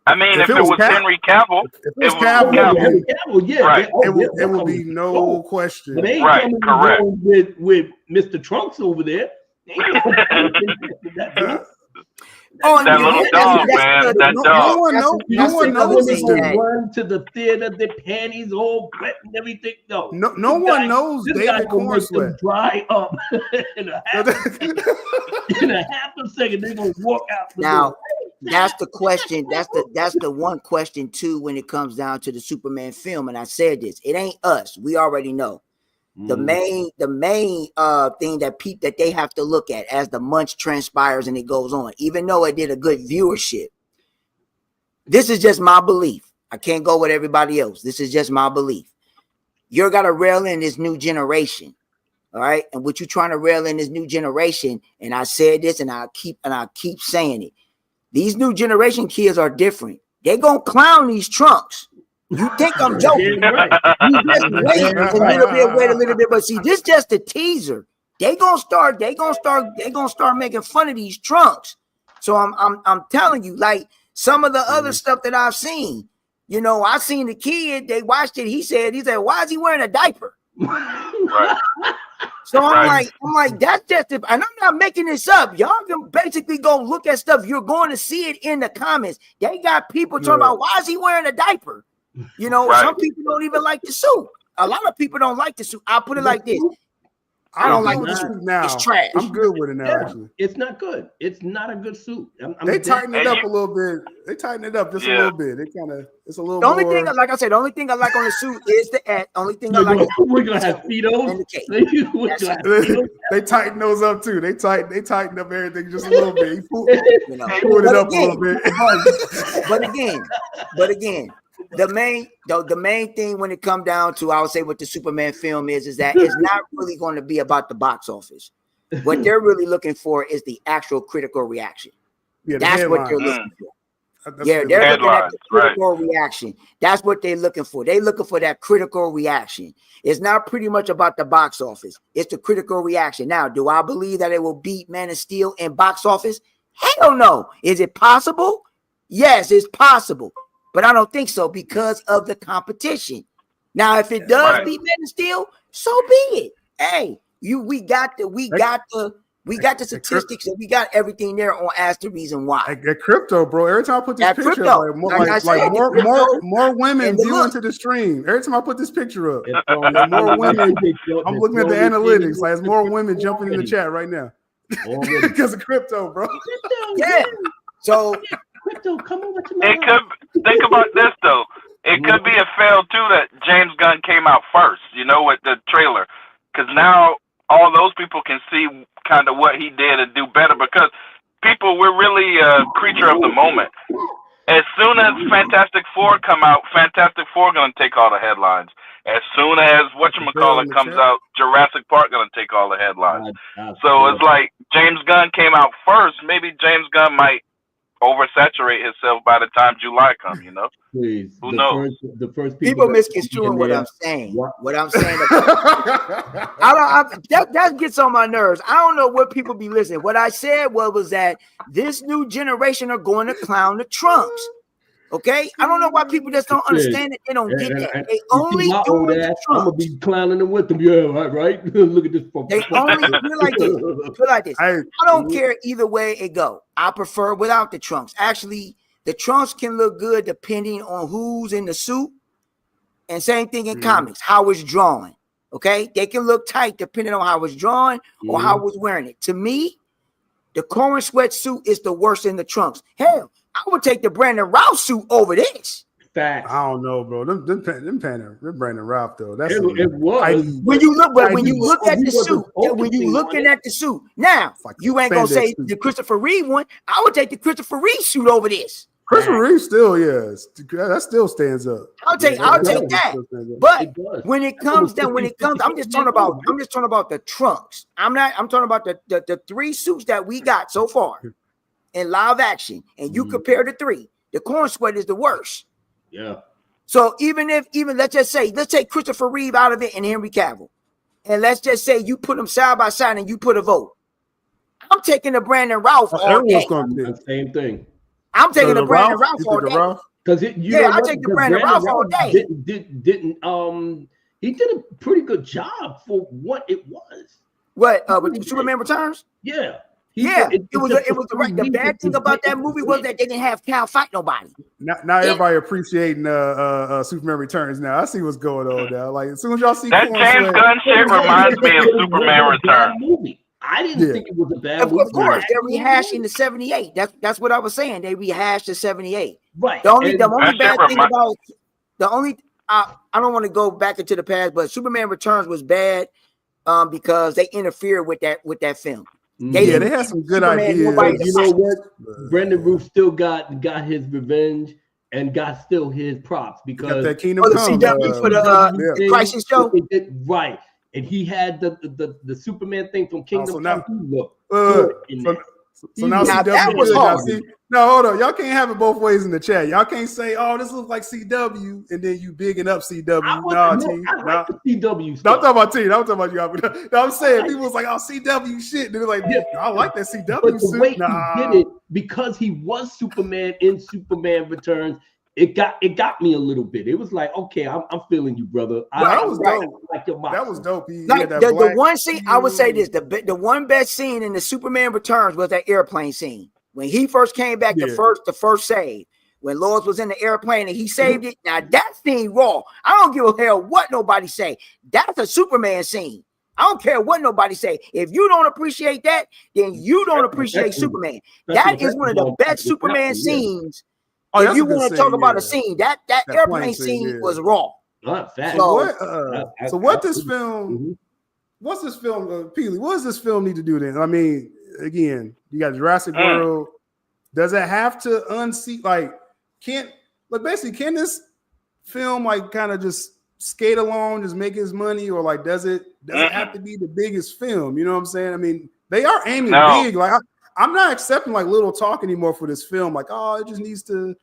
S2: I mean, if it was Henry Cavill,
S3: Henry Cavill, yeah,
S2: right.
S3: It
S1: would be no question.
S3: But they ain't
S2: right, correct.
S3: With Mr. Trunks over there.
S2: That little dog, man. That dog.
S1: No one knows this dude.
S3: Run to the theater, their panties all wet and everything. No
S1: one knows David Cornsweet.
S3: Dry up in a half a second. They're gonna walk out.
S4: Now, that's the question. That's the one question too when it comes down to the Superman film. And I said this: it ain't us. We already know. The main thing that they have to look at as the months transpires and it goes on, even though it did a good viewership. This is just my belief. I can't go with everybody else. This is just my belief. You're gotta rail in this new generation, all right? And what you're trying to rail in this new generation, and I said this, and I keep saying it. These new generation kids are different. They gonna clown these trunks. You think I'm joking? Right. You just wait a little bit. But see, this just a teaser. They gonna start making fun of these trunks. So I'm telling you, like some of the other stuff that I've seen. You know, I seen the kid. They watched it. He said, "Why is he wearing a diaper?"
S2: Right.
S4: So I'm like, that's just it. And I'm not making this up. Y'all can basically go look at stuff. You're going to see it in the comments. They got people talking about why is he wearing a diaper? You know, some people don't even like the suit. A lot of people don't like the suit. I'll put it like this. I don't like the suit now. It's trash.
S1: I'm good with it now, actually.
S3: It's not good. It's not a good suit.
S1: They tighten it up a little bit. They tighten it up just a little bit. It's a little
S4: the only
S1: more...
S4: thing, like I said, the only thing I like on the suit is the ad. Only thing I like
S3: we're gonna have Speedos.
S1: They tighten those up too. They tighten up everything just a little bit. Pull it up a little bit.
S4: But again, the main thing when it comes down to, I would say, what the Superman film is that it's not really going to be about the box office. What they're really looking for is the actual critical reaction. That's what they're looking for. They're looking at the critical reaction. That's what they're looking for. They're looking for that critical reaction. It's not pretty much about the box office. It's the critical reaction. Now, do I believe that it will beat Man of Steel in box office? Hell no. Is it possible? Yes, it's possible. But I don't think so because of the competition. Now, if it does beat Men of Steel, so be it. Hey, we got the statistics and we got everything there on as the reason why.
S1: Like crypto, bro. Every time I put this picture up, more women view into the stream. Every time I put this picture up, more women. I'm looking at the analytics. Like there's more women jumping in the chat right now because of crypto, bro.
S4: Yeah. So.
S3: Come over to
S2: it could think about this though. It could be a fail too that James Gunn came out first, you know, with the trailer, because now all those people can see kind of what he did and do better. Because people, we're really a creature of the moment. As soon as Fantastic Four come out, Fantastic Four gonna take all the headlines. As soon as whatchamacallit comes out, Jurassic Park gonna take all the headlines. So it's like James Gunn came out first. Maybe James Gunn might oversaturate himself by the time July comes, you know.
S3: Please.
S2: Who knows?
S3: The first
S4: people misconstruing what I'm saying. What I'm saying. That gets on my nerves. I don't know what people be listening. What I said was that this new generation are going to clown the trunks. Okay, I don't know why people just don't understand it. They don't get that. They only do the trunks.
S3: I'm gonna be clowning them with them. Yeah, right. Look at this.
S4: They only feel like this. I don't care either way it go. I prefer without the trunks. Actually, the trunks can look good depending on who's in the suit. And same thing in comics, how it's drawn. Okay, they can look tight depending on how it's drawn or how it's wearing it. To me, the Cohen sweatsuit is the worst in the trunks. Hell, I would take the Brandon Routh suit over this.
S3: Facts.
S1: I don't know, bro. Them Brandon Routh though. That's
S3: it was.
S4: When you look at the suit, when you looking at the suit, now you ain't gonna say the Christopher Reeve one. I would take the Christopher Reeve suit over this.
S1: Christopher Reeve still, that still stands up.
S4: I'll take that. But when it comes, I'm just talking about the trunks. I'm talking about the 3 suits that we got so far in live action, and you compare the 3. The corn sweat is the worst.
S3: Yeah.
S4: So even let's take Christopher Reeve out of it and Henry Cavill, and let's just say you put them side by side and you put a vote. I'm taking the Brandon Routh all day.
S3: The same thing.
S4: I'm taking the Brandon Routh all day.
S3: Because
S4: I take the Brandon Routh all day.
S3: He did a pretty good job for what it was.
S4: What with Superman Returns?
S3: Yeah.
S4: It was the bad thing about that movie was that they didn't have Cal fight nobody.
S1: Now everybody appreciating Superman Returns. Now I see what's going on now. Like as soon as y'all see
S2: that James Gunn shit reminds me of Superman Returns.
S3: I didn't think it was a bad movie.
S4: Of course, they're rehashing the 78. That's what I was saying. They rehashed the 78.
S3: Right.
S4: The only bad thing about I don't want to go back into the past, but Superman Returns was bad because they interfered with that film.
S1: They had some good ideas.
S3: You know what? Brandon Routh still got his revenge and got still his props because
S1: that Kingdom Come
S4: for the Crisis show.
S3: Right. And he had the Superman thing from Kingdom Come.
S1: So now CW
S4: that was hard.
S1: No, hold on. Y'all can't have it both ways in the chat. Y'all can't say, "Oh, this looks like CW," and then you bigging up CW.
S3: I like the CW stuff.
S1: I'm talking about T. I'm talking about you. No, I'm saying people was like, "Oh, CW shit." And they're like, "I like that CW."
S3: But the way he did it, because he was Superman in Superman Returns, it got me a little bit. It was like, okay, I'm feeling you, brother.
S1: That was dope.
S3: That
S1: was dope.
S4: The one scene, I would say this: the one best scene in the Superman Returns was that airplane scene when he first came back. The first save when Lois was in the airplane and he saved it. Now that scene raw. I don't give a hell what nobody say. That's a Superman scene. I don't care what nobody say. If you don't appreciate that, then you don't appreciate Superman. That is one of the best Superman scenes. If you want to talk about a scene, that airplane scene was raw.
S1: So what this film? What's this film, Peely? What does this film need to do then? I mean, again, you got Jurassic World. Does it have to unseat? Can this film kind of just skate along, just make his money, or does it have to be the biggest film? You know what I'm saying? I mean, they are aiming big. I'm not accepting little talk anymore for this film. It just needs to.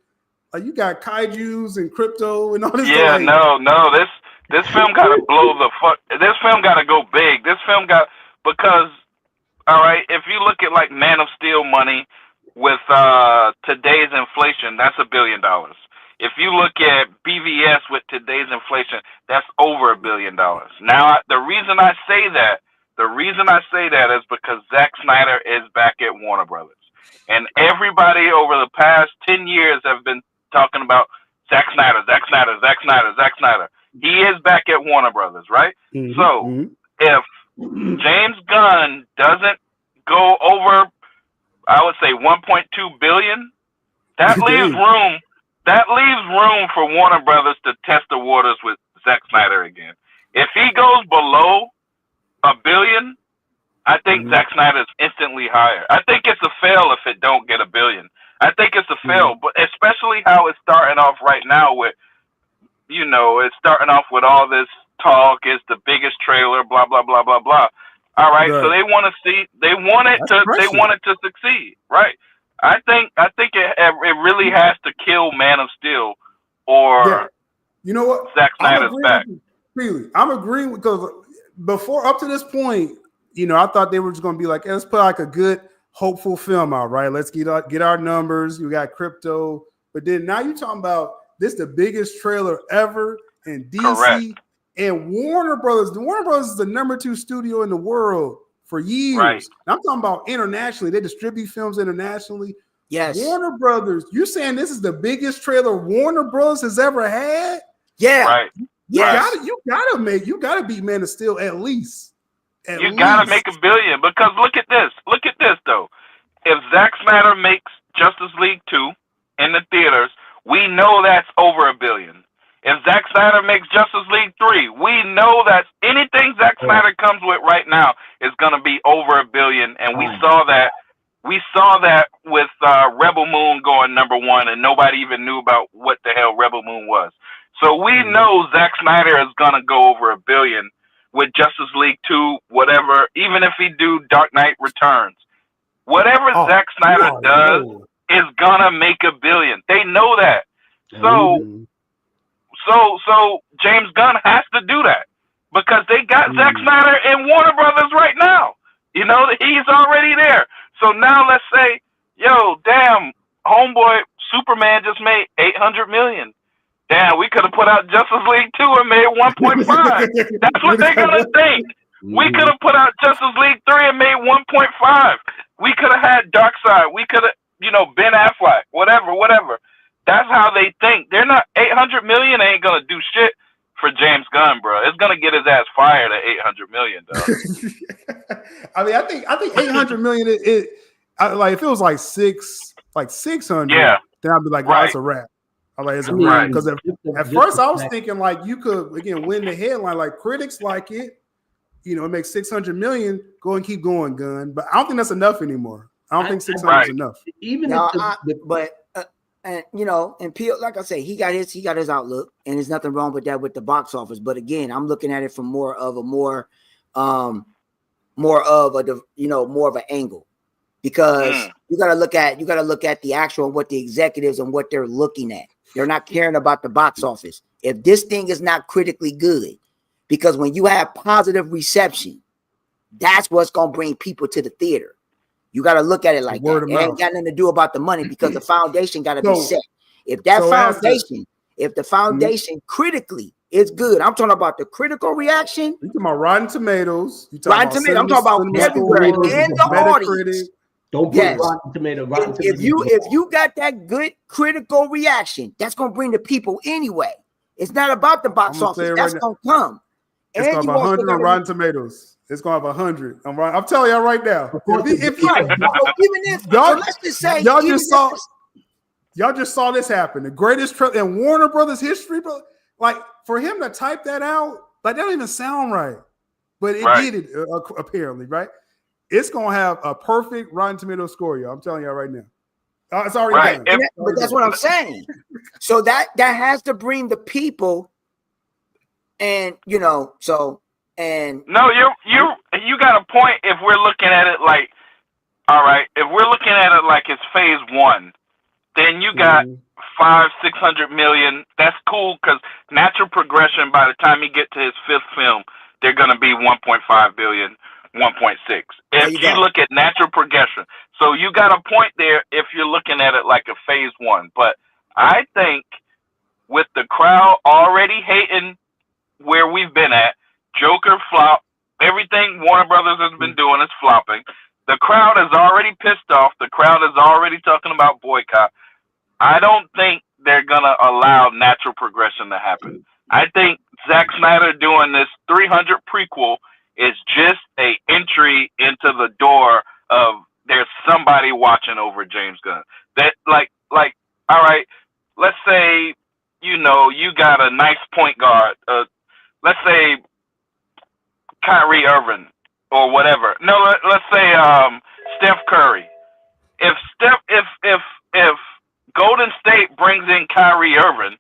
S1: You got kaijus and crypto and all this.
S2: Yeah, no. This film gotta blow the fuck. This film gotta go big. This film because all right. If you look at Man of Steel money with today's inflation, that's $1 billion. If you look at BVS with today's inflation, that's over $1 billion. Now, the reason I say that is because Zack Snyder is back at Warner Brothers. And everybody over the past 10 years have been talking about Zack Snyder. He is back at Warner Brothers, right? So if James Gunn doesn't go over, I would say 1.2 billion, that leaves room for Warner Brothers to test the waters with Zack Snyder again. If he goes below $1 billion, I think Zack Snyder is instantly higher. I think it's a fail if it don't get $1 billion. I think it's a fail, but especially how it's starting off right now with, it's starting off with all this talk. It's the biggest trailer, blah blah blah blah blah. All right, so they want it to succeed, right? I think it really has to kill Man of Steel, or
S1: you know what?
S2: Zack Snyder's back.
S1: Really, I'm agreeing because before up to this point, I thought they were just going to be hey, let's put a good, hopeful film out, right? Let's get our numbers. You got crypto, but then now you're talking about this the biggest trailer ever in DC. Correct. And Warner Brothers. The Warner Brothers is the #2 studio in the world for years. Right. I'm talking about internationally. They distribute films internationally.
S4: Yes.
S1: Warner Brothers. You're saying this is the biggest trailer Warner Brothers has ever had?
S4: Yeah.
S2: Right.
S1: You gotta beat Man of Steel at least.
S2: You gotta make $1 billion because look at this though. If Zack Snyder makes Justice League 2 in the theaters, we know that's over $1 billion. If Zack Snyder makes Justice League 3, we know that anything Zack Snyder comes with right now is gonna be over $1 billion, and we saw that We saw that with Rebel Moon going #1, and nobody even knew about what the hell Rebel Moon was. So we know Zack Snyder is gonna go over $1 billion with Justice League 2, whatever. Even if he do Dark Knight Returns, whatever Zack Snyder does is gonna make $1 billion. They know that. So James Gunn has to do that because they got Zack Snyder and Warner Brothers right now. You know, he's already there. So now let's say, yo, damn, homeboy, Superman just made $800 million. Damn, we could have put out Justice League 2 and made 1.5. That's what they're gonna think. We could have put out Justice League 3 and made 1.5. We could have had Darkseid. We could have, you know, Ben Affleck, whatever. That's how they think. They're not 800 million ain't gonna do shit for James Gunn, bro. It's gonna get his ass fired at 800 million, dog.
S1: I mean, I think 800 million. Like if it was like 600,
S2: yeah,
S1: then I'd be like, no, it's a wrap. I'm like, it's a wrap. Because at first I was thinking like you could again win the headline, like critics like it. You know, it makes 600 million. Go and keep going, Gunn. But I don't think that's enough anymore. I don't think 600 is enough.
S3: Even
S4: and you know, and Peel, like I say, he got his outlook, and there's nothing wrong with that with the box office. But again, I'm looking at it from more of an angle, because you gotta look at the actual what the executives and what they're looking at. They're not caring about the box office. If this thing is not critically good, because when you have positive reception, that's what's gonna bring people to the theater. You got to look at it like that. It ain't got nothing to do about the money, because the foundation got to be set. If the foundation critically is good, I'm talking about the critical reaction.
S1: You talking about Rotten Tomatoes?
S4: I'm talking about everywhere and the audience.
S3: Don't put Rotten Tomatoes.
S4: If you got that good critical reaction, that's gonna bring the people anyway. It's not about the box office. That's gonna come.
S1: It's gonna have 100 on Rotten Tomatoes. It's gonna have 100. I'm telling y'all right now. Let's just say y'all just saw this happen. The greatest trip in Warner Brothers history, bro. Like for him to type that out, like that don't even sound right, but it did it apparently, right? It's gonna have a perfect Rotten Tomatoes score, y'all. I'm telling y'all right now. It's already done.
S4: But that's what I'm saying. So that has to bring the people, and you know, so. And
S2: no, you got a point. If we're looking at it like, all right, if we're looking at it like it's phase 1, then you got 500-600 million. That's cool, because natural progression. By the time you get to his 5th film, they're gonna be 1.5 billion, 1.6. If you look at natural progression, so you got a point there. If you're looking at it like a phase 1, but I think with the crowd already hating where we've been at. Joker flop. Everything Warner Brothers has been doing is flopping. The crowd is already pissed off. The crowd is already talking about boycott. I don't think they're going to allow natural progression to happen. I think Zack Snyder doing this 300 prequel is just a entry into the door of there's somebody watching over James Gunn. That like, all right, let's say, you know, you got a nice point guard. Let's say Kyrie Irving or whatever. No, let's say Steph Curry. If Golden State brings in Kyrie Irving,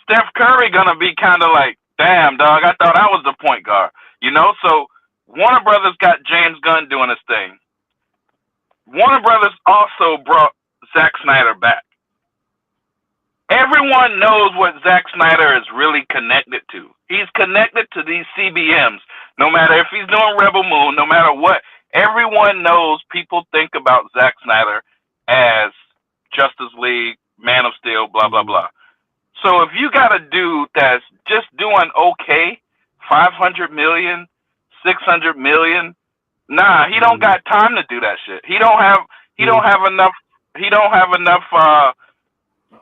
S2: Steph Curry gonna be kind of like, damn, dog, I thought I was the point guard. You know, so Warner Brothers got James Gunn doing his thing. Warner Brothers also brought Zack Snyder back. Everyone knows what Zack Snyder is really connected to. He's connected to these CBMs. No matter if he's doing Rebel Moon, no matter what, everyone knows people think about Zack Snyder as Justice League, Man of Steel, blah, blah, blah. So if you got a dude that's just doing okay, 500 million, 600 million, nah, he don't got time to do that shit. He don't have enough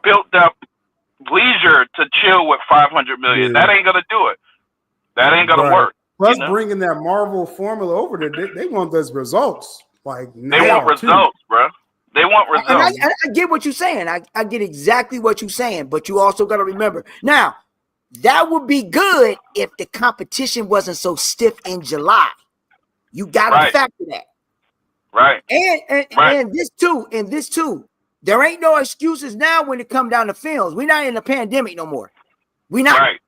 S2: built up leisure to chill with 500 million. That ain't gonna do it. That ain't gonna work.
S1: Plus, bringing that Marvel formula over there, they want those results. Like
S2: they want results, bro. They want results.
S4: And I get what you're saying. I get exactly what you're saying. But you also got to remember now that would be good if the competition wasn't so stiff in July. You got to factor that.
S2: Right.
S4: And this too. There ain't no excuses now when it come down to films. We're not in a pandemic no more. We not.
S2: Right.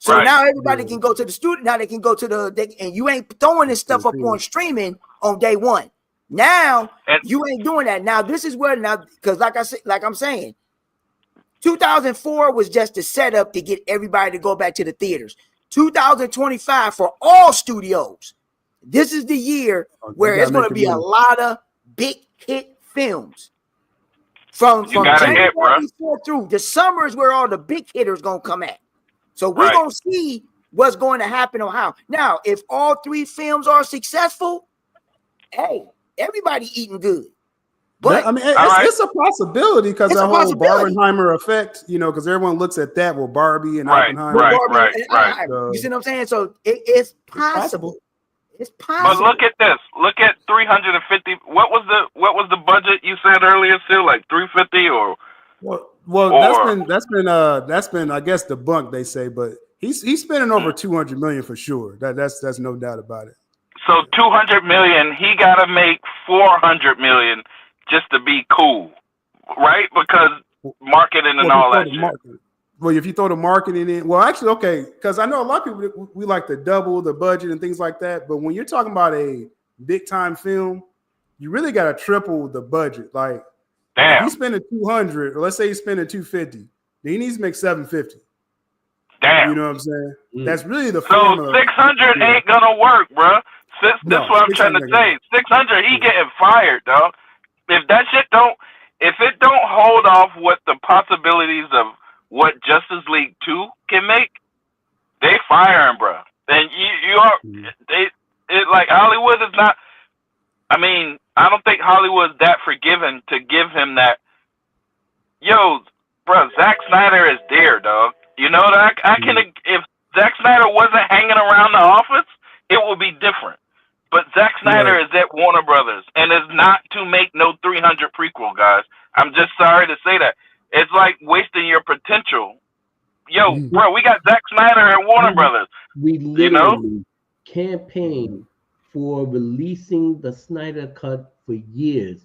S4: So now everybody can go to the studio. Now they can go to and you ain't throwing this stuff up on streaming on day one. Now you ain't doing that. Now this is where because like I'm saying, 2004 was just a setup to get everybody to go back to the theaters. 2025 for all studios. This is the year where it's going to be a lot of big hit films. From January through the summer is where all the big hitters going to come at. So we're going to see what's going to happen or how. Now, if all three films are successful, hey, everybody eating good. But
S1: I mean, it's a possibility because that whole Barbenheimer effect, because everyone looks at that with Barbie and Oppenheimer.
S2: Right.
S4: You see what I'm saying? So it's possible. It's possible.
S2: But look at this. Look at 350. What was the budget you said earlier, Sue? Like 350 or?
S1: Well, that's been I guess debunked, they say, but he's spending over 200 million for sure. That's no doubt about it.
S2: So 200 million, he got to make 400 million just to be cool, right? Because marketing and all that shit.
S1: Well, if you throw the marketing in, well, actually, okay, because I know a lot of people, we like to double the budget and things like that. But when you're talking about a big time film, you really got to triple the budget. Like, if he's spending 200, or let's say he's spending 250, then he needs to make 750.
S2: Damn.
S1: You know what I'm saying? That's really the
S2: So 600 ain't going to work, bro. That's what I'm trying to say. 600, he getting fired, dog. If that shit if it don't hold off what the possibilities of what Justice League 2 can make, they firing, bro. And like Hollywood is not. I mean, I don't think Hollywood's that forgiving to give him that. Yo, bro, Zack Snyder is there, dog. You know that if Zack Snyder wasn't hanging around the office, it would be different. But Zack Snyder is at Warner Brothers and is not to make no 300 prequel, guys. I'm just sorry to say that. It's like wasting your potential. Yo, bro, we got Zack Snyder and Warner Brothers.
S3: We literally campaigned for releasing the Snyder Cut for years.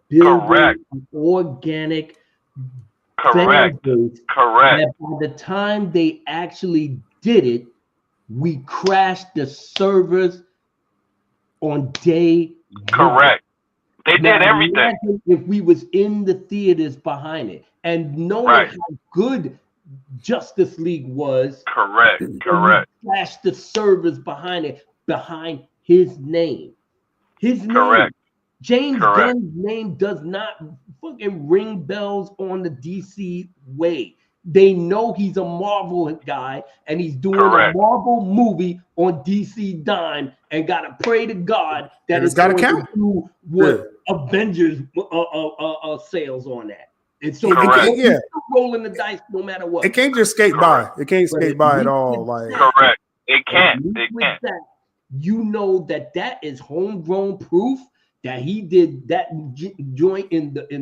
S3: Building an organic fan base. And by the time they actually did it, we crashed the servers on day one.
S2: They did everything.
S3: If we was in the theaters behind it and knowing how good Justice League was, crashed the servers behind it, behind his name. His name. James Gunn's name does not fucking ring bells on the DC way. They know he's a Marvel guy and he's doing a Marvel movie on DC dime and gotta pray to God that it's going to do what Avengers sales on that. And so he's rolling the dice no matter what.
S1: It can't just skate by. It can't skate by at all. Like
S2: it can't. It can't.
S3: You know that is homegrown proof that he did that joint in the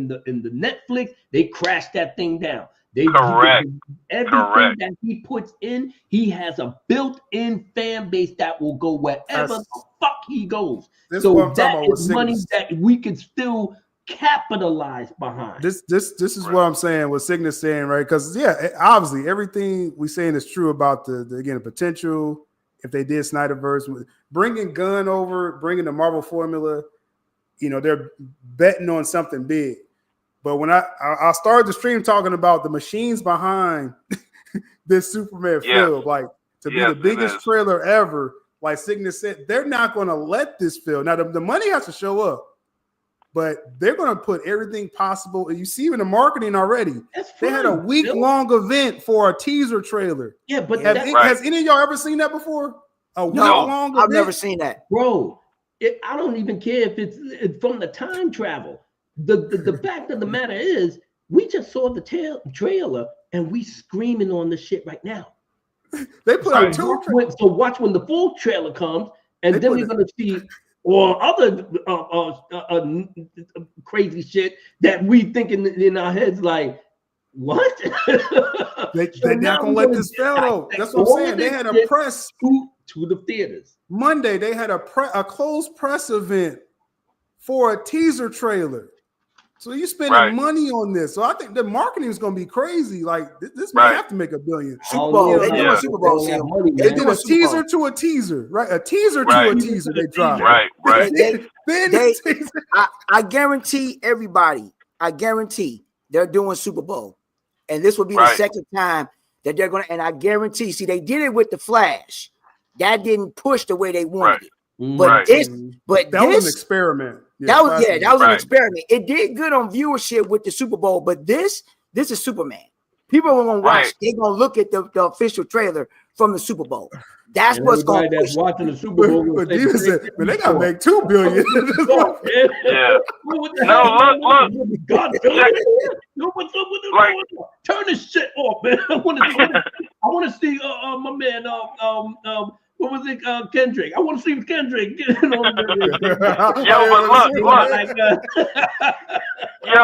S3: Netflix. They crashed that thing down. Everything that he puts in, he has a built-in fan base that will go wherever the fuck he goes. So that is money that we can still capitalize behind.
S1: This is what I'm saying. What Cygnus saying, right? Because obviously everything we saying is true about the potential. If they did Snyderverse, bringing Gunn over, bringing the Marvel formula, they're betting on something big. But when I started the stream talking about the machines behind this Superman film, like to be the biggest trailer ever, like Cygnus said, they're not going to let this film. Now the money has to show up, but they're going to put everything possible. And you see even the marketing already. They had a week-long event for a teaser trailer.
S3: Yeah, but
S1: has any of y'all ever seen that before? A week-long event?
S4: I've never seen that,
S3: bro. I don't even care if it's from the time travel. The fact of the matter is, we just saw the trailer and we screaming on the shit right now.
S1: They put out two.
S3: So watch when the full trailer comes, and then we're gonna see or other crazy shit that we thinking in our heads like, what?
S1: They're not gonna let this fail though. That's what I'm saying. They had a press
S3: to the theaters
S1: Monday. They had a closed press event for a teaser trailer. So you spending money on this. So I think the marketing is going to be crazy. Like this may have to make $1 billion.
S4: Super Bowl. They're doing Super Bowl.
S1: They did a teaser to a teaser, right? A teaser to a teaser. They dropped.
S2: Right.
S4: I guarantee everybody. I guarantee they're doing Super Bowl, and this will be the second time that they're going to. And I guarantee. See, they did it with the Flash. That didn't push the way they wanted it. But that was an experiment. That was an experiment. It did good on viewership with the Super Bowl, but this is Superman. People are gonna watch. They're gonna look at the official trailer from the Super Bowl. That's what's going.
S3: That's watching the Super Bowl.
S1: But said, man, they gotta make $2 billion.
S2: Look.
S3: God, turn this shit off, man. I want to see my man. What was it, Kendrick? I want to see Kendrick.
S2: Yo,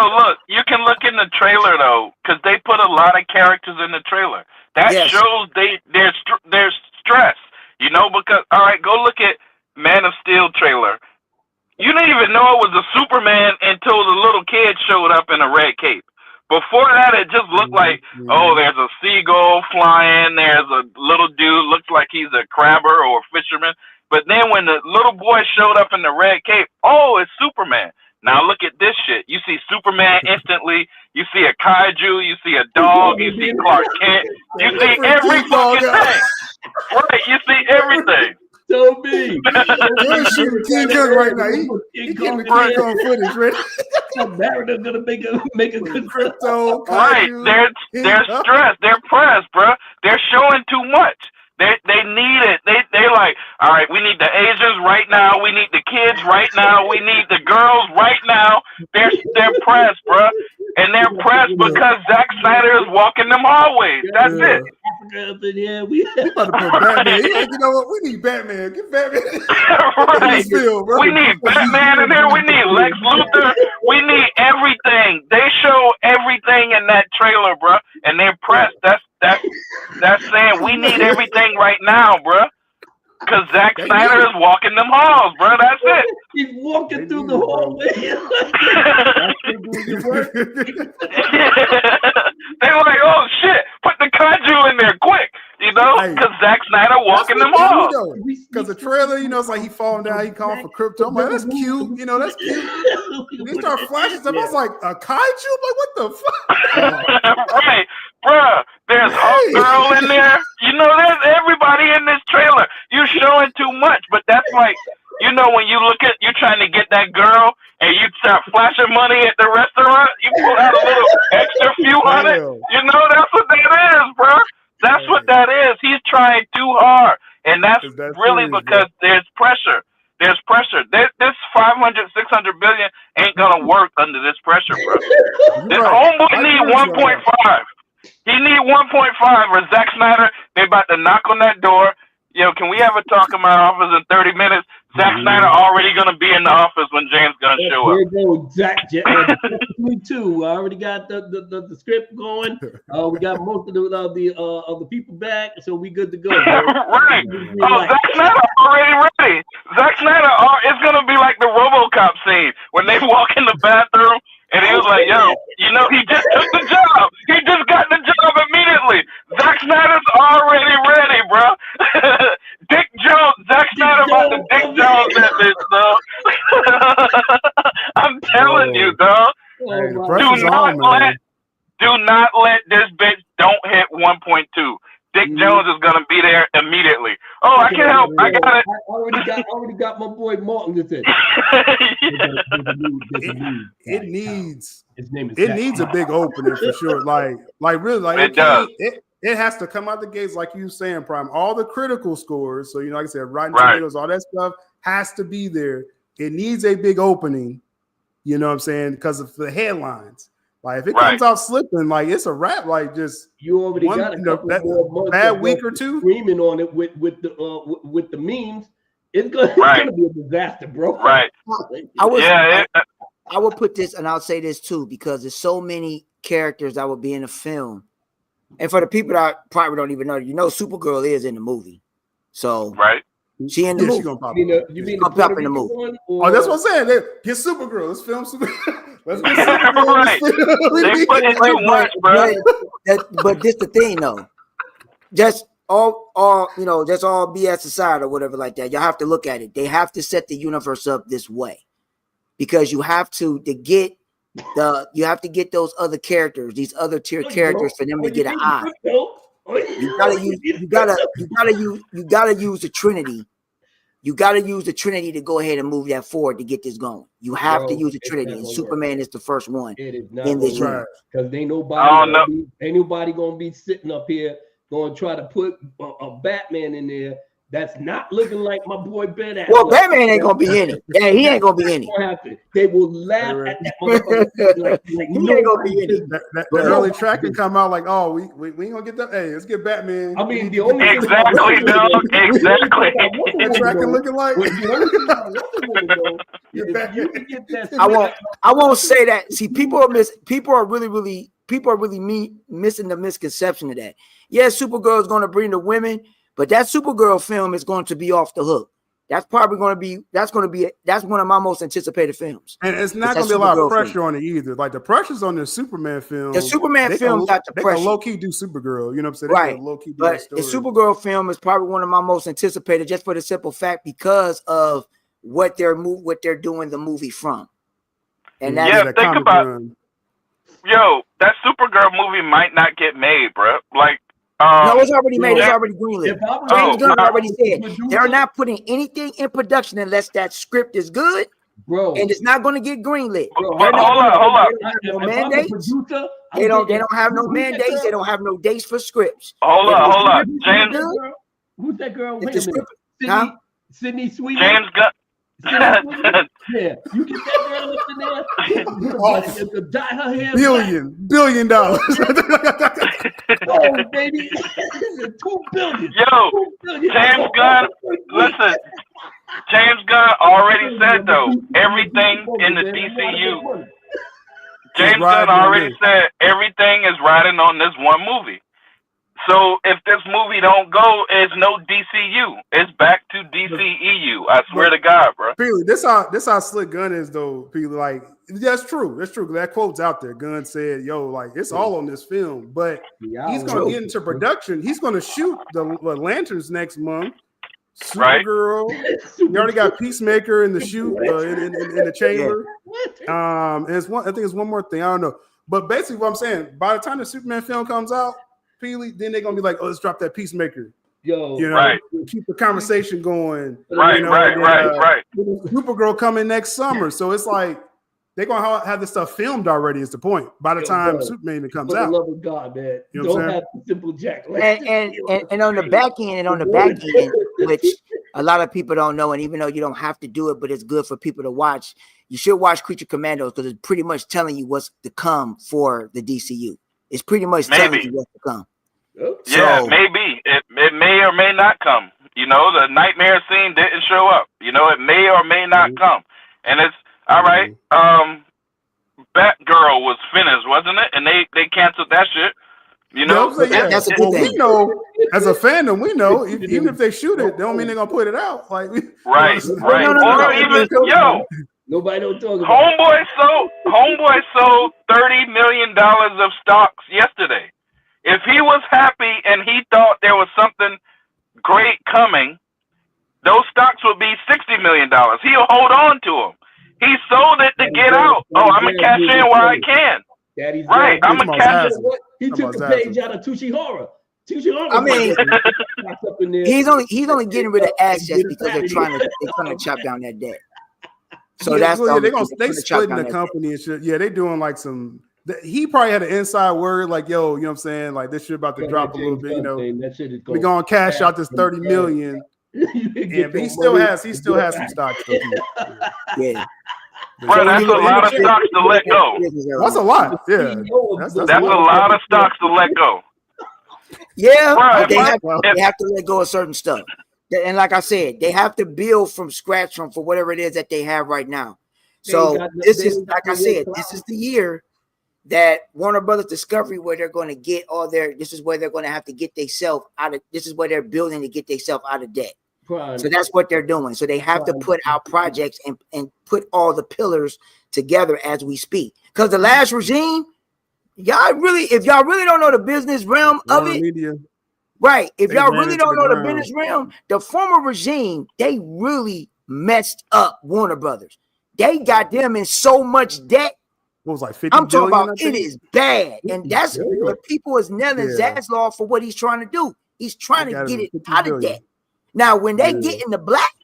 S2: but look, you can look in the trailer though, because they put a lot of characters in the trailer. That shows there's stress, you know. Because all right, go look at Man of Steel trailer. You didn't even know it was a Superman until the little kid showed up in a red cape. Before that, it just looked like, there's a seagull flying. There's a little dude, looks like he's a crabber or a fisherman. But then when the little boy showed up in the red cape, it's Superman. Now look at this shit. You see Superman instantly. You see a kaiju. You see a dog. You see Clark Kent. You see every fucking thing. Right, you see everything.
S3: So big.
S1: We're shooting King Kong right now. He getting the King Kong footage, right?
S3: They're gonna make a good
S1: crypto.
S2: Right, they're stressed. They're pressed, bro. They're showing too much. They need it. They like, all right, we need the Asians right now. We need the kids right now. We need the girls right now. They're pressed, bro. And they're pressed because Zack Snyder is walking them hallways. That's it.
S1: We about to put Batman. You know what? We need Batman. Get Batman.
S2: Right. We need Batman in there. We need Lex Luthor. We need everything. They show everything in that trailer, bro. And they're pressed. That's saying we need everything right now, bro. Because Zack Snyder is walking them halls, bro. That's it.
S3: He's walking through the hallway.
S2: They're like, oh shit, put the kaiju in there quick, you know, because Zack Snyder walking them halls.
S1: Because the trailer, you know, it's like he falling down, he calling for crypto. I'm like, that's cute, you know, that's cute. They start flashing stuff. I was like, a kaiju? I'm like, what the fuck?
S2: Right, bruh. There's Hawk Girl in there. You know, there's everybody in this trailer. You're showing too much, but that's like, you know, when you look at, you're trying to get that girl and you start flashing money at the restaurant, you pull out a little extra few hundred. You know, that's what that is, bro. That's what that is. He's trying too hard. And that's really because there's pressure. There's pressure. This 500, 600 billion ain't going to work under this pressure, bro. This homeboy need 1.5. He need 1.5 or Zack Snyder, they about to knock on that door. Yo, can we have a talk in my office in 30 minutes? Zack Snyder already going to be in the office when James Gunn show up.
S3: There you go, me too. I already got the script going. We got most of the people back, so we good to go.
S2: Right. Zack Snyder already ready. Zack Snyder, it's going to be like the RoboCop scene when they walk in the bathroom. And he was like, yo, you know, he just took the job. He just got the job immediately. Zack Snyder's already ready, bro. Dick Jones, Zack Snyder about to Dick Jones that bitch, dog. I'm telling you, dog. Do not let this bitch don't hit 1.2. Dick Jones is gonna be there immediately. Oh, I can help. I got it.
S3: I already got my boy Martin with it.
S1: It needs a big opening for sure. Like really, like
S2: it does.
S1: It has to come out the gates, like you saying, Prime. All the critical scores, so you know, like I said, Rotten Tomatoes, all that stuff has to be there. It needs a big opening. You know what I'm saying? Because of the headlines. Like if it comes out slipping, like it's a wrap. Like just
S3: you already got a couple more
S1: bad week or two
S3: screaming on it with the memes. It's gonna be a disaster, bro.
S2: Right.
S4: I would put this, and I'll say this too, because there's so many characters that would be in the film, and for the people that probably don't even know, you know, Supergirl is in the movie, so She in the
S1: Yeah, she
S4: movie.
S1: gonna pop
S3: You
S1: up.
S3: mean the
S4: Pop
S3: Puerto
S4: up in the
S3: Rican
S4: movie.
S3: one?
S1: Oh, that's what I'm saying. Get Supergirl. Let's film Supergirl. Let's get Supergirl.
S2: Right. They put it too much, bro.
S4: But this the thing though. Just all you know, just all BS aside or whatever like that. Y'all have to look at it. They have to set the universe up this way because you have to get those other characters, these other tier characters for them to get an eye. You gotta use the Trinity. You gotta use the Trinity to go ahead and move that forward to get this going. You have to use the Trinity, and Superman is the first one in this universe.
S3: Because ain't nobody gonna be sitting up here gonna try to put a Batman in there that's not looking like my boy Ben Affleck.
S4: Well, Batman ain't gonna be in it. Yeah, he ain't gonna be in it.
S3: They will laugh at that motherfucker like
S4: he ain't gonna be in it.
S1: That early track can come out like, oh, we ain't gonna get that. Hey, let's get Batman.
S3: I mean, the only
S2: exactly, dog. Exactly.
S1: That track can looking like.
S4: I won't say that. See, people are really missing the misconception of that. Yes, Supergirl is going to bring the women, but that Supergirl film is going to be off the hook. That's probably going to be that's one of my most anticipated films.
S1: And it's not going to be a lot of pressure on it either. Like the pressure's on the Superman film.
S4: The Superman film got the pressure.
S1: They can low key do Supergirl. You know what I'm saying?
S4: Right.
S1: Low key do
S4: but the Supergirl film is probably one of my most anticipated, just for the simple fact because of what they're doing the movie from. And that's
S2: think about. Yo, that Supergirl movie might not get made, bro. Like.
S4: No, it's already made. It's already greenlit. James Gunn already said they're not putting anything in production unless that script is good,
S3: bro.
S4: And it's not going to get greenlit.
S2: Hold on.
S4: They don't have no mandates. They don't have no dates for scripts.
S2: Hold on. James,
S3: who's that girl? Wait
S4: a minute.
S3: Sydney Sweet.
S2: James Gunn.
S3: Yeah, you get that girl up in there. Dye her hair.
S1: $1 billion. Oh,
S3: baby. $2 billion.
S2: Yo, James Gunn, listen. James Gunn already said, though, everything in the DCU. James Gunn already said everything is riding on this one movie. So if this movie don't go, it's no DCU. It's back to DCEU. I swear to God, bro.
S1: Peely, this how slick Gunn is, though. Peely, like that's true. That's true. That quote's out there. Gunn said, "Yo, like it's all on this film, but he's gonna get into production. He's gonna shoot the Lanterns next month. Supergirl. You already got Peacemaker in the shoot in the chamber. And it's one. I think it's one more thing. I don't know, but basically, what I'm saying, by the time the Superman film comes out." Peely, then they're gonna be like, "Oh, let's drop that Peacemaker."
S3: Yo,
S1: you know, keep the conversation going.
S2: Right.
S1: Supergirl coming next summer, so it's like they're gonna have this stuff filmed already. Is the point? By the time Superman comes out,
S3: for the love of God, man,
S1: you know
S3: don't have Simple Jack.
S4: And on the back end, which a lot of people don't know, and even though you don't have to do it, but it's good for people to watch. You should watch Creature Commandos because it's pretty much telling you what's to come for the DCU. It's pretty much telling you what's to come.
S2: Yeah, maybe. It may or may not come. You know, the nightmare scene didn't show up. You know, it may or may not come. And it's all right. Batgirl was finished, wasn't it? And they canceled that shit. You know?
S4: That's a good thing.
S1: We know, as a fandom, we know, even if they shoot it, they don't mean they're gonna put it out. Like
S2: right. Or even
S3: nobody don't talk about
S2: Homeboy sold $30 million of stocks yesterday. If he was happy and he thought there was something great coming, those stocks would be $60 million. He'll hold on to them. He sold it to get out. Oh, I'm gonna cash in while I can. Right, I'm gonna cash in.
S3: He took a page out of Tushihara.
S4: I mean, he's only getting rid of assets because they're trying to chop down that debt. So that's
S1: they splitting the company and shit. Yeah, they doing like some. He probably had an inside word like, "Yo, you know what I'm saying? Like this shit about to drop a little bit. You know, we gonna cash out this $30 million." Yeah, but he still has some stocks.
S4: Yeah.
S2: Bro, that's a lot of stocks to let go.
S1: That's a lot. Yeah,
S2: that's a lot of stocks to let go.
S4: Yeah, but they have to let go of certain stuff. And like I said, they have to build from scratch for whatever it is that they have right now. So this is, like I said, this is the year that Warner Brothers Discovery, where they're going to get this is where they're going to have to get themselves out of, this is where they're building to get themselves out of debt.
S3: Prime.
S4: So that's what they're doing. So they have to put out projects and put all the pillars together as we speak. Because the last regime, if y'all really don't know the business realm of it,
S1: media.
S4: Right. If
S1: They
S4: y'all
S1: ran
S4: really
S1: into
S4: don't
S1: the
S4: know the
S1: ground.
S4: business realm, the former regime, they really messed up Warner Brothers. They got them in so much debt.
S1: What was like 50
S4: I'm talking
S1: billion,
S4: about
S1: I think?
S4: it is bad. And that's what people is nailing Zaslav for what he's trying to do. He's trying to get it out of debt. Now, when they get in the black,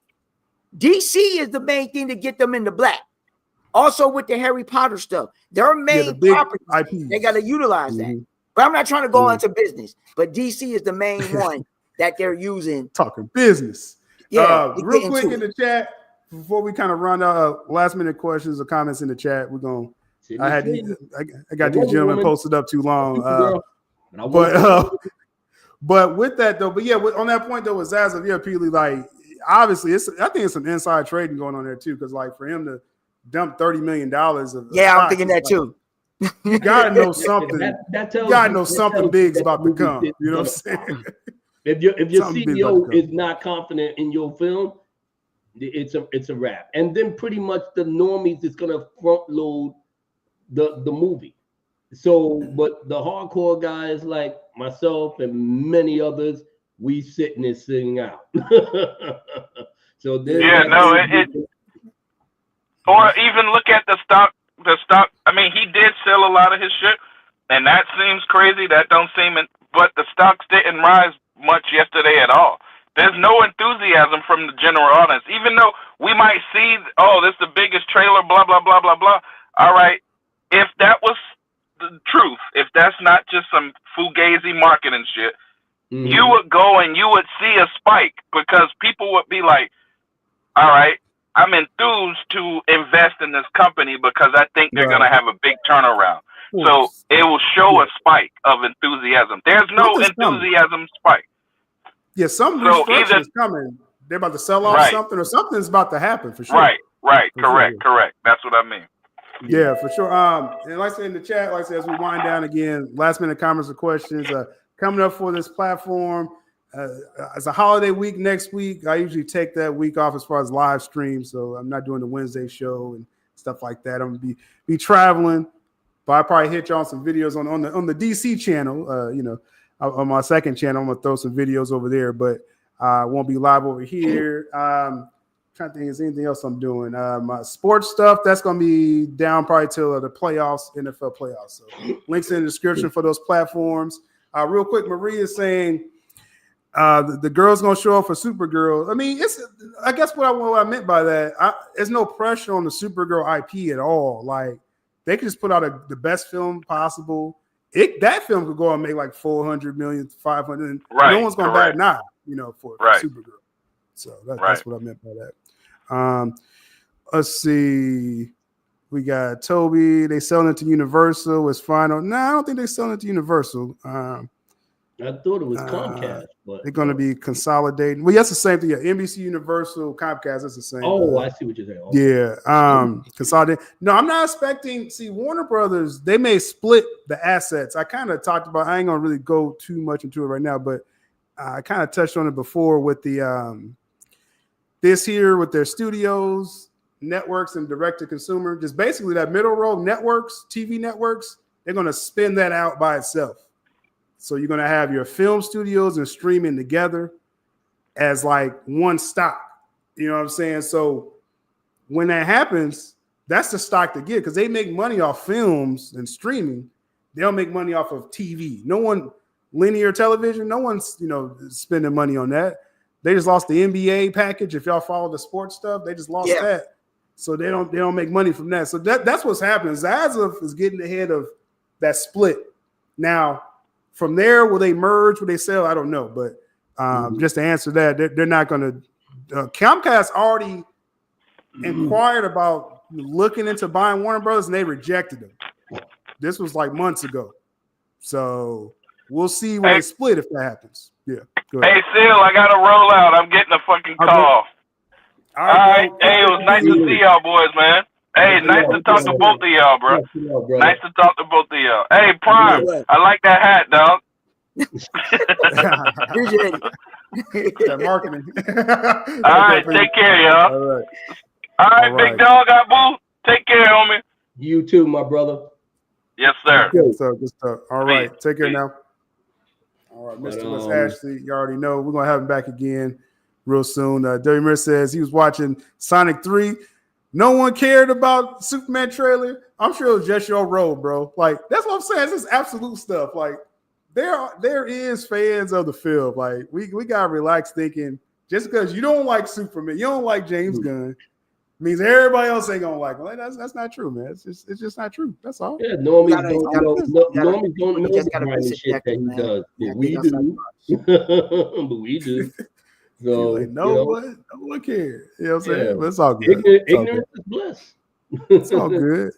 S4: DC is the main thing to get them in the black. Also with the Harry Potter stuff, their main property, they got to utilize that. But I'm not trying to go into business, but DC is the main one that they're using.
S1: Talking business.
S4: Yeah.
S1: Real quick in the chat, before we kind of run out last minute questions or comments in the chat, we're going to, I got these gentlemen posted up too long. But with that though, on that point though, with Zaslav, Peely, like obviously I think it's some inside trading going on there too. Cause like for him to dump $30 million of
S4: stock, I'm thinking that too.
S1: You gotta know something. You gotta know something big's about to come. You know what I'm saying?
S3: If your CEO is not confident in your film, it's a wrap. And then pretty much the normies is gonna front load the movie. So, but the hardcore guys like myself and many others, we sitting this thing out. So or
S2: even look at the stock. I mean, he did sell a lot of his shit, and that seems crazy. That don't seem, but the stocks didn't rise much yesterday at all. There's no enthusiasm from the general audience, even though we might see, this is the biggest trailer, blah, blah, blah, blah, blah. All right. If that was the truth, if that's not just some fugazi marketing shit, you would go and you would see a spike because people would be like, all right, I'm enthused to invest in this company because I think they're going to have a big turnaround. So it will show a spike of enthusiasm. There's no enthusiasm spike.
S1: Yeah, some restructuring is coming. They're about to sell off something, or something's about to happen for sure.
S2: Right. Correct. That's what I mean.
S1: Yeah, for sure. And like I said in the chat, like I said, as we wind down again, last minute comments or questions coming up for this platform. It's a holiday week next week. I usually take that week off as far as live stream, so I'm not doing the Wednesday show and stuff like that. I'm gonna be traveling, but I probably hit you on some videos on the DC channel. On my second channel, I'm gonna throw some videos over there, but I won't be live over here. Trying to think, is anything else I'm doing? My sports stuff that's gonna be down probably till the playoffs, NFL playoffs. So links in the description for those platforms. Real quick, Maria is saying the girl's gonna show up for Supergirl. I mean, I guess what I meant by that, there's no pressure on the Supergirl IP at all. Like they can just put out the best film possible. That film could go and make like 400 million, 500. No one's gonna bat an eye, for Supergirl. So that's what I meant by that. Let's see. We got Toby. They selling it to Universal. It's final. No, I don't think they're selling it to Universal.
S3: I thought it was Comcast, but
S1: they're going to be consolidating. Well, that's the same thing. Yeah, NBC, Universal, Comcast. That's the same.
S3: Oh, I see what you're saying.
S1: Yeah, consolidate. No, I'm not expecting. See, Warner Brothers, they may split the assets. I kind of talked about. I ain't gonna really go too much into it right now, but I kind of touched on it before with the this here with their studios, networks, and direct to consumer. Just basically that middle row networks, TV networks. They're gonna spin that out by itself. So you're going to have your film studios and streaming together as like one stock. You know what I'm saying? So when that happens, that's the stock to get because they make money off films and streaming. They don't make money off of TV. No one, linear television, no one's, spending money on that. They just lost the NBA package. If y'all follow the sports stuff, they just lost that. So they don't make money from that. So that's what's happening. Zaslav is getting ahead of that split. Now, from there, will they merge? Will they sell? I don't know. But just to answer that, they're not going to. Comcast already inquired about looking into buying Warner Brothers, and they rejected them. This was like months ago. So we'll see when they split if that happens. Yeah.
S2: Hey, Sil, I got to roll out. I'm getting a fucking call. All right. Hey, it was nice to see y'all boys, man. Hey, nice to talk to both of y'all, bro. Nice to talk to both of y'all. Hey, Prime, I like that hat, dog.
S4: Appreciate it.
S1: That marketing.
S2: All right, take care, y'all.
S1: All right.
S2: All right,
S1: All right.
S2: big dog, Abu. Take care, homie.
S3: You too, my brother.
S2: Yes, sir.
S1: Good stuff. Good stuff. All right.
S2: Peace.
S1: Take care
S2: Peace.
S1: now. All right,
S3: But,
S1: Mr. West Ashley, you already know we're gonna have him back again real soon. Derry says he was watching Sonic 3. No one cared about Superman trailer. I'm sure it was just your role, bro. Like, that's what I'm saying. This is absolute stuff. Like, there is fans of the film. Like, we gotta relax thinking just because you don't like Superman, you don't like James Gunn, means everybody else ain't gonna like him. Like, that's not true, man. It's just not true. That's all.
S3: Yeah, normies don't know
S4: just
S3: the
S4: gotta
S3: kind of
S4: sit
S3: shit
S4: back,
S3: that he
S4: man.
S3: does. But
S4: Yeah,
S3: we
S4: that's
S3: do. But we do. So,
S1: Like, no one cares. You know what I'm saying?
S3: Yeah.
S1: But it's all good.
S3: Ignorance is bliss.
S1: It's all good.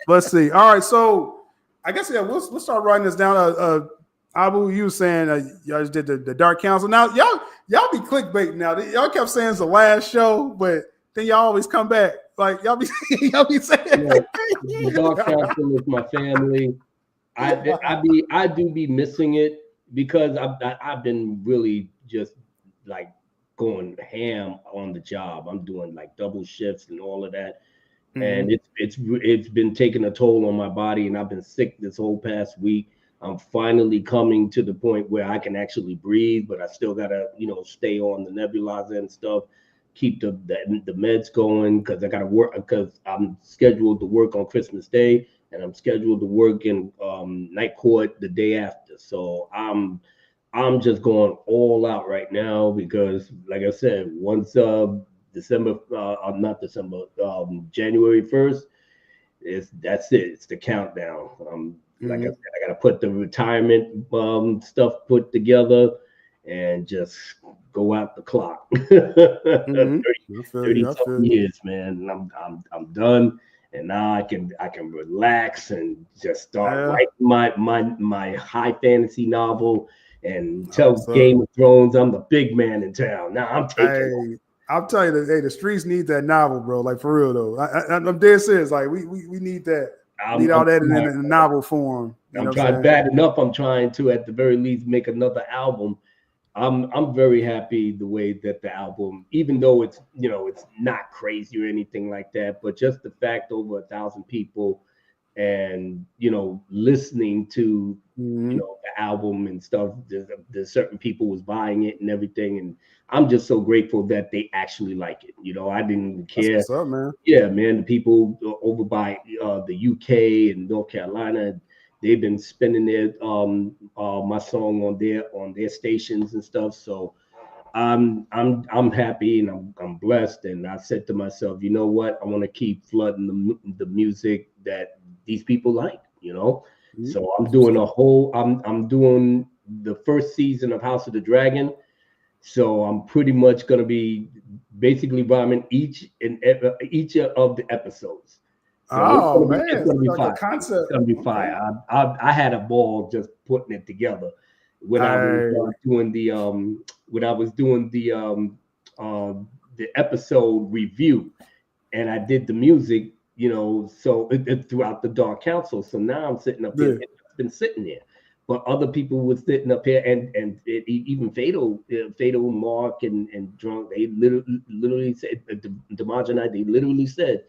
S1: Let's see. All right, so I guess we'll start writing this down. Abu, you were saying y'all just did the Dark Council. Now y'all be clickbait now. Y'all kept saying it's the last show, but then y'all always come back. Like y'all be saying.
S3: The Dark Council is my family. I do be missing it because I've been really just like going ham on the job. I'm doing like double shifts and all of that. And it's been taking a toll on my body, and I've been sick this whole past week. I'm finally coming to the point where I can actually breathe, but I still gotta, stay on the nebulizer and stuff, keep the meds going because I gotta work because I'm scheduled to work on Christmas Day and I'm scheduled to work in night court the day after. So I'm just going all out right now because, like I said, once January 1st, that's it. It's the countdown. Like I said, I gotta put the retirement stuff put together and just go out the clock. 30 something years, man. And I'm done. And now I can relax and just start writing my high fantasy novel and tell Game of Thrones I'm the big man in town. Now I'm taking.
S1: I'll tell you that the streets need that novel, bro. Like for real though. I'm dead serious. Like we need that. Need all that in the novel form.
S3: I'm trying bad enough. I'm trying to at the very least make another album. I'm very happy the way that the album, even though it's it's not crazy or anything like that, but just the fact over 1,000 people and listening to the album and stuff, there's certain people was buying it and everything, and I'm just so grateful that they actually like it. I didn't care.
S1: That's what's up, man.
S3: Yeah, man. The people over by the UK and North Carolina, they've been spinning their my song on their stations and stuff. So I'm happy and I'm blessed. And I said to myself, you know what? I want to keep flooding the music that these people like. So I'm doing I'm doing the first season of House of the Dragon. So I'm pretty much gonna be basically rhyming each of the episodes. So it's gonna be fire. It's gonna be fire. I had a ball just putting it together when I was doing the episode review, and I did the music. So throughout the Dark Council. So now I'm sitting up here. It's been sitting there. But other people were sitting up here, and even Fatal, Mark, and Drunk, they literally said, Damaj and I, they literally said,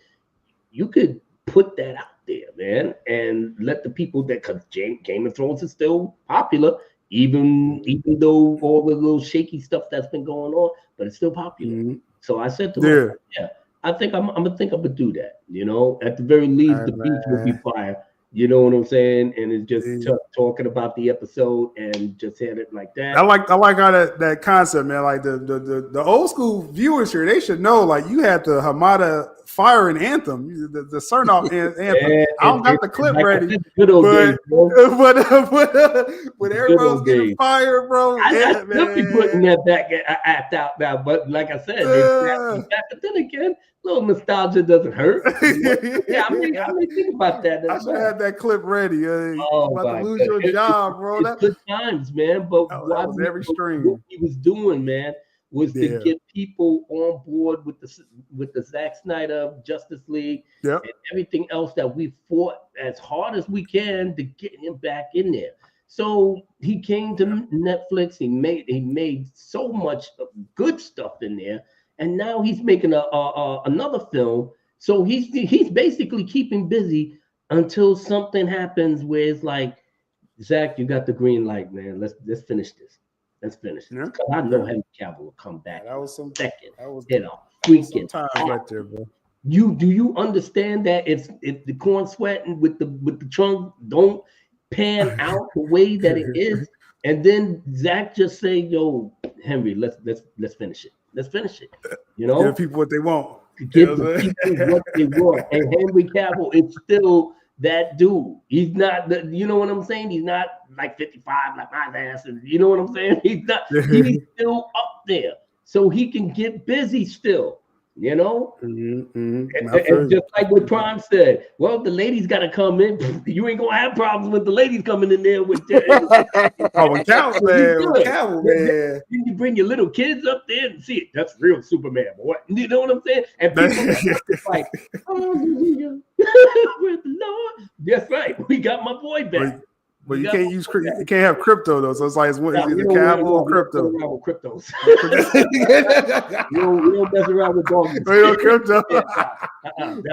S3: you could put that out there, man, and let the people because Game of Thrones is still popular, even though all the little shaky stuff that's been going on, but it's still popular. So I said to myself, I think I'm gonna do that. At the very least, the beats will be fire. You know what I'm saying? And it's just talking about the episode and just had it like that.
S1: I like how that concept, man. Like the old school viewers here, they should know. Like you had the Hamada Fire and Anthem, the Cernoff anthem. I don't got the clip ready, but everyone's getting fired, bro.
S3: I still be putting that back out now. But like I said, but then again, little nostalgia doesn't hurt. Yeah, I mean, think about that.
S1: I should have that clip ready.
S3: About
S1: to lose your job, bro.
S3: It's good times, man. But
S1: that was every stream.
S3: What he was doing, man, was to get people on board with the Zack Snyder Justice League and everything else that we fought as hard as we can to get him back in there. So he came to Netflix. He made so much good stuff in there, and now he's making another film. So he's basically keeping busy until something happens where it's like, Zach, you got the green light, man. Let's finish this. Let's finish this. Because I know Henry Cavill will come back.
S1: That was some
S3: second.
S1: That was
S3: freaking
S1: time right there, bro.
S3: Do you understand that if the corn sweating with the trunk don't pan out the way that it is, and then Zach just say, "Yo, Henry, let's finish it. Let's finish it." You know,
S1: give people what they want.
S3: Give the people what they want. And Henry Cavill is still that dude. He's not you know what I'm saying? He's not like 55 like my ass, and you know what I'm saying? He's not. He's still up there, so he can get busy still. You know, and just like what Prime said, well, the ladies got to come in. You ain't gonna have problems with the ladies coming in there with with
S1: Cavill, man.
S3: You bring your little kids up there and see it. That's real Superman, boy. You know what I'm saying? And people are like, hallelujah, with the Lord. That's right. We got my boy back.
S1: But you can't use you can't have crypto though, so it's like it's either Cavill or crypto.
S3: We don't with cryptos. we don't mess around with dogs.
S1: We don't crypto.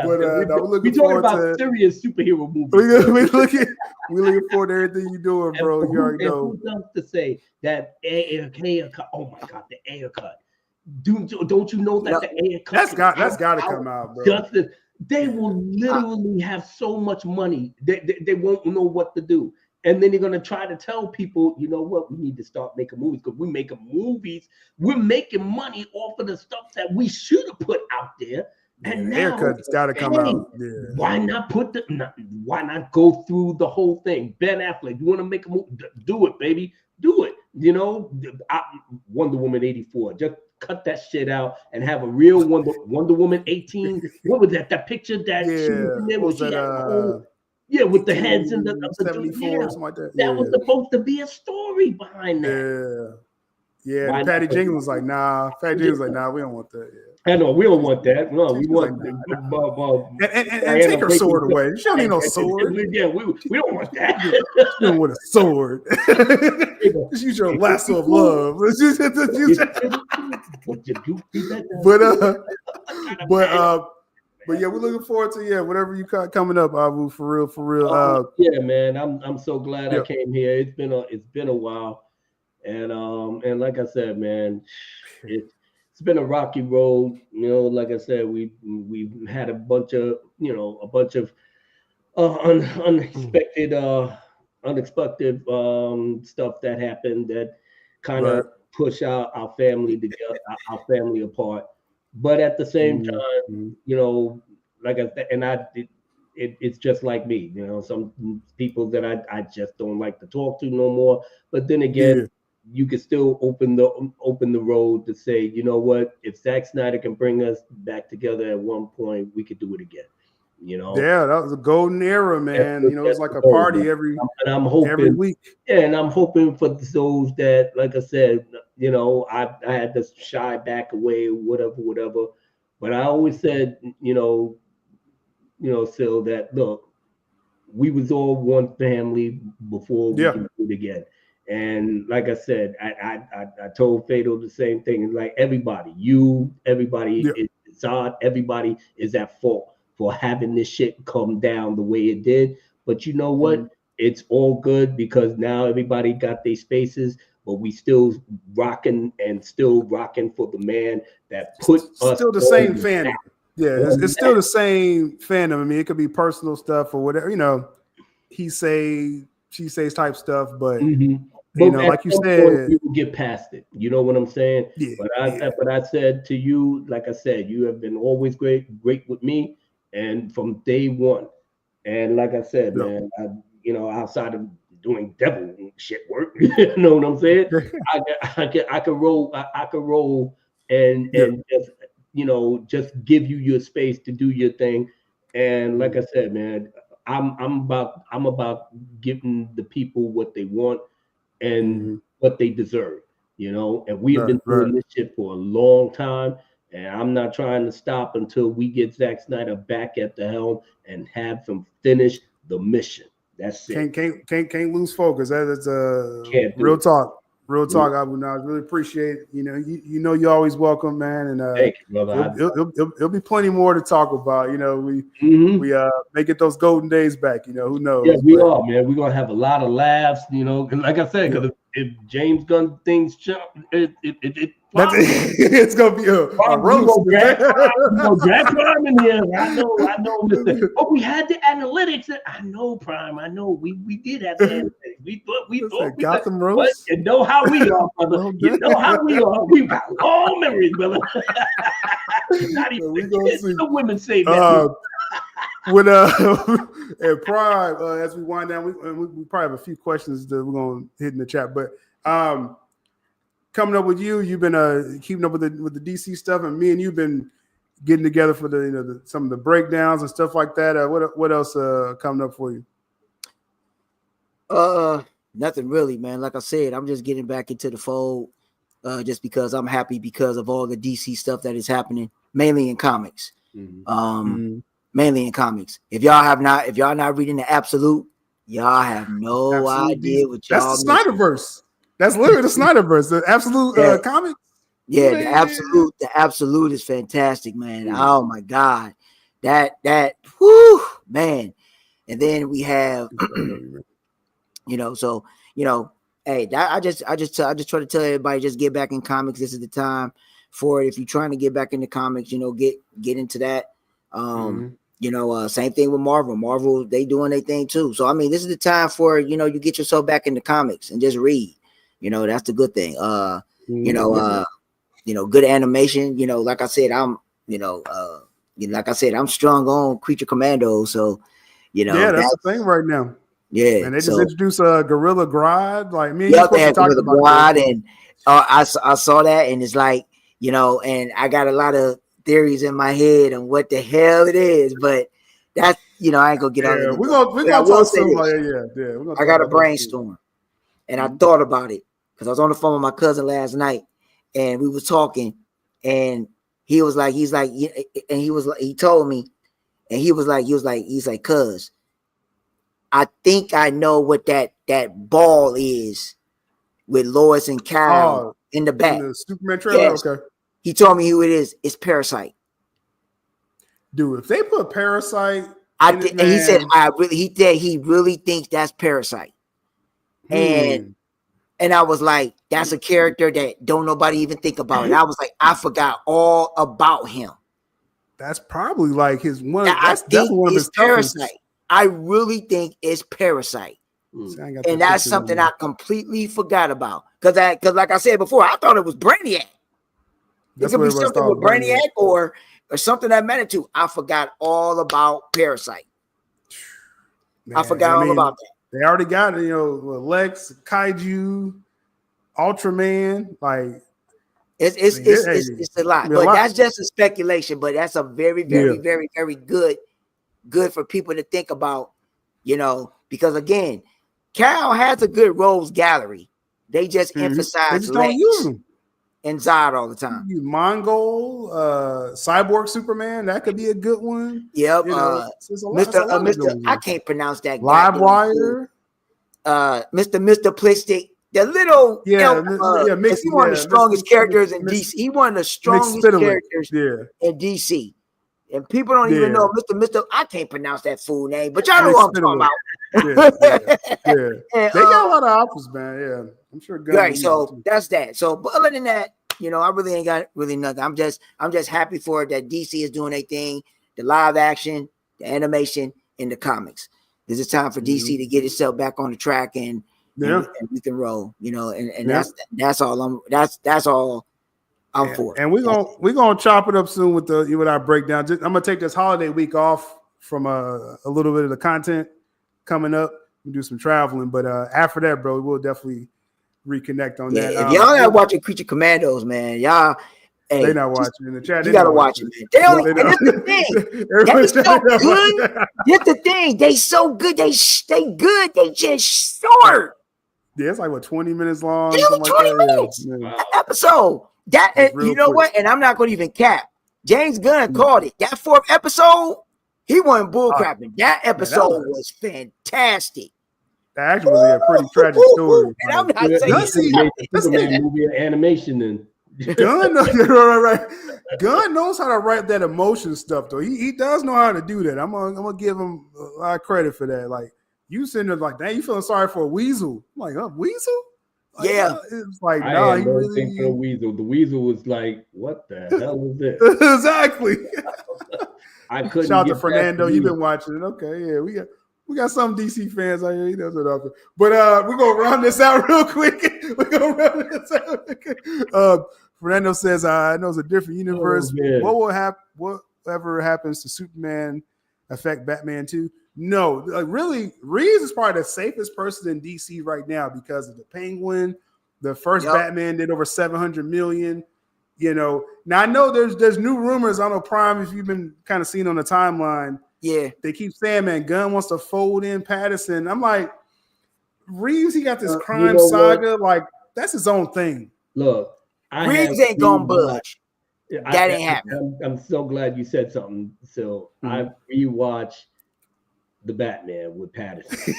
S1: We're
S3: talking about serious superhero movies.
S1: We're looking forward to everything you're doing, bro. You already know.
S3: Who else to say that haircut? Oh my God, the haircut. Don't you know that the haircut?
S1: That's got to come out, bro.
S3: They will literally have so much money they won't know what to do. And then they're going to try to tell people, you know what, we need to start making movies because we're making movies. We're making money off of the stuff that we should have put out there. And now,
S1: haircut's got to come out. Yeah.
S3: Why not why not go through the whole thing? Ben Affleck, you want to make a movie? Do it, baby. Do it. You know, Wonder Woman 84. Just cut that shit out and have a real Wonder Woman 18. What was that? That picture that she was in there with with the heads and the
S1: 74, something like that.
S3: That was supposed to be a story behind that.
S1: Yeah. Patty Jenkins was like, nah. Patty Jenkins was like, nah, we don't want that.
S3: I know we don't want that. No, we want
S1: and take her sword away. She don't need no sword.
S3: Yeah, we don't want that.
S1: You don't want a sword. Just use your lasso of love. But yeah, we're looking forward to whatever you got coming up, Abu, for real.
S3: Yeah, man, I'm so glad I came here. It's been a while, and like I said, man, it's been a rocky road. You know, like I said, we've had a bunch of unexpected stuff that happened that kind of push our family together, our family apart. But at the same time, you know, like I said, it's just like me, you know, some people that I just don't like to talk to no more. But then again, you can still open the road to say, you know what, if Zack Snyder can bring us back together at one point, we could do it again. You know,
S1: that was a golden era, man. You know, it's like a party every week.
S3: Yeah, and I'm hoping for those that, like I said, you know, I had to shy back away, whatever. But I always said, you know, Sil, that look, we was all one family before we can do it again. And like I said, I told Fatal the same thing. It's like everybody is Zod, everybody is at fault for having this shit come down the way it did. But you know what? It's all good because now everybody got their spaces, but we still rocking for the man that put us
S1: still the same fandom. Yeah, it's still the same fandom. I mean, it could be personal stuff or whatever, you know, he say, she says type stuff, but you know, like you said,
S3: we will get past it. You know what I'm saying? Yeah, but I said to you, like I said, you have been always great with me. And from day one, and like I said, man, you know, outside of doing devil shit work, you know what I'm saying? I could roll and just, you know, just give you your space to do your thing. And like I said, man, I'm about giving the people what they want and what they deserve, you know. And we have been doing this shit for a long time. And I'm not trying to stop until we get Zack Snyder back at the helm and have him finish the mission. That's it.
S1: Can't lose focus. That's
S3: Real
S1: talk. Real talk. I really appreciate it. You're always welcome, man. And
S3: thank you, brother.
S1: There'll be plenty more to talk about. We may get those golden days back. Who knows?
S3: Yeah, we are, man. We're gonna have a lot of laughs. And like I said, because if James Gunn things jump,
S1: it's gonna be a roast.
S3: Drag Prime in here. I know, Mr. Oh, we had the analytics. I know, Prime. I know. We did have the analytics. We thought
S1: got them roast.
S3: You know how we are, brother. You know how we are. We got long memories, brother. Not even the women say that.
S1: When and Prime, as we wind down, we probably have a few questions that we're gonna hit in the chat, but coming up with you've been keeping up with the DC stuff, and me and you've been getting together for the some of the breakdowns and stuff like that. What else coming up for you?
S4: Nothing really, man. Like I said, I'm just getting back into the fold, just because I'm happy because of all the DC stuff that is happening, mainly in comics. Mainly in comics. If y'all not reading the Absolute, y'all have no idea what y'all.
S1: That's the Snyderverse. That's literally the Snyderverse. The Absolute comics.
S4: Yeah, the Absolute is fantastic, man. Oh my God, that whoo, man. And then we have, hey, I just try to tell everybody, just get back in comics. This is the time for it. If you're trying to get back into comics, get into that. Same thing with Marvel. Marvel, they doing their thing too. So I mean, this is the time for you get yourself back into comics and just read. That's the good thing. Good animation. Like I said, I'm I'm strong on Creature Commando. So
S1: that's the thing right now.
S4: Yeah,
S1: and they just introduced Gorilla Grodd. Like me,
S4: they had Gorilla Grodd, and I saw that, and it's like and I got a lot of theories in my head on what the hell it is, but that's I ain't gonna get on it.
S1: We're gonna talk somebody. Yeah.
S4: I got a brainstorm, and I thought about it because I was on the phone with my cousin last night, and we was talking, and he told me, and he's like, cuz I think I know what that ball is with Lois and Kyle in the back.
S1: In the Superman trailer,
S4: yes.
S1: Okay.
S4: He told me who it is. It's Parasite.
S1: Dude, if they put Parasite,
S4: he said he really thinks that's Parasite. And I was like, that's a character that don't nobody even think about. And I was like, I forgot all about him.
S1: That's probably like his one.
S4: That's definitely one of his Parasite. I really think it's Parasite. And that's something I completely forgot about. Because like I said before, I thought it was Brainiac. It could be something with Brainiac or something that mattered to. I forgot all about Parasite. Man, I forgot all about that.
S1: They already got it, Lex, Kaiju, Ultraman. Like
S4: it's a lot. But that's just a speculation. But that's a very, very, very, very good for people to think about, because again, Cal has a good rogues gallery. They just emphasize
S1: don't use them.
S4: And Zod all the time.
S1: Mongol, Cyborg Superman, that could be a good one.
S4: Yep. Mr. I can't pronounce that.
S1: Livewire.
S4: Mr. Plistic. The little he's one of the strongest characters in DC. He's one of the strongest characters in DC. And people don't even know Mr. I can't pronounce that fool name, but y'all know what I'm talking about.
S1: They got a lot of options, man. Yeah, I'm sure.
S4: Right, so that's that. So, but other than that, I really ain't got nothing. I'm just happy for it that DC is doing their thing, the live action, the animation, and the comics. This is time for DC to get itself back on the track and we can roll. And that's all I'm for.
S1: And we're gonna chop it up soon with our breakdown. I'm gonna take this holiday week off from a little bit of the content coming up. We do some traveling, but after that, bro, we'll definitely reconnect on that.
S4: If y'all not watching Creature Commandos, man, y'all. Hey,
S1: they not watching in the chat.
S4: You gotta watch it, man. They only. And it's the thing. They so good. That's the thing. They so good. They good. They just short.
S1: Yeah, it's like 20 minutes long.
S4: It's only 20 minutes episode. That you know quick. What? And I'm not going to even cap. James Gunn called it. That 4th episode He wasn't bullcrapping. That episode was fantastic.
S1: That actually was a pretty tragic story.
S4: And I'm not
S3: Yeah,
S4: saying
S3: made the Superman movie an animation then.
S1: Gunn, right. Gunn knows how to write that emotion stuff though. He does know how to do that. I'm gonna give him a lot of credit for that. Like you sitting there like, dang, you feeling sorry for a weasel? I'm like, weasel? Like,
S4: yeah,
S1: it's like
S3: I
S1: he
S3: had no
S1: really
S3: thing for the weasel. The weasel was like, what the hell is this?
S1: exactly.
S3: I couldn't.
S1: Shout out to Fernando. You've been watching it. Okay, yeah, we got some DC fans out here. He knows what I'm doing. But we're gonna round this out real quick. Fernando says, I know it's a different universe. What will happen? Whatever happens to Superman affect Batman too? No, like really, Reeves is probably the safest person in DC right now because of the Penguin. The first Batman did over 700 million. You know, now I know there's new rumors. I don't know, Prime, if you've been kind of seeing on the timeline.
S4: Yeah,
S1: they keep saying, man, Gunn wants to fold in Patterson. I'm like, Reeves, he got this crime saga. What? Like, that's his own thing.
S3: Look,
S4: Reeves ain't gonna budge. That ain't happening.
S3: I'm so glad you said something. So I rewatched the Batman with Patterson.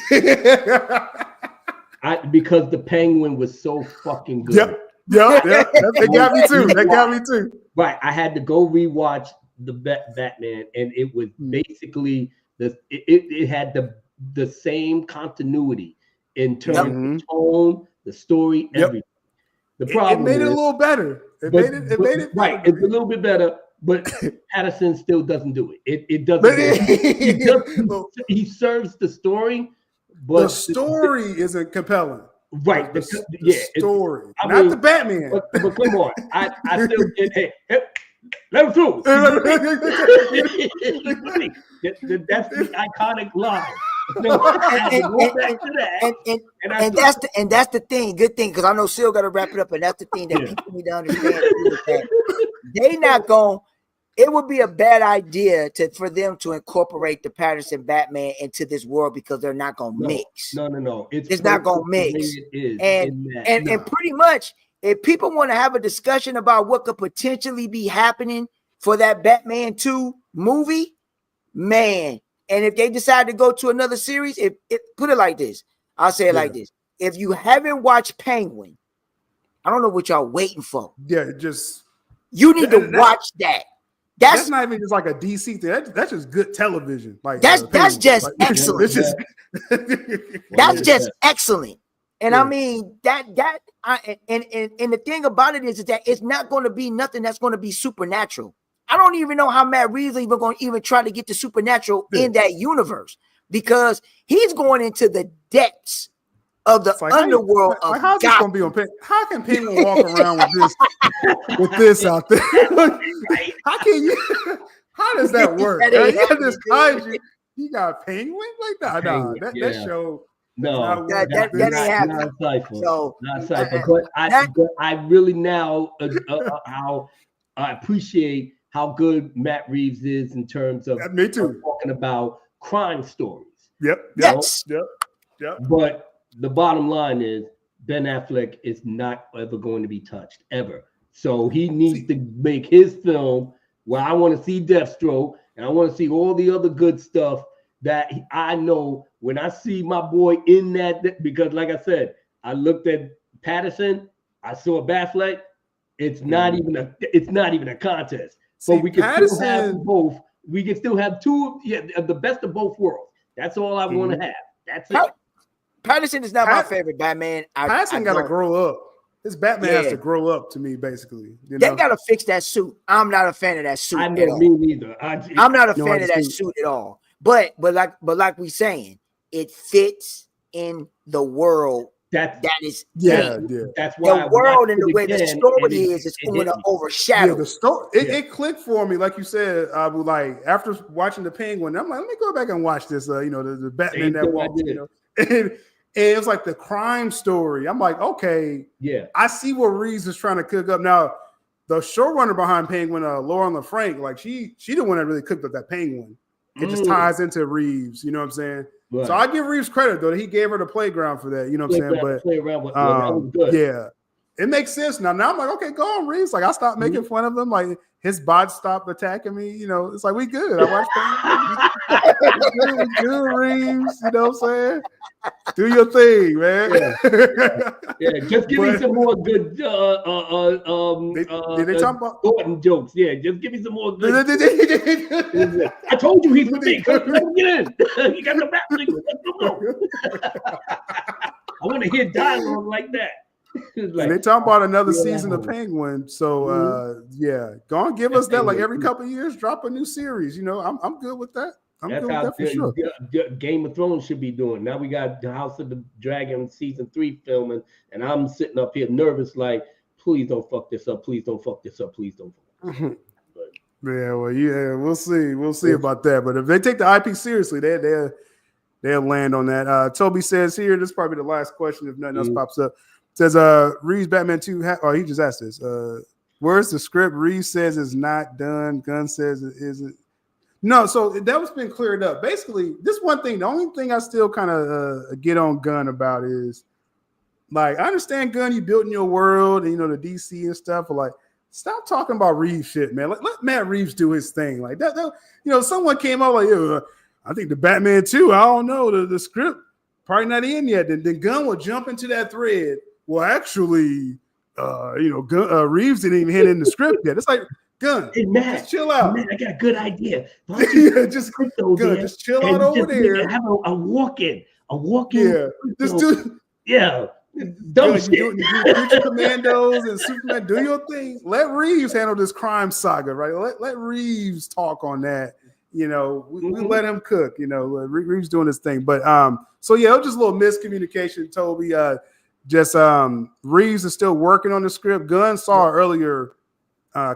S3: Because the Penguin was so fucking good.
S1: Yep. That got me too. That got me too.
S3: Right. I had to go rewatch the Batman, and it was basically it had the same continuity in terms of tone, the story, everything. The problem
S1: it made it a little better. It made it
S3: right. It's a little bit better, but Patterson still doesn't do it. It doesn't. He serves the story, but
S1: the story isn't compelling.
S3: Right.
S1: The story, not the Batman.
S3: But come on, I still get hey, let him through. That's the iconic line.
S4: And that's the thing. Good thing, because I know Sil got to wrap it up, and that's the thing that people need to understand. They not going. It would be a bad idea for them to incorporate the Patterson Batman into this world because they're not going to mix.
S3: No.
S4: It's not going to mix. And pretty much, if people want to have a discussion about what could potentially be happening for that Batman 2 movie, man, and if they decide to go to another series, put it like this. I'll say it like this. If you haven't watched Penguin, I don't know what y'all waiting for.
S1: Yeah,
S4: you need to watch that.
S1: That's not even just like a DC thing. That's just good television. Like
S4: that's just excellent. That's just excellent. And I mean and the thing about it is that it's not going to be nothing that's going to be supernatural. I don't even know how Matt Reeves is even going to even try to get the supernatural in that universe, because he's going into the depths of the underworld of
S1: how's this going to be on Penguin? How can Penguin walk around with this out there? How can you? How does that work? He got Penguin like that. That show.
S3: No,
S4: that ain't happening.
S3: Not cypher. But I really now how I appreciate how good Matt Reeves is in terms of
S1: me too.
S3: Talking about crime stories.
S1: Yep.
S3: But the bottom line is Ben Affleck is not ever going to be touched ever. So he needs to make his film where I want to see Deathstroke and I want to see all the other good stuff that I know when I see my boy in that, because like I said, I looked at Patterson, I saw Affleck. It's not even a contest. But we can still have both. We can still have two, the best of both worlds. That's all I want to have. That's it.
S4: Patterson is not my favorite Batman.
S1: Patterson got to grow up. This Batman has to grow up to me, basically.
S4: They got to fix that suit. I'm not a fan of that suit.
S3: I know, me neither.
S4: I'm not a fan of that suit at all. But like we saying, it fits in the world. That is
S3: That's why
S4: the world and the way the story is going to overshadow.
S1: The story it clicked for me, like you said. I was like, after watching the Penguin, I'm like, let me go back and watch this. The Batman that walks. And it was like the crime story. I'm like, okay, I see what Reeves is trying to cook up. Now, the showrunner behind Penguin, Lauren LaFranc, like she the one that really cooked up that Penguin. It just ties into Reeves. You know what I'm saying? Right. So I give Reeves credit though that he gave her the playground for that. You know what I'm saying? But
S3: play around with, that was good.
S1: Yeah. it makes sense now. Now I'm like, okay, go on, Reeves. Like I stopped making fun of him. Like his bots stopped attacking me. You know, it's like we good. I watched we good, Reeves. You know what I'm saying? Do your thing, man.
S3: Yeah. Just give me some more good
S1: did they talk about
S3: Gordon jokes? Yeah, just give me some more good. I told you he's with me. Come get in. You got the rap signal. I want to hear dialogue like that.
S1: Like, and they talk about another season of Penguin. So go on, give us that. Like every couple of years, drop a new series. You know, I'm good with that. That's good with that for sure.
S3: Game of Thrones should be doing. Now we got the House of the Dragon season 3 filming, and I'm sitting up here nervous, like, please don't fuck this up. Please don't fuck this up. Please don't fuck this up.
S1: We'll see. We'll see about that. But if they take the IP seriously, they'll land on that. Toby says here, this is probably the last question if nothing else pops up. Says Reeves Batman 2. He just asked this. Where's the script? Reeves says it's not done. Gunn says it isn't. No, so that was been cleared up. Basically, this one thing, the only thing I still kind of get on Gunn about is, like, I understand Gunn, you built in your world and, you know, the DC and stuff, but, like, stop talking about Reeves shit, man. Let Matt Reeves do his thing. Like, that you know, someone came out like, I think the Batman 2, I don't know, the script probably not in yet. Then Gunn will jump into that thread. Well, actually, Reeves didn't even hit in the script yet. It's like, Gunn,
S3: hey, Matt,
S1: just chill out.
S3: Man, I got a good idea.
S1: Just chill out over there.
S3: Have a walk-in.
S1: Yeah, just do.
S3: Yeah, dumb shit.
S1: You do Commandos and Superman. Do your thing. Let Reeves handle this crime saga, right? Let Reeves talk on that. You know, we let him cook. You know, Reeves doing his thing. But so yeah, it was just a little miscommunication, Toby. Reeves is still working on the script. Gunn saw earlier.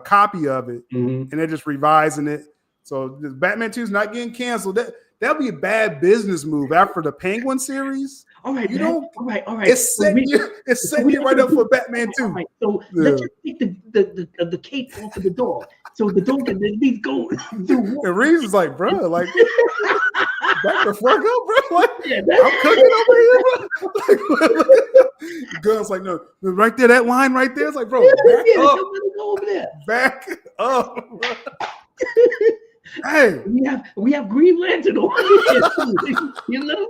S1: Copy of it, and they're just revising it. So the Batman 2 is not getting canceled. That'll be a bad business move after the Penguin series.
S3: All right,
S1: all right. It's setting you right up for Batman 2.
S3: All right, so let's just take the cape off of the dog, so the dog can at least go through.
S1: And Reeves is like, bro, like, back the fuck up, bro. Like, I'm cooking over here, bro. Gunn's like, no, right there, that line right there. It's like, bro, back up.
S3: Go over there.
S1: Back up, bro. Hey,
S3: we have Green Lantern over here. You little.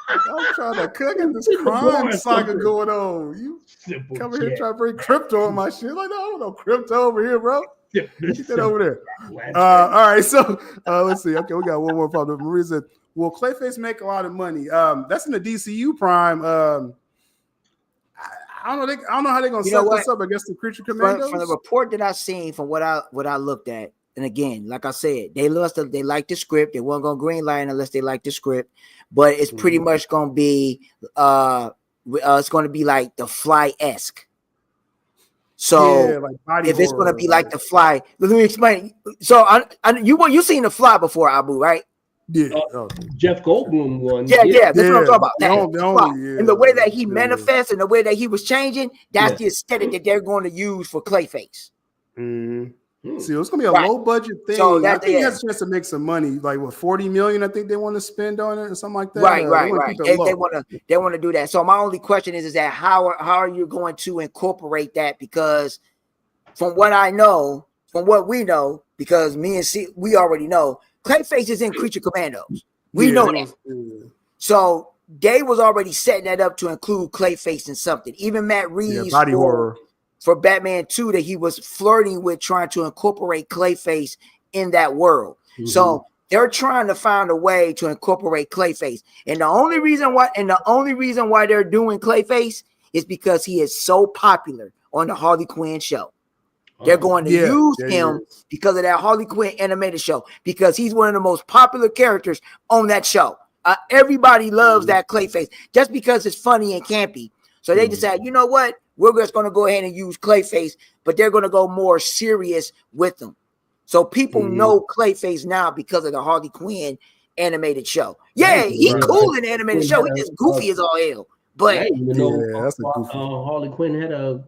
S1: I'm trying to cook in this crime saga going on. You come here trying to bring crypto on my shit. Like, no, I don't know crypto over here, bro. Keep that over there. All right, so let's see. Okay, we got one more problem. Maria said, will Clayface make a lot of money? That's in the DCU Prime. I don't know how they're gonna set this up. I guess the Creature Commandos.
S4: From the report that I seen, from what I looked at, and again, like I said, they like the script. They weren't gonna greenlight unless they like the script, but it's pretty much gonna be it's gonna be like the Fly-esque. So like if it's gonna be like the Fly, let me explain. So you seen the Fly before, Abu, right?
S1: Yeah,
S3: Jeff Goldblum one.
S4: Yeah, that's what I'm talking about. And the way that he manifests and the way that he was changing, that's the aesthetic that they're going to use for Clayface.
S1: See, it's gonna be a low budget thing. So I think he has a chance to make some money, like what, 40 million. I think they want to spend on it or something like that.
S4: Right. They want to do that. So my only question is that how are you going to incorporate that? Because from what I know, from what we know, because me and C, we already know, Clayface is in Creature Commandos. We know that. So they was already setting that up to include Clayface in something. Even Matt Reeves
S1: body horror.
S4: For Batman 2 that he was flirting with, trying to incorporate Clayface in that world. So they're trying to find a way to incorporate Clayface. And the only reason why they're doing Clayface is because he is so popular on the Harley Quinn show. They're going to use him because of that Harley Quinn animated show, because he's one of the most popular characters on that show. Everybody loves that Clayface just because it's funny and campy. So they decided, you know what? We're just going to go ahead and use Clayface, but they're going to go more serious with them. So people know Clayface now because of the Harley Quinn animated show. Yeah, he's cool in the animated show. He's just goofy as all hell. But
S3: Harley Quinn had a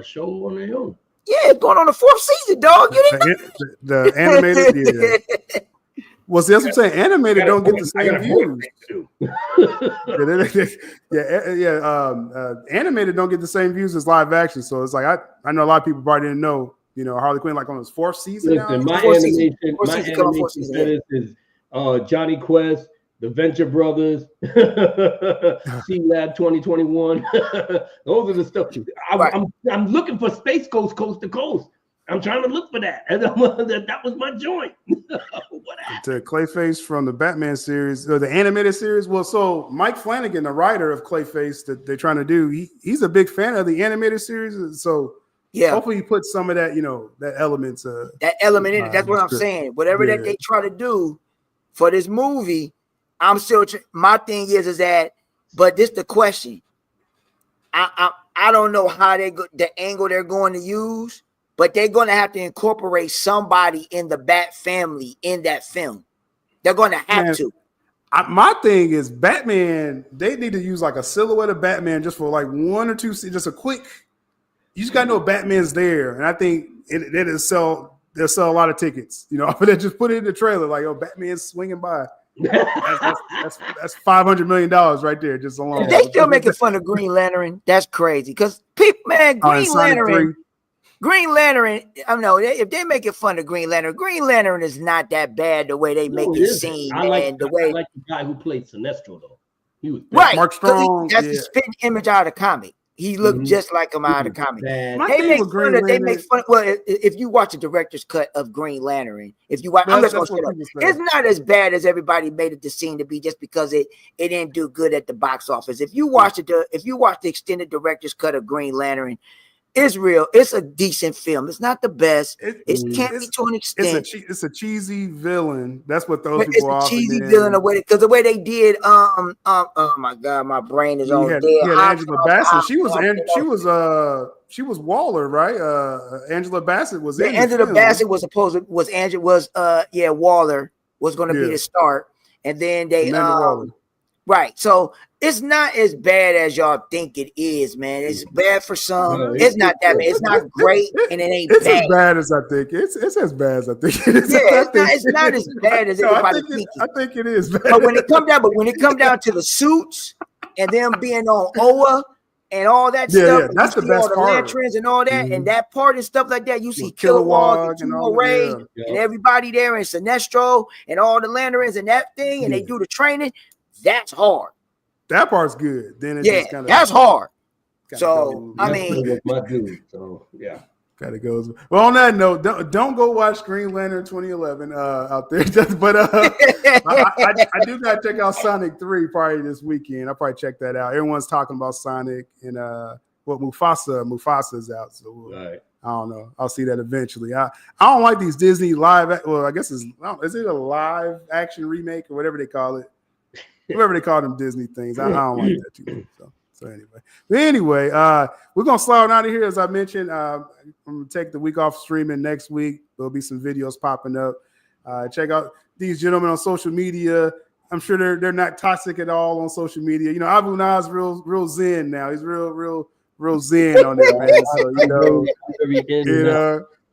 S3: show on their own.
S4: Yeah, it's going on the 4th season, dog. You didn't
S1: the animated, Well, see, that's what I'm saying. Animated don't get the same views. Animated don't get the same views as live action. So it's like I know a lot of people probably didn't know. Harley Quinn like on his 4th season.
S3: Listen, my animation status is Johnny Quest, the Venture Brothers, C-Lab 2021. Those are the stuff. I'm looking for Space Coast to coast. I'm trying to look for that. And that was my joint. What happened?
S1: To Clayface from the Batman series or the animated series. Well, so Mike Flanagan, the writer of Clayface that they're trying to do, he's a big fan of the animated series. So hopefully you put some of that, that element in it.
S4: That's what I'm saying. Whatever that they try to do for this movie, I'm still. My thing is that, but this the question. I don't know how the angle they're going to use. But they're going to have to incorporate somebody in the Bat family in that film. They're going to have to.
S1: My thing is Batman, they need to use like a silhouette of Batman just for like 1 or 2 scenes, just a quick. You just got to know Batman's there. And I think they'll sell a lot of tickets. But they just put it in the trailer like, Batman's swinging by. That's $500 million right there, just alone.
S4: If they still making fun of Green Lantern, that's crazy. Because people, man, Green Lantern, I know if they make it fun of Green Lantern is not that bad the way they make it seem.
S3: I like the guy who played Sinestro though. He was
S4: right.
S1: Mark Strong.
S4: That's the spitting image out of the comic. He looked just like him out of the comic. They make fun. Well, if you watch the director's cut of Green Lantern, if you watch, I'm just gonna say it's not as bad as everybody made it to seem to be, just because it didn't do good at the box office. If you watch the extended director's cut of Green Lantern, it's real. It's a decent film. It's not the best. It can't be to an extent.
S1: It's a cheesy villain. That's what those people are.
S4: It's a cheesy villain because the way they did. Oh my God, my brain is on dead.
S1: Angela Bassett. She was Waller, right? Angela Bassett was.
S4: Angela Bassett was Waller was going to be the start, and then they right. So it's not as bad as y'all think it is, man. It's bad for some. It's not that bad. It's not great, and it ain't
S1: it's
S4: bad.
S1: As bad as I think. It's as bad as I think it is.
S4: It's not as bad as everybody thinks.
S1: I think it is bad.
S4: But when it come down to the suits and them being on Oa and all that stuff,
S1: that's the best part.
S4: All the lanterns and all that, and that part and stuff like that. You see Kilowog and Ray and everybody there, and Sinestro and all the lanterns and that thing, and they do the training. That's hard.
S1: That part's good. Then it's just kind of
S4: that's hard. So I mean,
S3: my dude. So
S1: kind of goes. Well, on that note, don't go watch Green Lantern 2011 out there. But I do gotta check out Sonic 3 probably this weekend. I'll probably check that out. Everyone's talking about Sonic and Mufasa's out. So I don't know. I'll see that eventually. I don't like these Disney live. Well, I guess is it a live action remake or whatever they call it? Whatever they call them Disney things. I don't like that too much. So anyway, we're gonna slide out of here. As I mentioned, I'm gonna take the week off streaming next week. There'll be some videos popping up. Check out these gentlemen on social media. I'm sure they're not toxic at all on social media. Abu Nas real zen now. He's real zen on there, man. So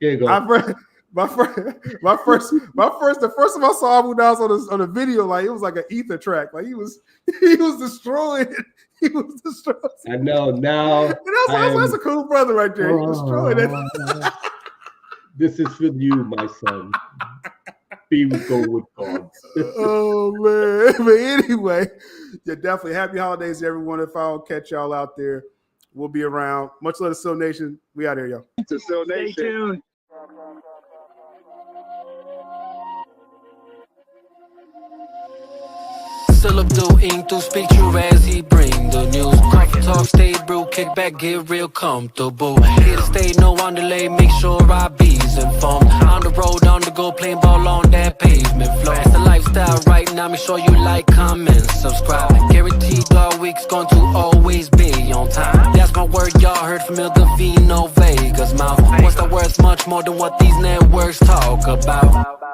S3: here you go.
S1: The first time I saw Abu Nas on a video, like it was like an ether track. Like he was destroying it. He was destroying it.
S3: I know now.
S1: That's a cool brother right there. He destroyed it.
S3: This is for you, my son. Be go with God.
S1: Oh man. But anyway, definitely happy holidays to everyone. If I don't catch y'all out there, we'll be around. Much love to Syl Nation. We out here, y'all.
S5: To Syl Nation. Stay tuned.
S6: Sylabdul ink to speak true as he bring the news. Coffee talk, stay brew, kick back, get real comfortable. Here to stay, no underlay, make sure I be's informed. On the road, on the go, playing ball on that pavement floor. It's the lifestyle right now, make sure you like, comment, subscribe. Guaranteed all week's going to always be on time. That's my word, y'all heard from Il Divino Vega's mouth. What's the words much more than what these networks talk about?